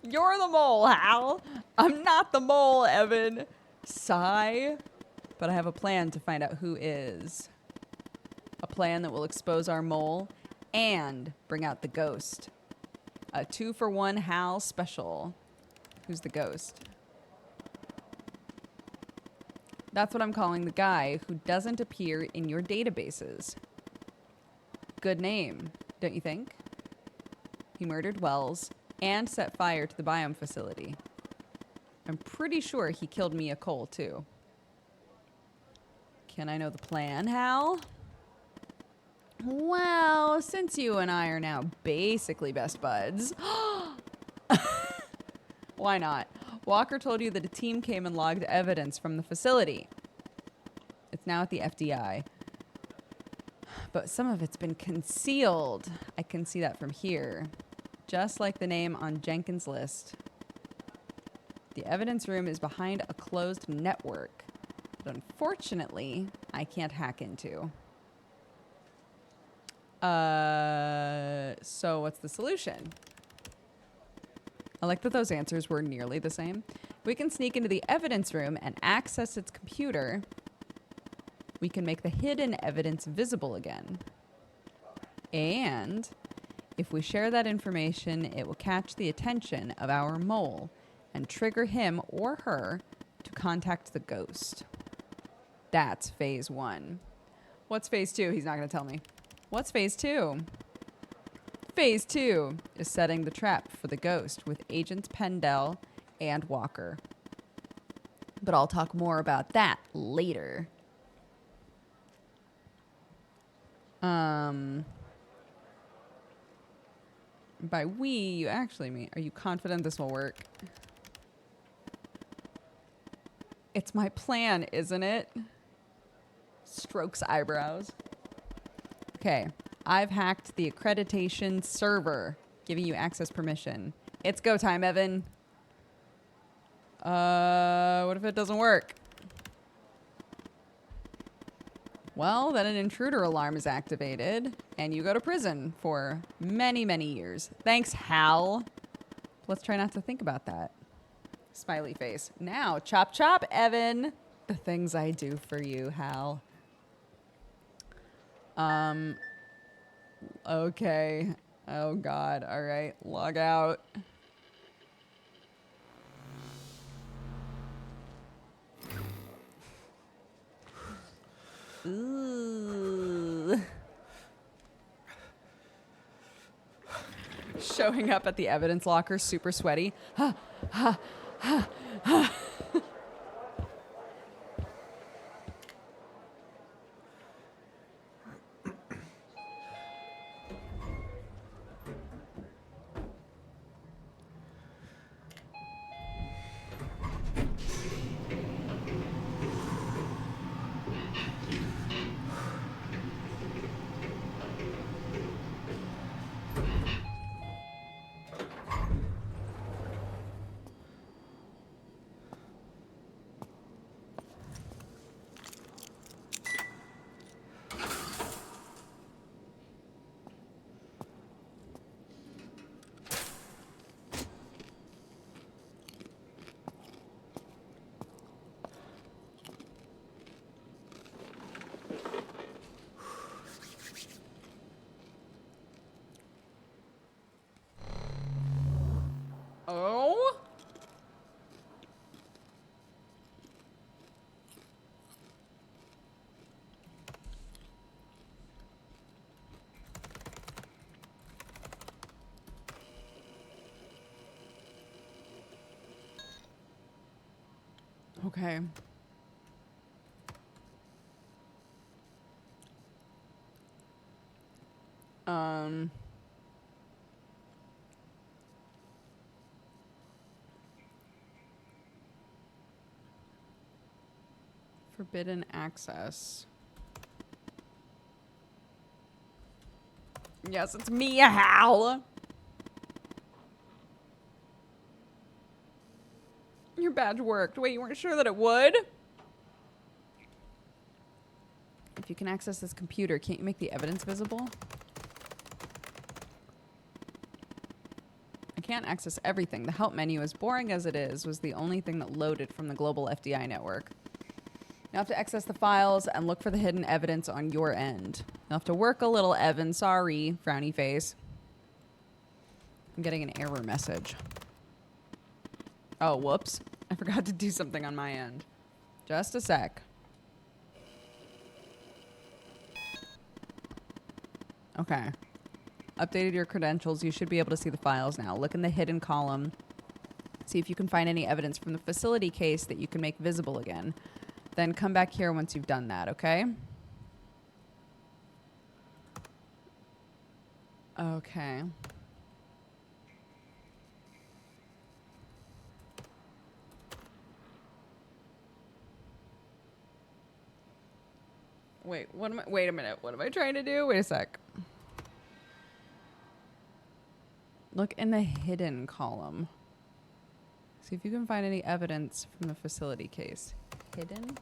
You're the mole, Hal. I'm not the mole, Evan. Sigh. But I have a plan to find out who is. A plan that will expose our mole and bring out the ghost. A 2-for-1 Hal special. Who's the ghost? That's what I'm calling the guy who doesn't appear in your databases. Good name, don't you think? He murdered Wells and set fire to the biome facility. I'm pretty sure he killed Mia Cole, too. Can I know the plan, Hal? Well, since you and I are now basically best buds... Why not? Walker told you that a team came and logged evidence from the facility. It's now at the FDI. But some of it's been concealed. I can see that from here. Just like the name on Jenkins' list. The evidence room is behind a closed network that unfortunately I can't hack into. So what's the solution? I like that those answers were nearly the same. We can sneak into the evidence room and access its computer. We can make the hidden evidence visible again. And if we share that information, it will catch the attention of our mole and trigger him or her to contact the ghost. That's phase 1. What's phase 2? He's not going to tell me. What's phase 2? Phase 2 is setting the trap for the ghost with Agents Pendel and Walker. But I'll talk more about that later. By we, you actually mean, are you confident this will work? It's my plan, isn't it? Strokes eyebrows. Okay, I've hacked the accreditation server, giving you access permission. It's go time, Evan. What if it doesn't work? Well, then an intruder alarm is activated, and you go to prison for many, many years. Thanks, Hal. Let's try not to think about that. Smiley face. Now, chop chop, Evan. The things I do for you, Hal. Okay. Oh, God. All right. Log out. Ooh. Showing up at the evidence locker, super sweaty. Ha, ha, ha, ha. Oh? Okay. Forbidden access. Yes, it's me, Hal. Your badge worked. Wait, you weren't sure that it would? If you can access this computer, can't you make the evidence visible? I can't access everything. The help menu, as boring as it is, was the only thing that loaded from the global FDI network. You have to access the files and look for the hidden evidence on your end. You'll have to work a little, Evan. Sorry, frowny face. I'm getting an error message. Oh, whoops. I forgot to do something on my end. Just a sec. Okay. Updated your credentials. You should be able to see the files now. Look in the hidden column. See if you can find any evidence from the facility case that you can make visible again. Then come back here once you've done that, okay? Okay. Wait, wait a minute. What am I trying to do? Wait a sec. Look in the hidden column. See if you can find any evidence from the facility case. Hidden?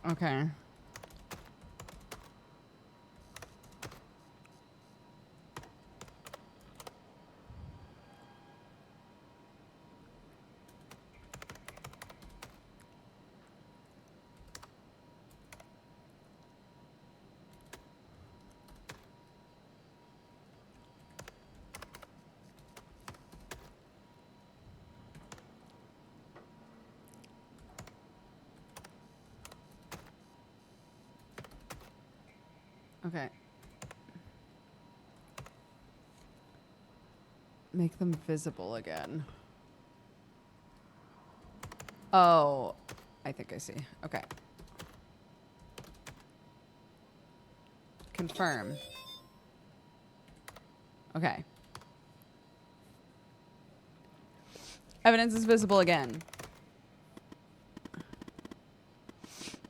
Okay. Okay. Make them visible again. Oh, I think I see. Okay. Confirm. Okay. Evidence is visible again.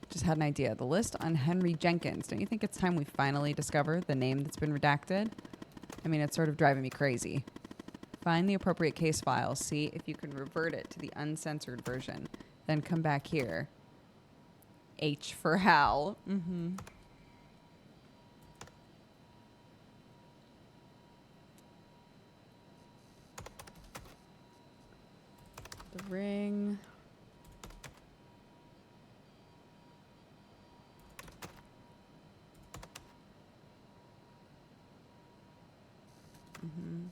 Just had an idea. The list on Henry Jenkins. Don't you think it's time we finally discover the name that's been redacted? I mean, it's sort of driving me crazy. Find the appropriate case file. See if you can revert it to the uncensored version. Then come back here. H for Hal. Mm-hmm. The ring. Mm-hmm.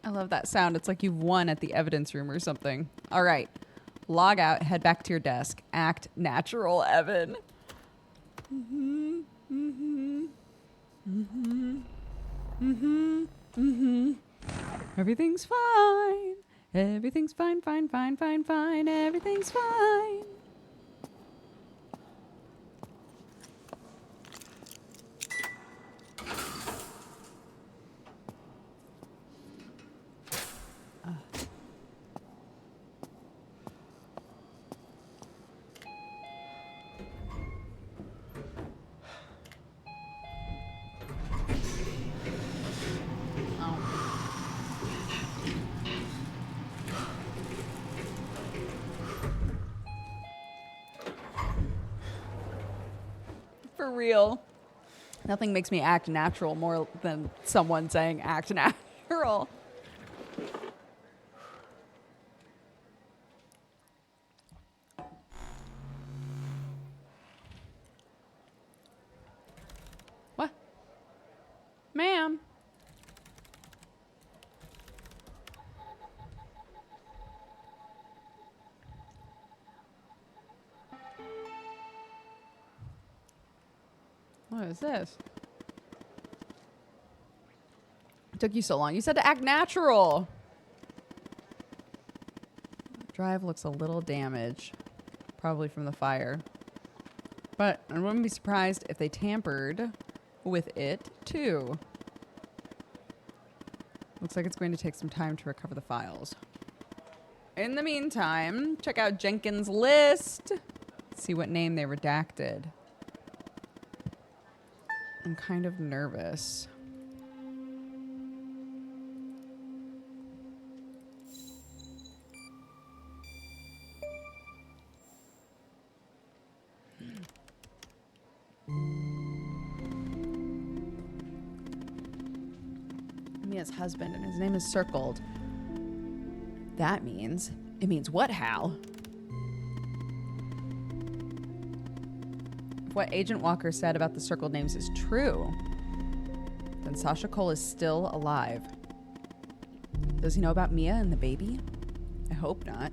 I love that sound. It's like you've won at the evidence room or something. All right. Log out. Head back to your desk. Act natural, Evan. Mm-hmm. Mm-hmm. Mm-hmm. Mm-hmm. Mm-hmm. Everything's fine. Everything's fine, fine, fine, fine, fine. Everything's fine. For real. Nothing makes me act natural more than someone saying act natural. What? Ma'am. What is this? It took you so long. You said to act natural. Drive looks a little damaged. Probably from the fire. But I wouldn't be surprised if they tampered with it too. Looks like it's going to take some time to recover the files. In the meantime, check out Jenkins' list. See what name they redacted. I'm kind of nervous. Mia's husband, and his name is circled. That means... It means what, Hal? If what Agent Walker said about the circled names is true, then Sasha Cole is still alive. Does he know about Mia and the baby? I hope not.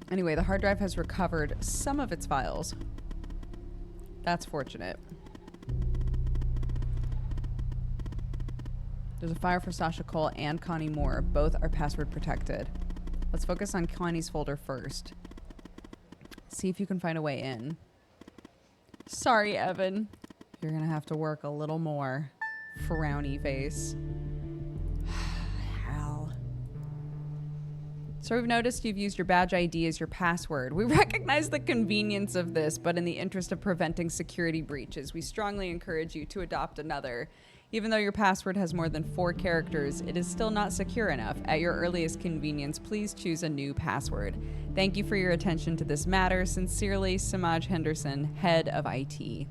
Anyway, the hard drive has recovered some of its files. That's fortunate. There's a file for Sasha Cole and Connie Moore. Both are password protected. Let's focus on Connie's folder first. See if you can find a way in. Sorry, Evan. You're gonna have to work a little more. Frowny face. Hal. So we've noticed you've used your badge ID as your password. We recognize the convenience of this, but in the interest of preventing security breaches, we strongly encourage you to adopt another. Even though your password has more than 4 characters, it is still not secure enough. At your earliest convenience, please choose a new password. Thank you for your attention to this matter. Sincerely, Samaj Henderson, Head of IT.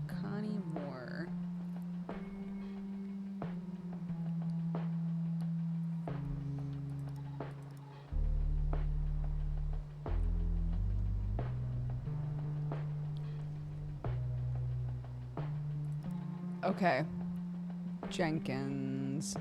Connie Moore. Okay. Jenkins.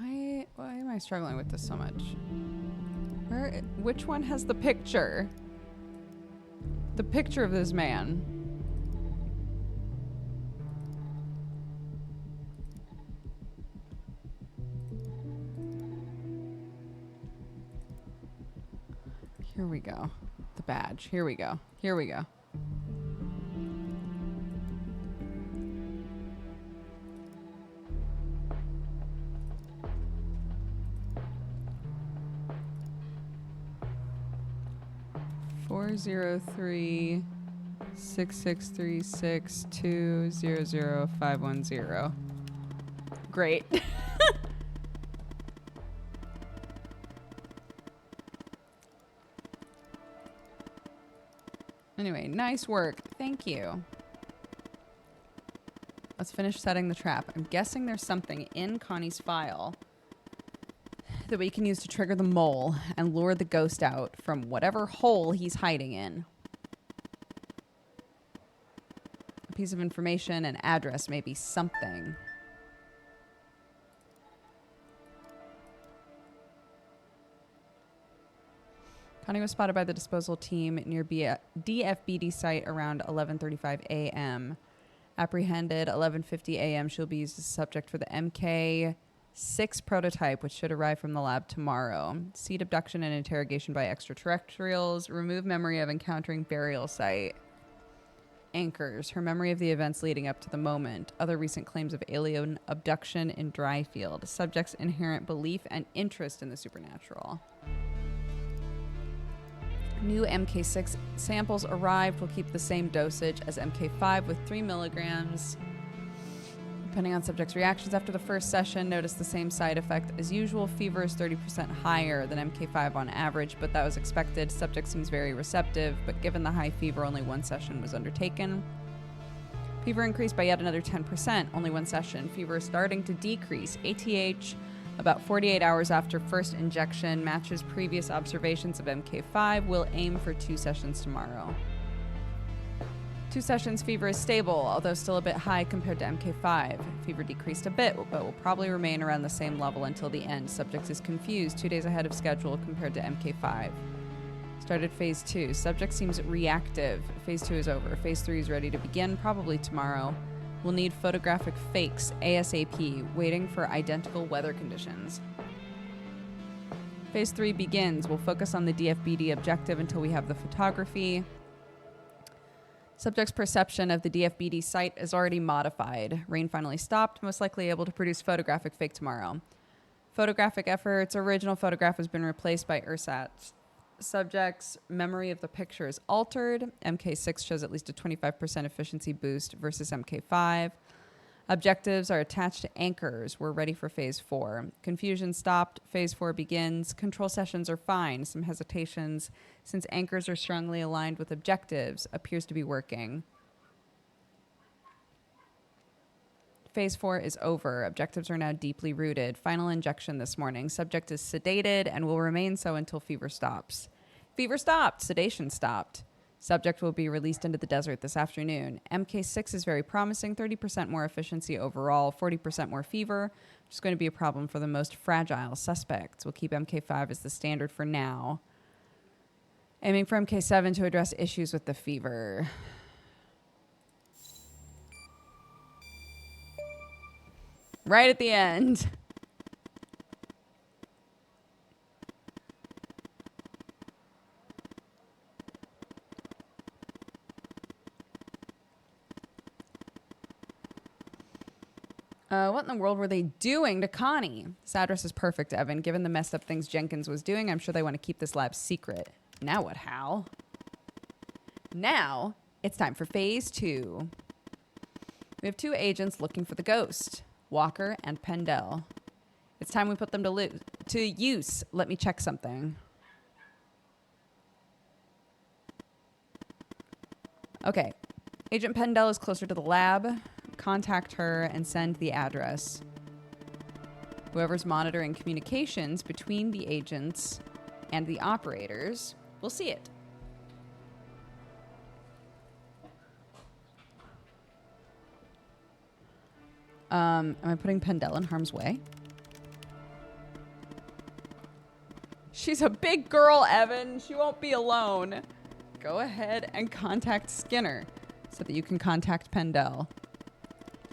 Wait, why am I struggling with this so much? Which one has the picture? The picture of this man. Here we go. The badge. Here we go. Here we go. Four 403-6636-200-510. Great. Anyway, nice work. Thank you. Let's finish setting the trap. I'm guessing there's something in Connie's file that we can use to trigger the mole and lure the ghost out from whatever hole he's hiding in. A piece of information, an address, maybe something. Connie was spotted by the disposal team near DFBD site around 11:35 a.m. Apprehended 11:50 a.m. She'll be used as a subject for the MK 6 prototype, which should arrive from the lab tomorrow. Seed abduction and interrogation by extraterrestrials. Remove memory of encountering burial site. Anchors. Her memory of the events leading up to the moment. Other recent claims of alien abduction in Dryfield. Subject's inherent belief and interest in the supernatural. New MK6 samples arrived. Will keep the same dosage as MK5 with 3 milligrams. Depending on subject's reactions after the first session, notice the same side effect as usual. Fever is 30% higher than MK5 on average, but that was expected. Subject seems very receptive, but given the high fever, only 1 session was undertaken. Fever increased by yet another 10%, only 1 session. Fever is starting to decrease. ATH, about 48 hours after first injection, matches previous observations of MK5. Will aim for 2 sessions tomorrow. 2 sessions, fever is stable, although still a bit high compared to MK5. Fever decreased a bit, but will probably remain around the same level until the end. Subject is confused, 2 days ahead of schedule compared to MK5. Started phase 2. Subject seems reactive. Phase 2 is over. Phase 3 is ready to begin, probably tomorrow. We'll need photographic fakes ASAP, waiting for identical weather conditions. Phase 3 begins. We'll focus on the DFBD objective until we have the photography. Subject's perception of the DFBD site is already modified. Rain finally stopped, most likely able to produce photographic fake tomorrow. Photographic efforts. Original photograph has been replaced by ersatz. Subject's memory of the picture is altered. MK6 shows at least a 25% efficiency boost versus MK5. Objectives are attached to anchors. We're ready for phase 4. Confusion stopped. Phase 4 begins. Control sessions are fine. Some hesitations, since anchors are strongly aligned with objectives, appears to be working. Phase 4 is over. Objectives are now deeply rooted. Final injection this morning. Subject is sedated and will remain so until fever stops. Fever stopped. Sedation stopped. Subject will be released into the desert this afternoon. MK6 is very promising, 30% more efficiency overall, 40% more fever, which is going to be a problem for the most fragile suspects. We'll keep MK5 as the standard for now. Aiming for MK7 to address issues with the fever. Right at the end. What in the world were they doing to Connie? This address is perfect, Evan. Given the messed up things Jenkins was doing, I'm sure they want to keep this lab secret. Now what, Hal? Now, it's time for phase 2. We have 2 agents looking for the ghost, Walker and Pendel. It's time we put them to use. Let me check something. Okay. Agent Pendel is closer to the lab. Contact her and send the address. Whoever's monitoring communications between the agents and the operators will see it. Am I putting Pendel in harm's way? She's a big girl, Evan. She won't be alone. Go ahead and contact Skinner so that you can contact Pendel.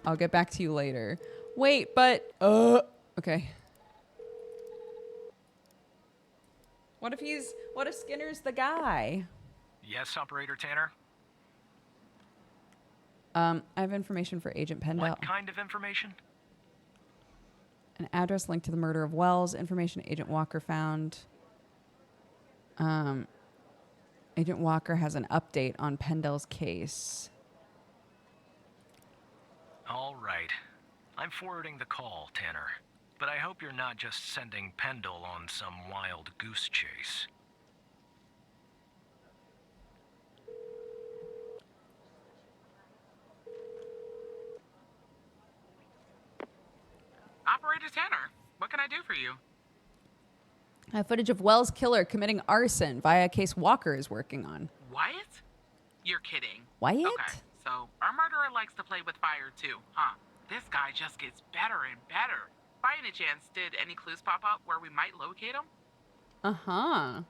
I'll get back to you later. Wait, but... Okay. What if Skinner's the guy? Yes, Operator Tanner? I have information for Agent Pendel. What kind of information? An address linked to the murder of Wells. Information Agent Walker found. Agent Walker has an update on Pendel's case. All right. I'm forwarding the call, Tanner. But I hope you're not just sending Pendel on some wild goose chase. Operator Tanner, what can I do for you? I have footage of Wells' killer committing arson via a case Walker is working on. Wyatt? You're kidding. Wyatt? Okay, so our murderer likes to play with fire too, huh? This guy just gets better and better. By any chance, did any clues pop up where we might locate him? Uh-huh.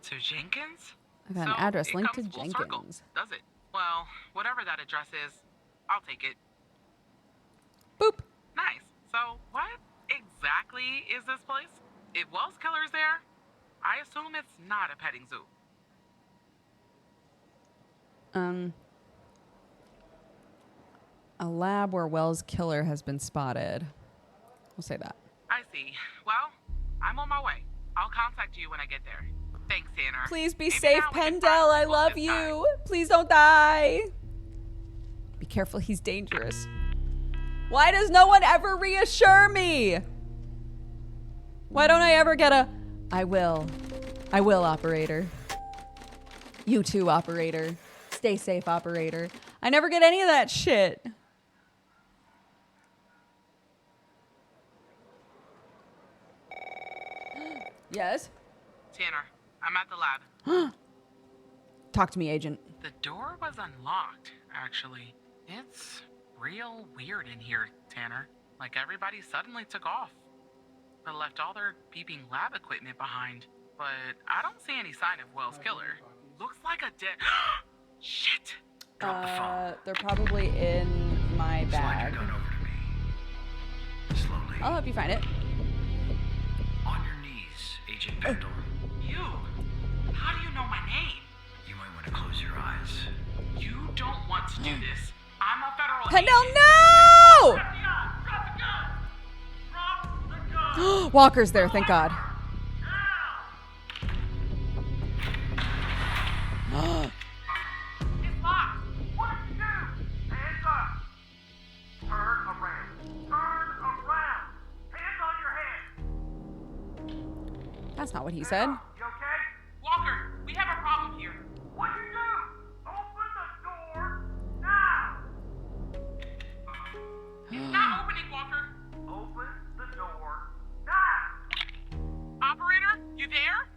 To Jenkins? I got an address linked to It comes full circle, Jenkins. does it? Well, whatever that address is, I'll take it. Boop. Nice. So, what exactly is this place? If Wells Killer's there, I assume it's not a petting zoo. A lab where Wells Killer has been spotted. We'll say that. I see. Well, I'm on my way. I'll contact you when I get there. Thanks, Tanner. Please be Maybe safe, now we can Pendel. finally I book love this you. Please don't die. Be careful, he's dangerous. Why does no one ever reassure me? Why don't I ever get a, I will, operator. You too, operator. Stay safe, operator. I never get any of that shit. Yes? Tanner, I'm at the lab. Talk to me, agent. The door was unlocked, actually. It's real weird in here, Tanner. Like everybody suddenly took off, but left all their beeping lab equipment behind. But I don't see any sign of Wells Killer. Looks like a dead. Shit! Drop the phone. They're probably in my Slide bag. your gun over to me. Slowly. I'll help you find it. On your knees, Agent Pendle. You? How do you know my name? You might want to close your eyes. You don't want to do this. I'm a federal Pendel, agent. no! FBI, drop the gun! Drop the gun! Walker's there, thank God. It's locked. What did you do? Hands up. Turn around. Turn around. Hands on your head. That's not what he said. You okay? Walker, we have a problem here. What you do? Open the door now. It's not opening, Walker. Open the door now. Operator, you there?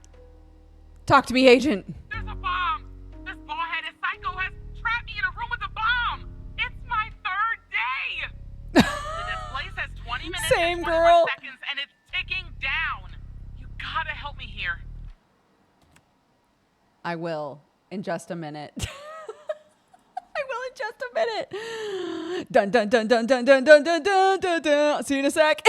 Talk to me, agent. There's a bomb. This bald-headed psycho has trapped me in a room with a bomb. It's my third day. The display says 20 minutes Same and 21 girl. seconds, and it's ticking down. You gotta help me here. I will in just a minute. I will in just a minute. Dun dun dun dun dun dun dun dun dun dun dun. See you in a sec.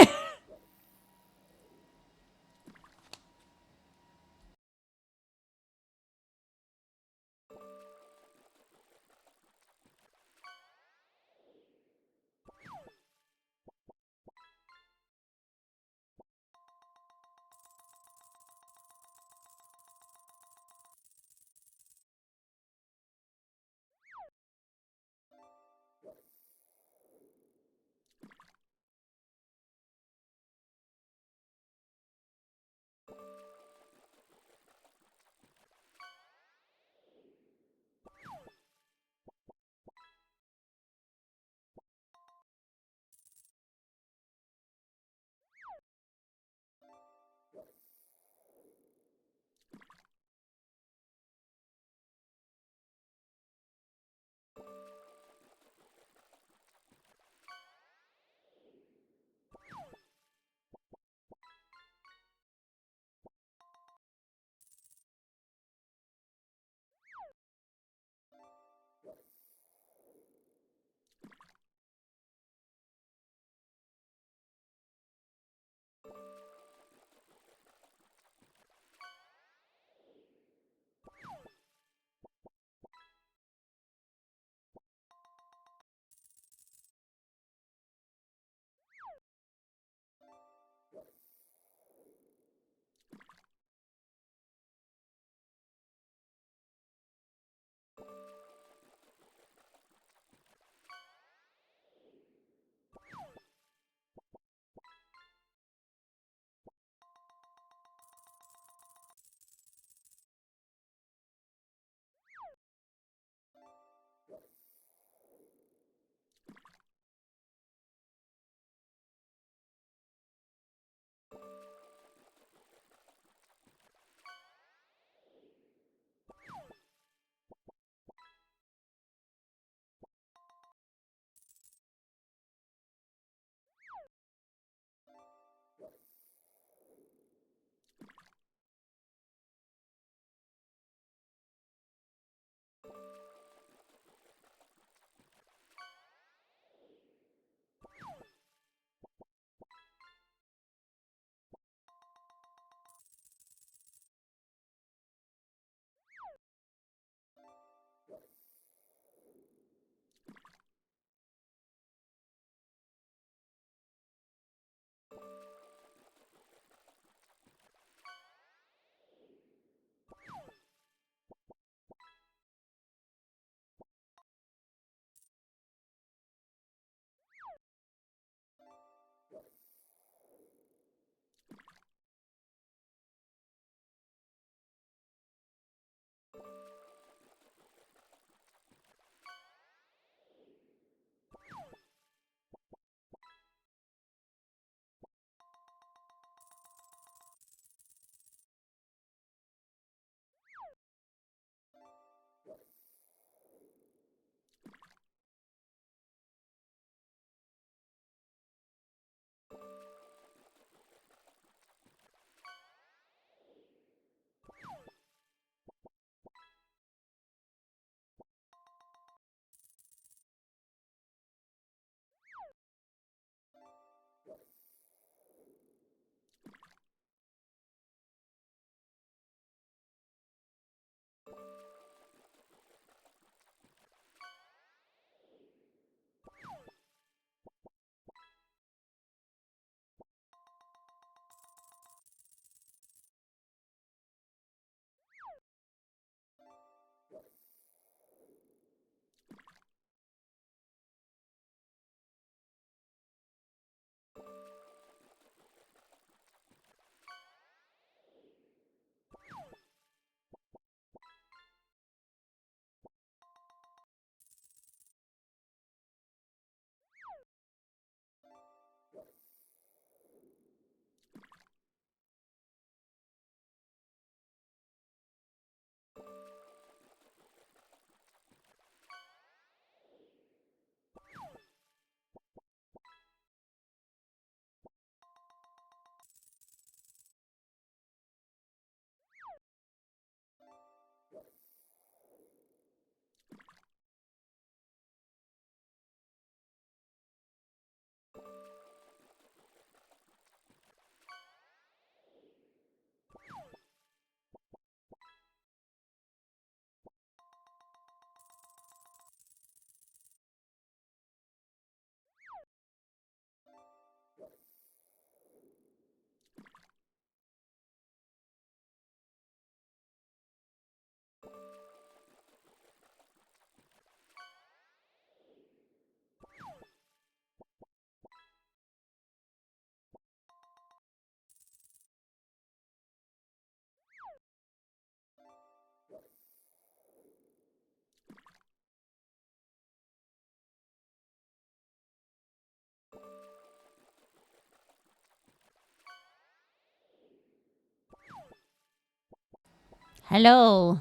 Hello.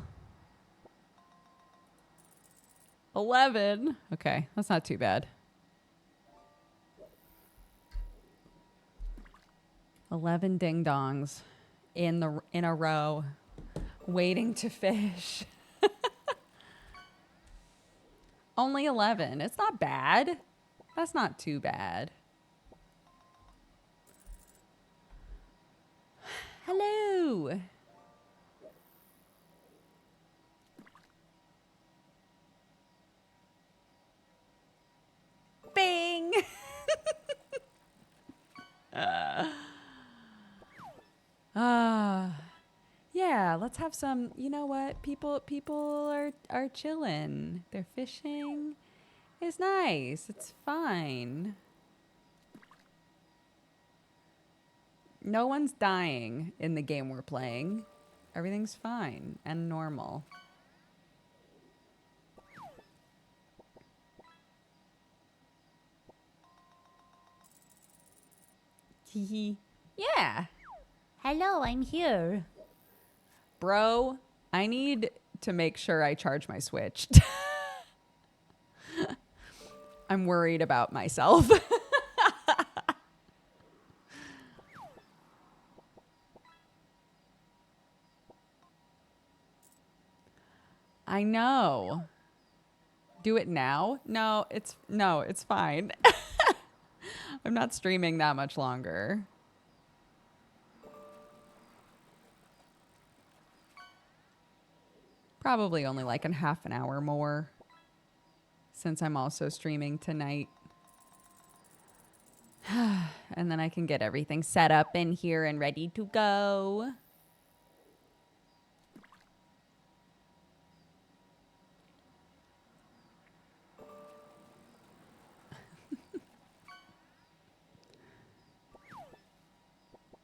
11. Okay, that's not too bad. 11 ding dongs in a row, waiting to fish. Only 11. It's not bad. That's not too bad. Hello. Bing. Yeah, let's have some, you know what? People are chilling. They're fishing. It's nice. It's fine. No one's dying in the game we're playing. Everything's fine and normal. Hee. Yeah. Hello, I'm here. Bro, I need to make sure I charge my Switch. I'm worried about myself. I know. Do it now? No, it's fine. I'm not streaming that much longer. Probably only like a half an hour more, since I'm also streaming tonight. And then I can get everything set up in here and ready to go.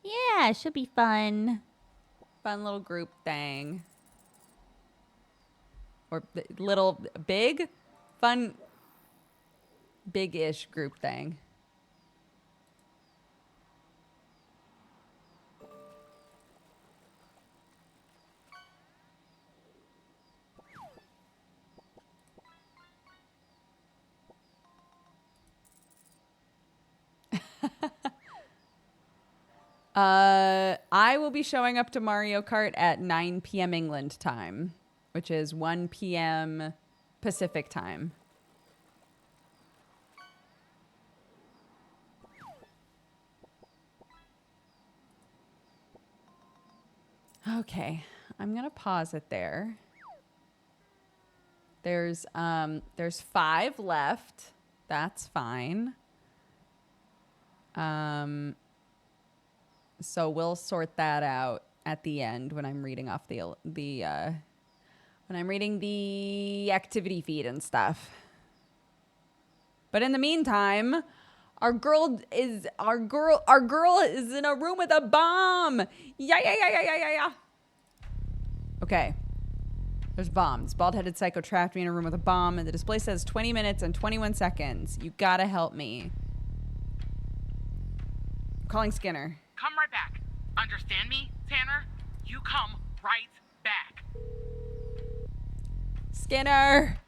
Yeah, it should be fun. Fun little group thing. Or little, big, fun, big-ish group thing. I will be showing up to Mario Kart at 9 p.m. England time, which is 1 p.m. Pacific time. Okay, I'm gonna pause it there. There's 5 left. That's fine. So we'll sort that out at the end when I'm reading off the activity feed and stuff. But in the meantime, our girl is in a room with a bomb. Yeah. Okay. There's bombs. Bald-headed psycho trapped me in a room with a bomb, and the display says 20 minutes and 21 seconds. You gotta help me. I'm calling Skinner. Come right back. Understand me, Tanner? You come right back. Skinner!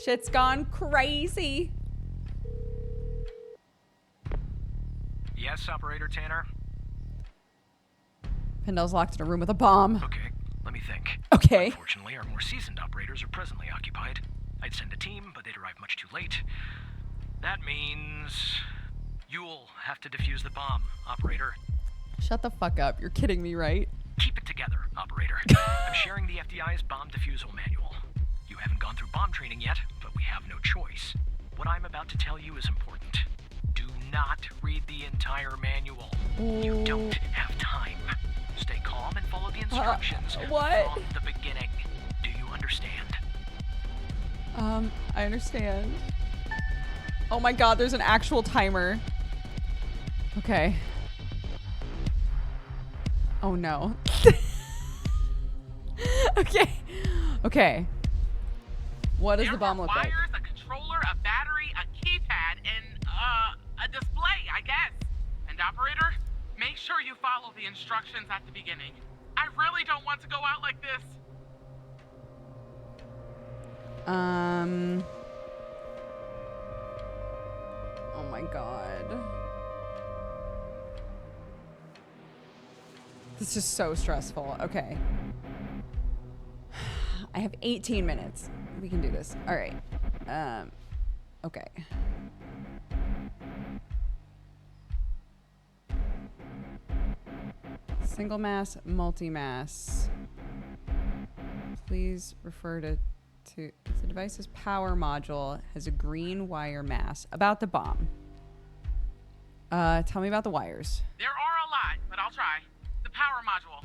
Shit's gone crazy. Yes, Operator Tanner? Pendle's locked in a room with a bomb. Okay, let me think. Okay. Unfortunately, our more seasoned operators are presently occupied. I'd send a team, but they'd arrive much too late. That means you'll have to defuse the bomb, Operator. Shut the fuck up. You're kidding me, right? Keep it together, Operator. I'm sharing the FDI's bomb defusal manual. You haven't gone through bomb training yet, but we have no choice. What I'm about to tell you is important. Do not read the entire manual. You don't have time. Stay calm and follow the instructions what? from the beginning. Do you understand? I understand. Oh my god, there's an actual timer. Okay. Oh no. Okay. What does the bomb look like? Wires, a controller, a battery, a keypad, and a display, I guess. And operator, make sure you follow the instructions at the beginning. I really don't want to go out like this. Oh my god. This is so stressful. Okay. I have 18 minutes. We can do this. All right. Okay. Single mass, multi-mass. Please refer to the device's power module has a green wire mass. About the bomb. Tell me about the wires. There are a lot, but I'll try. The power module.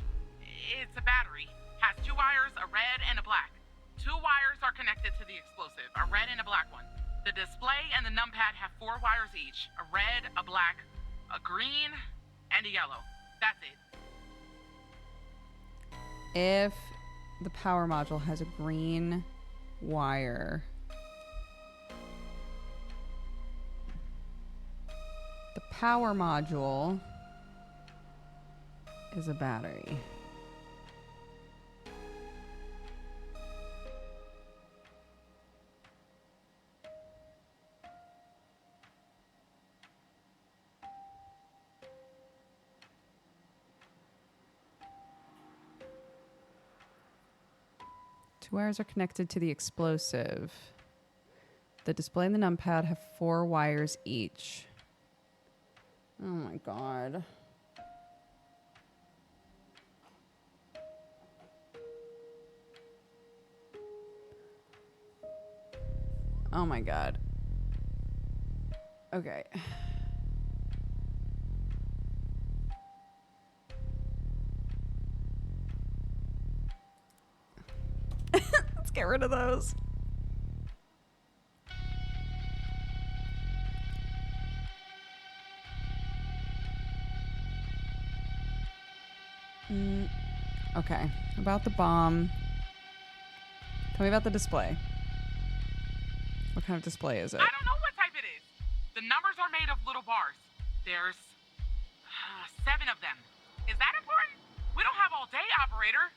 It's a battery. Has 2 wires, a red and a black. 2 wires are connected to the explosive, a red and a black one. The display and the numpad have 4 wires each. A red, a black, a green, and a yellow. That's it. If the power module has a green wire, the power module is a battery. Two wires are connected to the explosive. The display and the numpad have 4 wires each. Oh my god. Oh my god. Okay. Let's get rid of those. Okay. About the bomb. Tell me about the display. What kind of display is it? I don't know what type it is. The numbers are made of little bars. There's 7 of them. Is that important? We don't have all day, operator.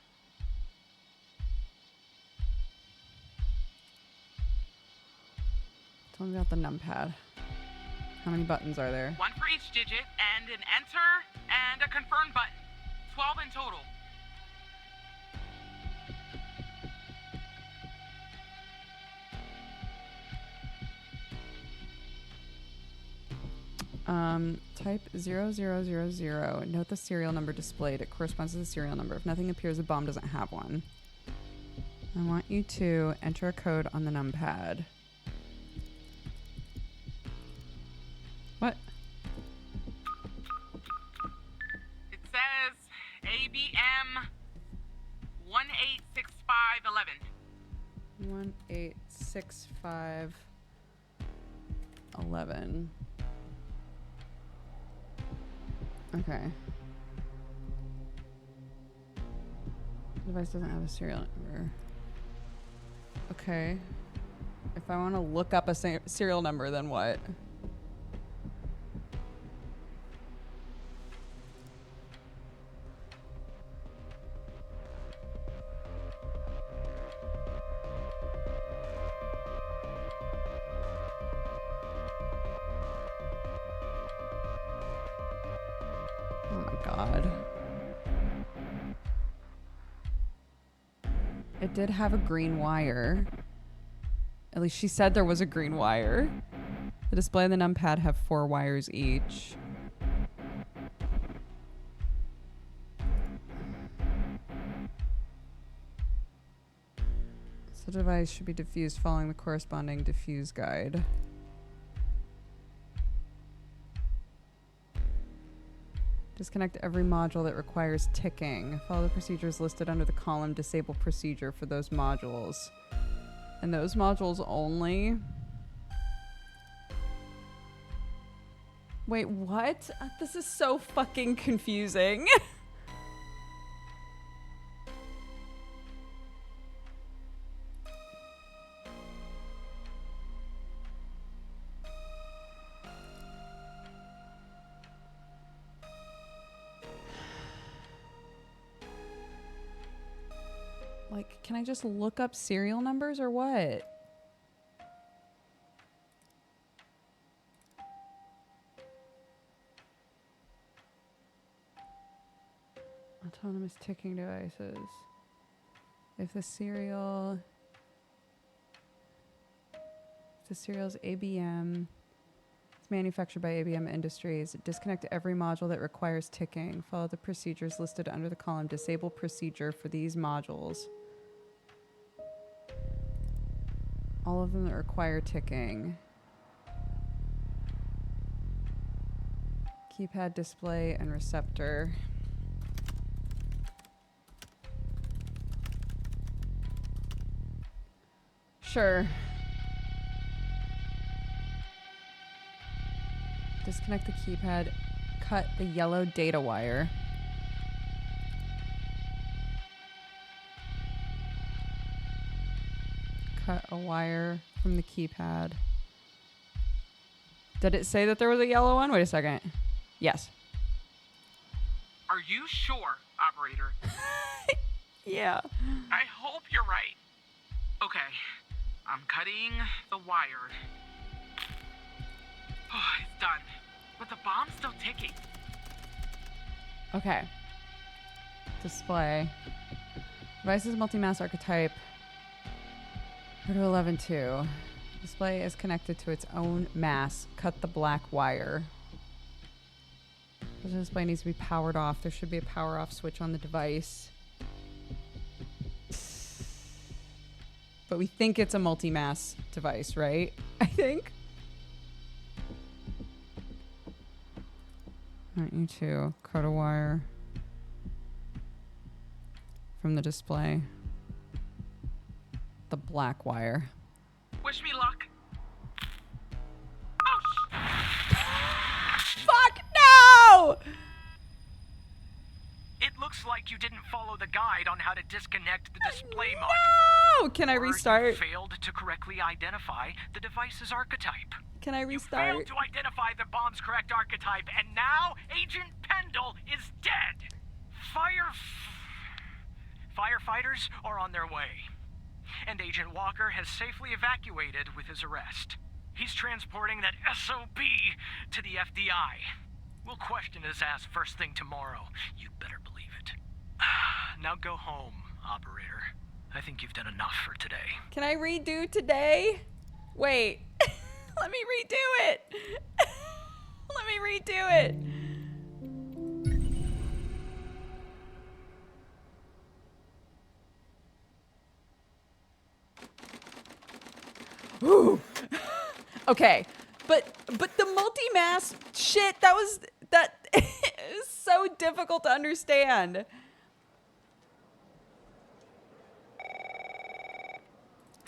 Tell me about the numpad. How many buttons are there? 1 for each digit, and an enter and a confirm button. 12 in total. Type 0000. Note the serial number displayed. It corresponds to the serial number. If nothing appears, the bomb doesn't have one. I want you to enter a code on the numpad. What? It says ABM 186511. 186511. Okay. The device doesn't have a serial number. Okay. If I want to look up a serial number, then what? It did have a green wire. At least she said there was a green wire. The display and the numpad have 4 wires each. So the device should be diffused following the corresponding diffuse guide. Disconnect every module that requires ticking. Follow the procedures listed under the column Disable Procedure for those modules. And those modules only? Wait, what? This is so fucking confusing. Like, can I just look up serial numbers or what? autonomous ticking devices. If the serial is ABM, it's manufactured by ABM Industries. Disconnect every module that requires ticking. Follow the procedures listed under the column. Disable procedure for these modules. All of them that require ticking. Keypad, display, and receptor. Sure. Disconnect the keypad. Cut the yellow data wire. Cut a wire from the keypad. Did it say that there was a yellow one? Wait a second. Yes. Are you sure, operator? Yeah. I hope you're right. Okay, I'm cutting the wire. Oh, it's done. But the bomb's still ticking. Okay. Display. Devices multi-mass archetype. Proto 11.2. Display is connected to its own mass. Cut the black wire. The display needs to be powered off. There should be a power off switch on the device. But we think it's a multi-mass device, right? I think. Alright, you two. Cut a wire from the display. The black wire. Wish me luck. Fuck no! It looks like you didn't follow the guide on how to disconnect the display module. No! Can I Or restart? you failed to correctly identify the device's archetype. Can I You restart? failed to identify the bomb's correct archetype, and now Agent Pendle is dead. Firefighters are on their way, and Agent Walker has safely evacuated with his arrest. He's transporting that SOB to the FDI. We'll question his ass first thing tomorrow. You'd better believe it. Now go home, operator. I think you've done enough for today. Can I redo today? Wait. Let me redo it. Let me redo it. Ooh. Okay. But the multi-mass shit, that was so difficult to understand.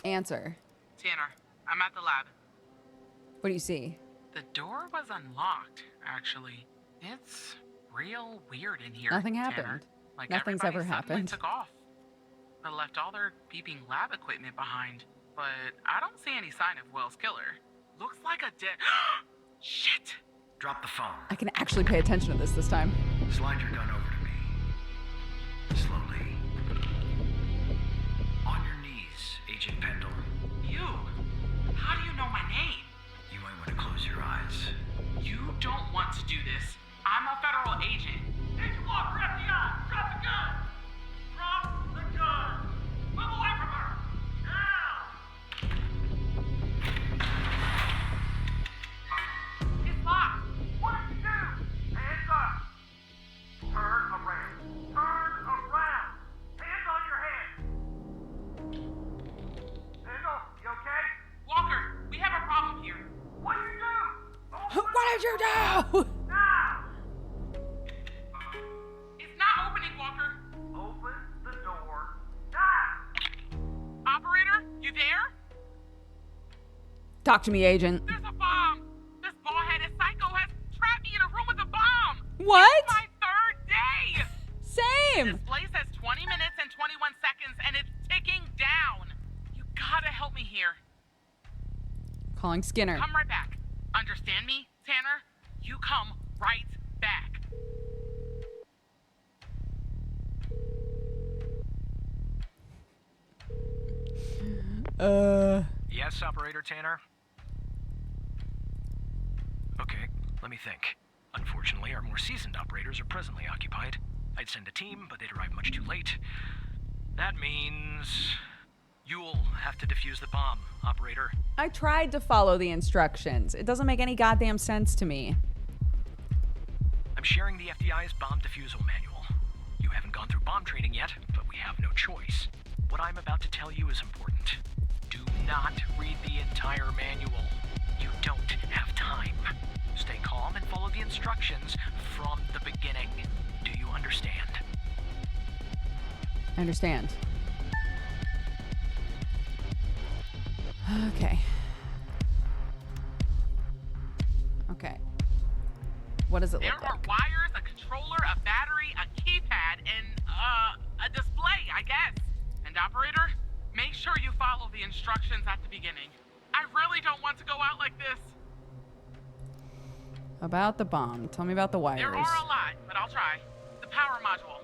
Answer. Tanner, I'm at the lab. What do you see? The door was unlocked, actually. It's real weird in here. Nothing Tanner. happened. Like Nothing's everybody ever suddenly happened. Took off. But left all their beeping lab equipment behind. But I don't see any sign of Will's killer. Looks like a dead. Shit! Drop the phone. I can actually pay attention to this time. Slide your gun over to me. Slowly. On your knees, Agent Pendle. You? How do you know my name? You might want to close your eyes. You don't want to do this. I'm a federal agent. Agent Walker, FBI! Drop the gun! Drop the gun! Move away from her! Now! It's locked! What did you do? Hands up! Turn around! Turn around! Hands on your head! Pendle, you okay? Walker, we have a problem here. What did you do? What did you do? Now! It's not opening, Walker. Open the door now! Operator, you there? Talk to me, Agent. There's a bomb! This bald-headed psycho has trapped me in a room with a bomb! What? It's my third day! Same. This place has 20 minutes and 21 seconds, and it's ticking down! You gotta help me here. Calling Skinner. Come right back. Understand me, Tanner? You come right back. Yes, Operator Tanner? Okay, let me think. Unfortunately, our more seasoned operators are presently occupied. I'd send a team, but they'd arrive much too late. That means you'll have to defuse the bomb, operator. I tried to follow the instructions. It doesn't make any goddamn sense to me. I'm sharing the FDI's bomb defusal manual. You haven't gone through bomb training yet, but we have no choice. What I'm about to tell you is important. Do not read the entire manual. You don't have time. Stay calm and follow the instructions from the beginning. Do you understand? I understand. Okay. Okay. What does it look There are like? wires, a controller, a battery, a keypad, and a display, I guess. And operator, make sure you follow the instructions at the beginning. I really don't want to go out like this. About the bomb. Tell me about the wires. There are a lot, but I'll try. The power module.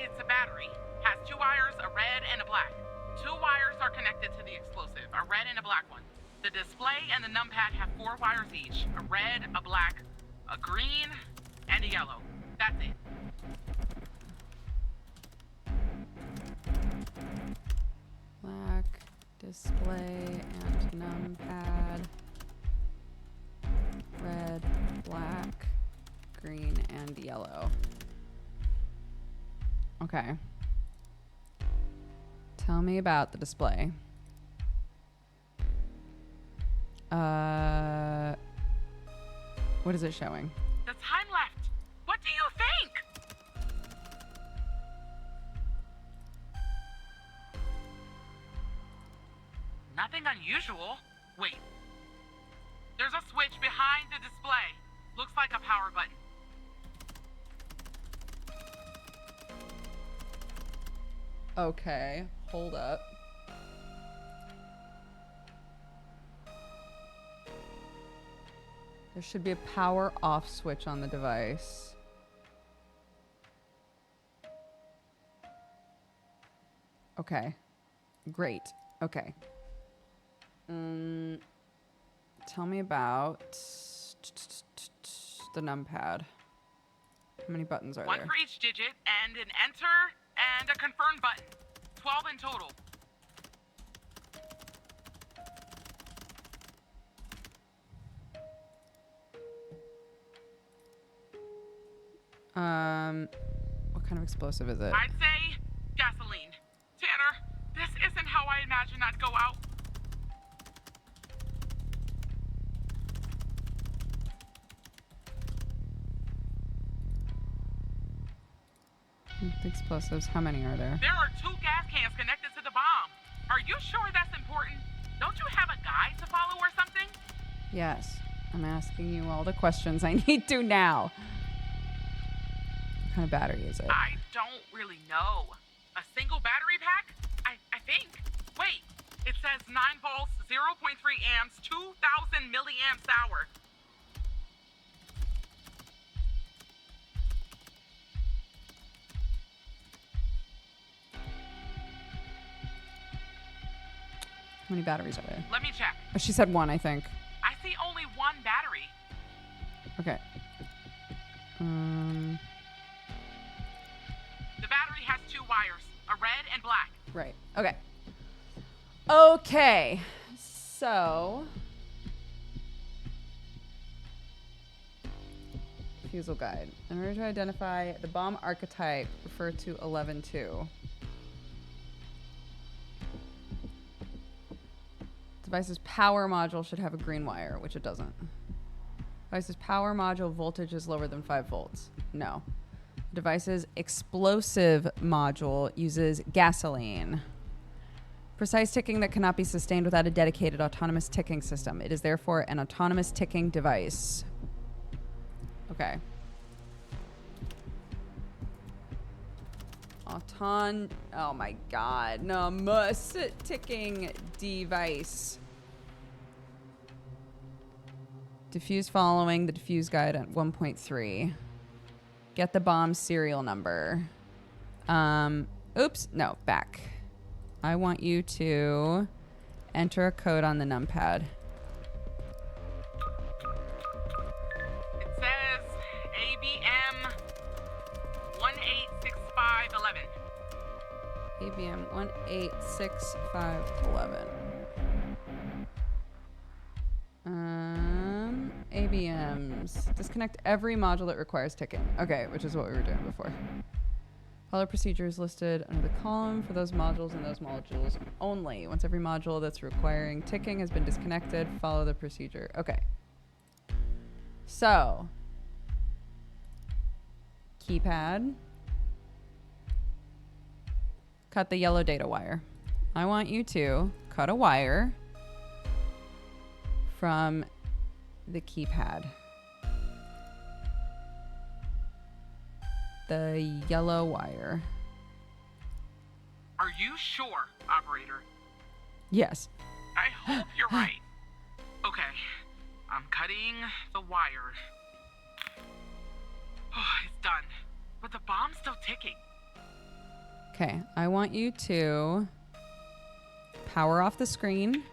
It's a battery. Has 2 wires, a red and a black. 2 wires are connected to the explosive, a red and a black one. The display and the numpad have 4 wires each, a red, a black, a green, and a yellow. That's it. Black display and numpad. Red, black, green, and yellow. Okay. Tell me about the display. What is it showing? The time left. What do you think? Nothing unusual. Wait. There's a switch behind the display. Looks like a power button. Okay, hold up. There should be a power off switch on the device. Okay. Great. Okay. Tell me about the numpad. How many buttons are One there? for each digit, and an enter and a confirm button. 12 in total. What kind of explosive is it? I'd say gasoline. Tanner, this isn't how I imagined I'd go out. Explosives, how many are there? There are 2 gas cans connected to the bomb. Are you sure that's important? Don't you have a guide to follow or something? Yes. I'm asking you all the questions I need to now. What kind of battery is it? I don't really know. A single battery pack? I think. Wait, it says 9 volts, 0.3 amps, 2,000 milliamps hour. How many batteries are there? Let me check. Oh, she said 1, I think. I see only 1 battery. Okay. The battery has 2 wires, a red and black. Right. Okay. Okay. So. Fusel guide. In order to identify the bomb archetype, refer to 11.2. Device's power module should have a green wire, which it doesn't. Device's power module voltage is lower than 5 volts. No. Device's explosive module uses gasoline. Precise ticking that cannot be sustained without a dedicated autonomous ticking system. It is therefore an autonomous ticking device. Okay. Oh my god. Autonomous ticking device. Diffuse following the diffuse guide at 1.3. Get the bomb serial number. Oops. No, back. I want you to enter a code on the numpad. It says ABM 186 ABM 186511. ABMs. Disconnect every module that requires ticking. Okay, which is what we were doing before. Follow procedures listed under the column for those modules and those modules only. Once every module that's requiring ticking has been disconnected, follow the procedure. Okay. So, keypad. Cut the yellow data wire. I want you to cut a wire from the keypad. The yellow wire. Are you sure, operator? Yes. I hope you're right. Okay, I'm cutting the wire. Oh, it's done. But the bomb's still ticking. Okay, I want you to power off the screen.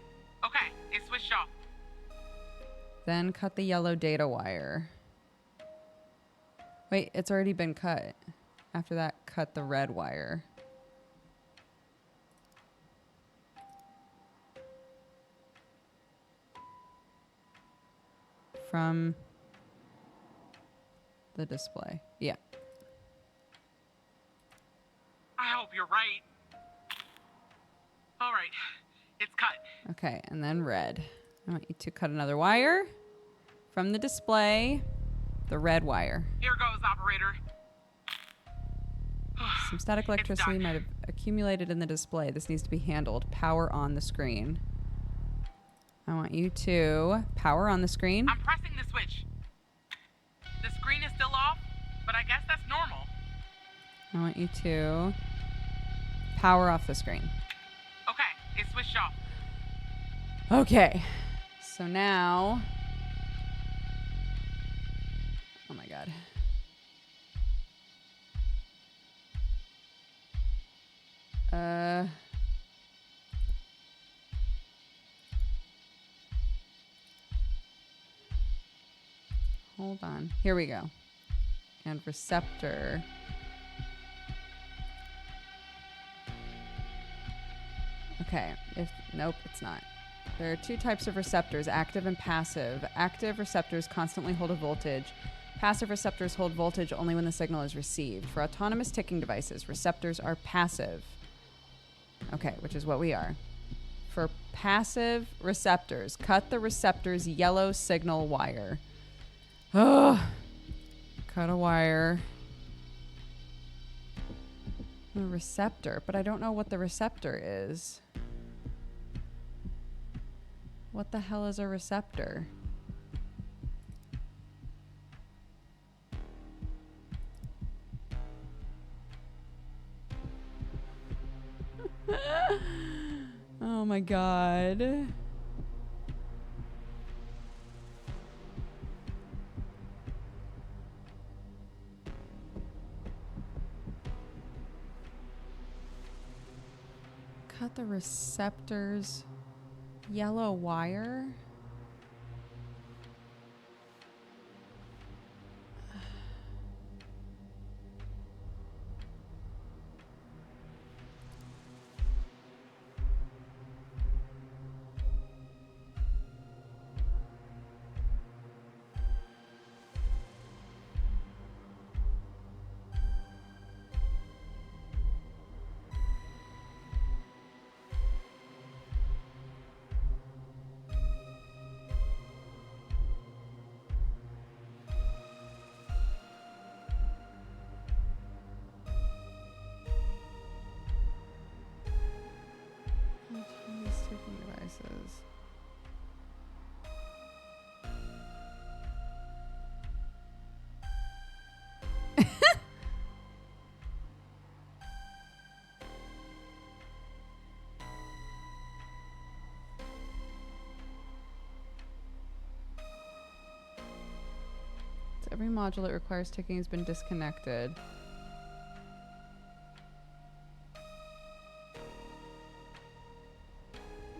Okay, it's switched off. Then cut the yellow data wire. Wait, it's already been cut. After that, cut the red wire. From the display. Yeah. I hope you're right. All right, it's cut. Okay, and then red. I want you to cut another wire from the display, the red wire. Here goes, operator. Some static electricity might have accumulated in the display. This needs to be handled. Power on the screen. I want you to power on the screen. I'm pressing the switch. The screen is still off, but I guess that's normal. I want you to power off the screen. Okay, it's switched off. Okay. So now... Oh my god. Hold on. Here we go. And receptor. Okay. Nope, it's not. There are two types of receptors, active and passive. Active receptors constantly hold a voltage. Passive receptors hold voltage only when the signal is received. For autonomous ticking devices, receptors are passive. Okay, which is what we are. For passive receptors, cut the receptor's yellow signal wire. Ugh. Cut a wire. The receptor, but I don't know what the receptor is. What the hell is a receptor? Oh my god. Cut the receptors. Yellow wire. Devices. So every module that requires ticking has been disconnected.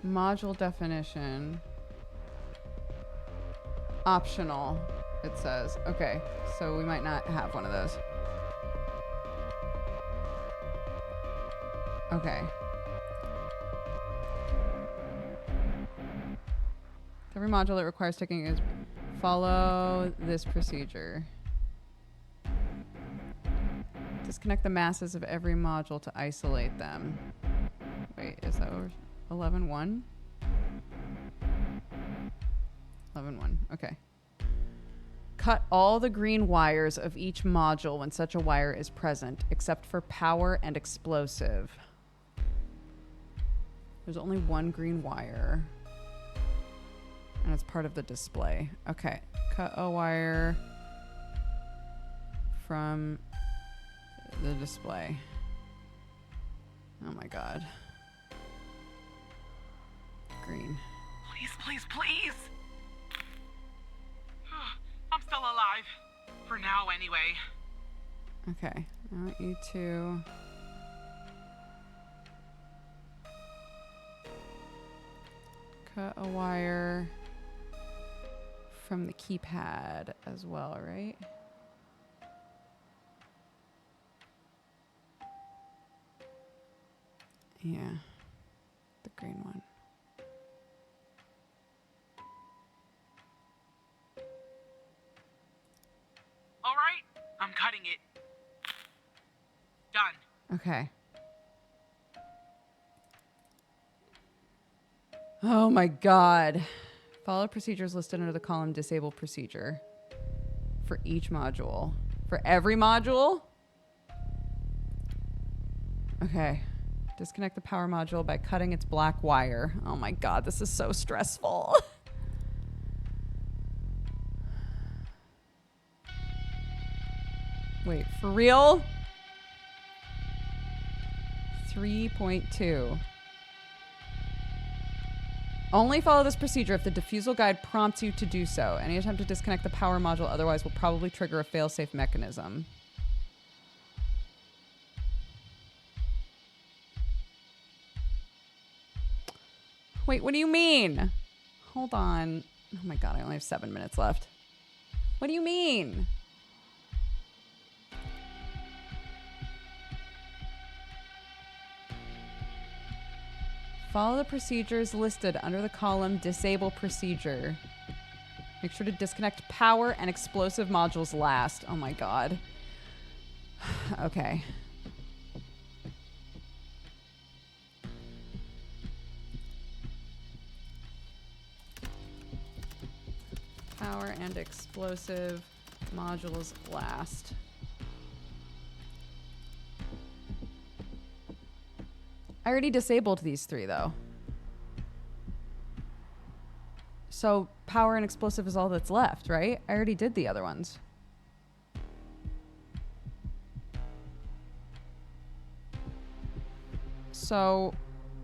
Module definition. Optional, it says. Okay, so we might not have one of those. Okay. Every module that requires taking is follow this procedure. Disconnect the masses of every module to isolate them. Wait, is that 11.1? 11.1, okay. Cut all the green wires of each module when such a wire is present, except for power and explosive. There's only one green wire. And it's part of the display. Okay, cut a wire from the display. Oh my god. Green. Please, please, please! I'm still alive. For now, anyway. Okay, I want you to... cut a wire from the keypad as well, right? Yeah, the green one. All right, I'm cutting it. Done. Okay. Oh my god. Follow procedures listed under the column disable procedure for each module. For every module? Okay. Disconnect the power module by cutting its black wire. Oh my god, this is so stressful. Wait, for real? 3.2. Only follow this procedure if the diffusal guide prompts you to do so. Any attempt to disconnect the power module otherwise will probably trigger a failsafe mechanism. Wait, what do you mean? Hold on. Oh my god, I only have 7 minutes left. What do you mean? Follow the procedures listed under the column Disable Procedure. Make sure to disconnect power and explosive modules last. Oh my god. Okay. Power and explosive modules last. I already disabled these 3 though. So power and explosive is all that's left, right? I already did the other ones. So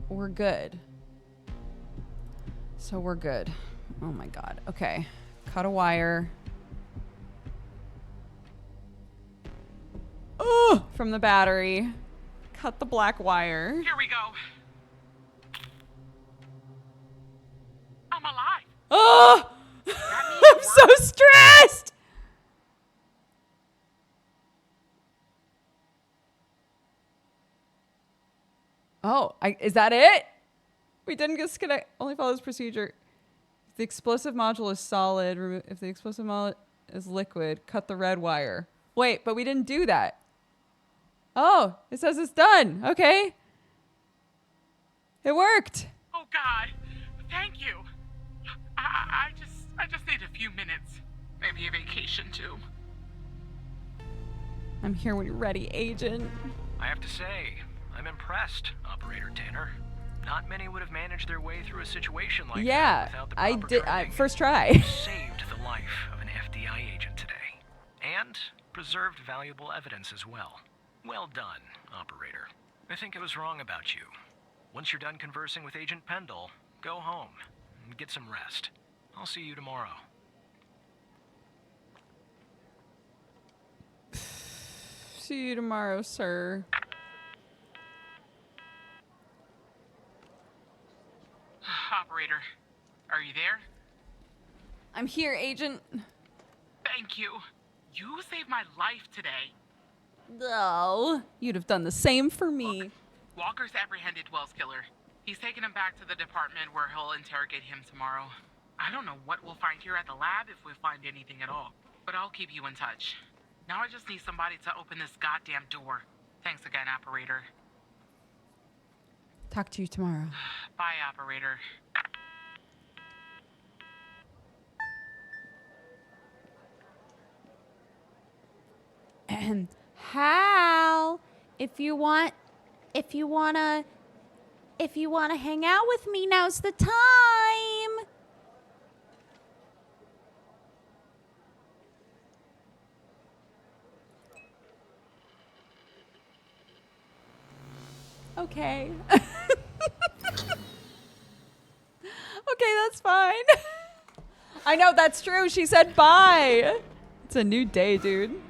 we're good. So we're good. Oh my god. Okay. Cut a wire. Oh, from the battery. Cut the black wire. Here we go. I'm alive. Oh! I'm so stressed! Oh, is that it? We didn't disconnect. Only follows procedure. If the explosive module is solid, if the explosive module is liquid, cut the red wire. Wait, but we didn't do that. Oh, it says it's done. Okay. It worked. Oh God, thank you. I just need a few minutes. Maybe a vacation too. I'm here when you're ready, Agent. I have to say, I'm impressed, Operator Tanner. Not many would have managed their way through a situation like that without the proper training. First try. You saved the life of an FBI agent today. And preserved valuable evidence as well. Well done, Operator. I think I was wrong about you. Once you're done conversing with Agent Pendle, go home and get some rest. I'll see you tomorrow. See you tomorrow, sir. Operator, are you there? I'm here, Agent. Thank you. You saved my life today. No. You'd have done the same for me. Look, Walker's apprehended Wells' killer. He's taken him back to the department where he'll interrogate him tomorrow. I don't know what we'll find here at the lab if we find anything at all, but I'll keep you in touch. Now I just need somebody to open this goddamn door. Thanks again, operator. Talk to you tomorrow. Bye, operator. Hal, if you wanna hang out with me, now's the time. Okay. Okay, that's fine. I know, that's true. She said bye. It's a new day, dude.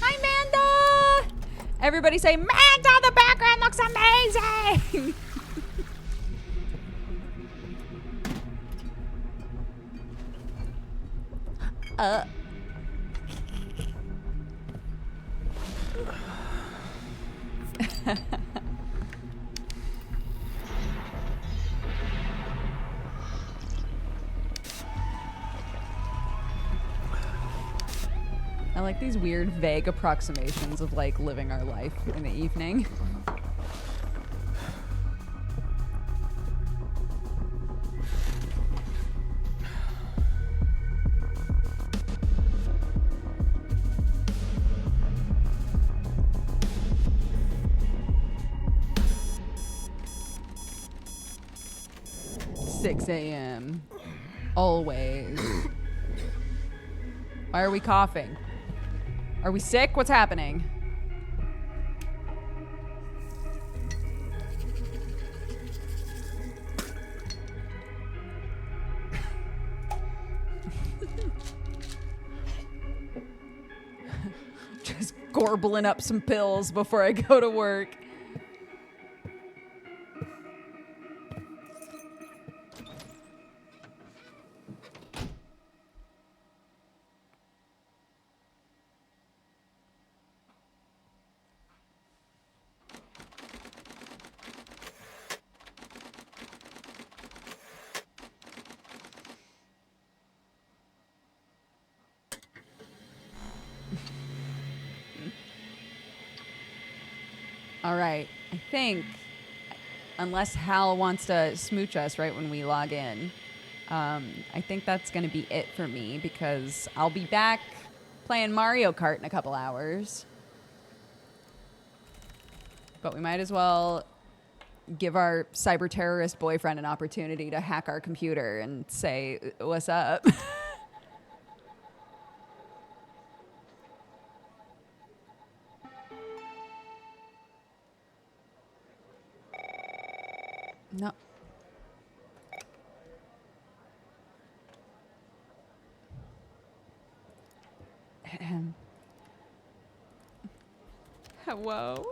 Hi, Manda! Everybody say, Manda, the background looks amazing! I like these weird, vague approximations of like living our life in the evening. $6 a.m. Always. Why are we coughing? Are we sick? What's happening? Just gorbling up some pills before I go to work. All right, I think, unless Hal wants to smooch us right when we log in, I think that's going to be it for me because I'll be back playing Mario Kart in a couple hours. But we might as well give our cyber terrorist boyfriend an opportunity to hack our computer and say, what's up? No. Hello?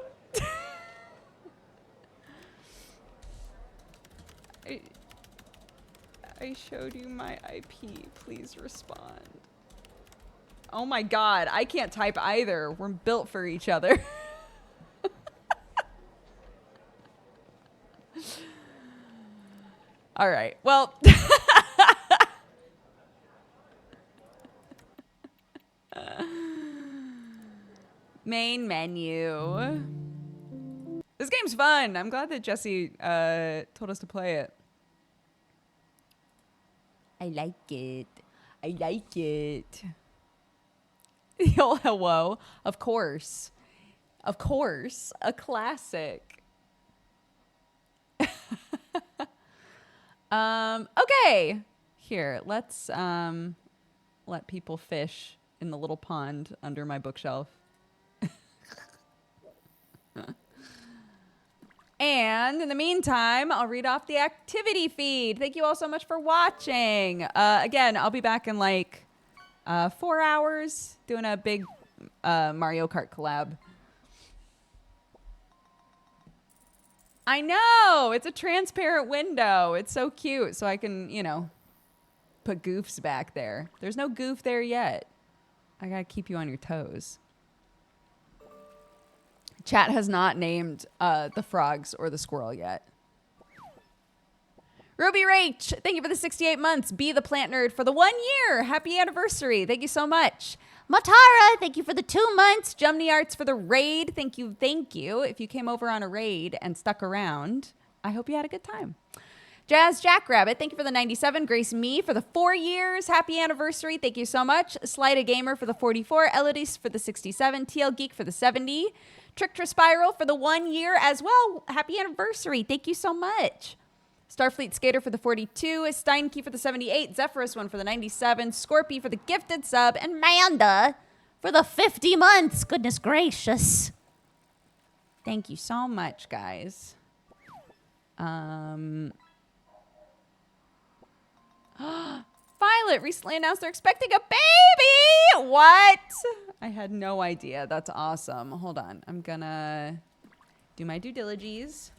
I showed you my IP. Please respond. Oh my god, I can't type either. We're built for each other. All right. Well, main menu. This game's fun. I'm glad that Jesse told us to play it. I like it. I like it. Yo, hello. Of course. Of course. A classic. Okay. Here, let's let people fish in the little pond under my bookshelf. And in the meantime, I'll read off the activity feed. Thank you all so much for watching. Again, I'll be back in like 4 hours doing a big Mario Kart collab. I know! It's a transparent window. It's so cute. So I can, you know, put goofs back there. There's no goof there yet. I gotta keep you on your toes. Chat has not named the frogs or the squirrel yet. Ruby Rach, thank you for the 68 months. Be the plant nerd for the 1 year. Happy anniversary. Thank you so much. Matara, thank you for the 2 months. Jumny Arts for the raid. Thank you. Thank you. If you came over on a raid and stuck around, I hope you had a good time. Jazz Jackrabbit, thank you for the 97. Grace Me for the 4 years. Happy anniversary. Thank you so much. Slida Gamer for the 44. Elodie for the 67. TL Geek for the 70. Tricktra Spiral for the 1 year as well. Happy anniversary. Thank you so much. Starfleet Skater for the 42. Steinkey for the 78. Zephyrus 1 for the 97. Scorpy for the gifted sub. And Amanda for the 50 months. Goodness gracious. thank you so much, guys. Violet recently announced they're expecting a baby. What? I had no idea. That's awesome. Hold on. I'm gonna do my due diligence.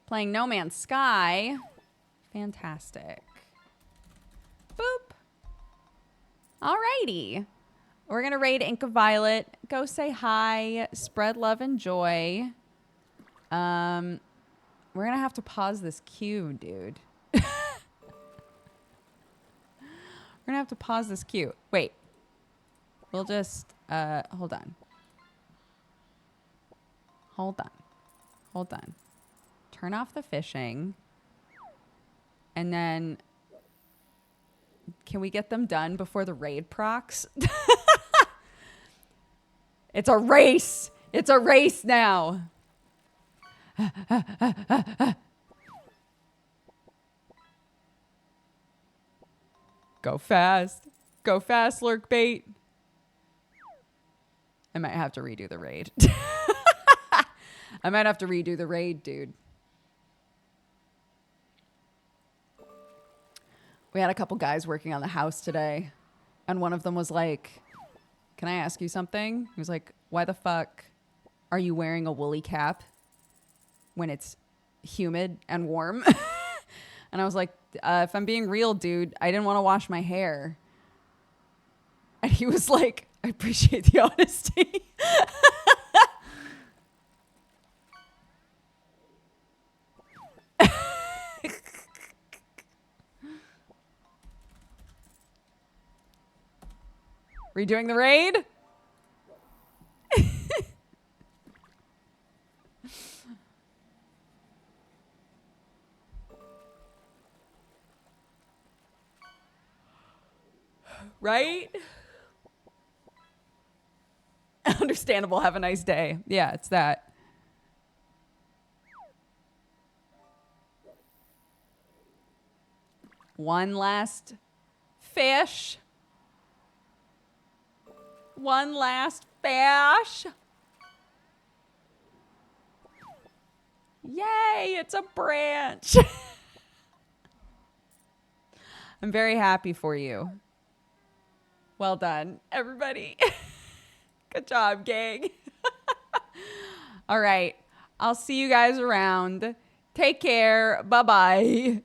Playing No Man's Sky. Fantastic. Boop. Alrighty. We're gonna raid Ink of Violet. Go say hi. Spread love and joy. We're gonna have to pause this queue, dude. We're gonna have to pause this queue. Wait. We'll just, hold on. Hold on. Hold on. Turn off the fishing. And then, can we get them done before the raid procs? It's a race. It's a race now. Go fast. Go fast, lurk bait. I might have to redo the raid. I might have to redo the raid, dude. We had a couple guys working on the house today, and one of them was like, can I ask you something? He was like, why the fuck are you wearing a woolly cap when it's humid and warm? And I was like, if I'm being real, dude, I didn't want to wash my hair. And he was like, I appreciate the honesty. Redoing the raid? Right? Understandable. Have a nice day. Yeah, it's that. One last fish. One last fish. Yay, it's a branch. I'm very happy for you. Well done, everybody. Good job, gang. All right. I'll see you guys around. Take care. Bye-bye.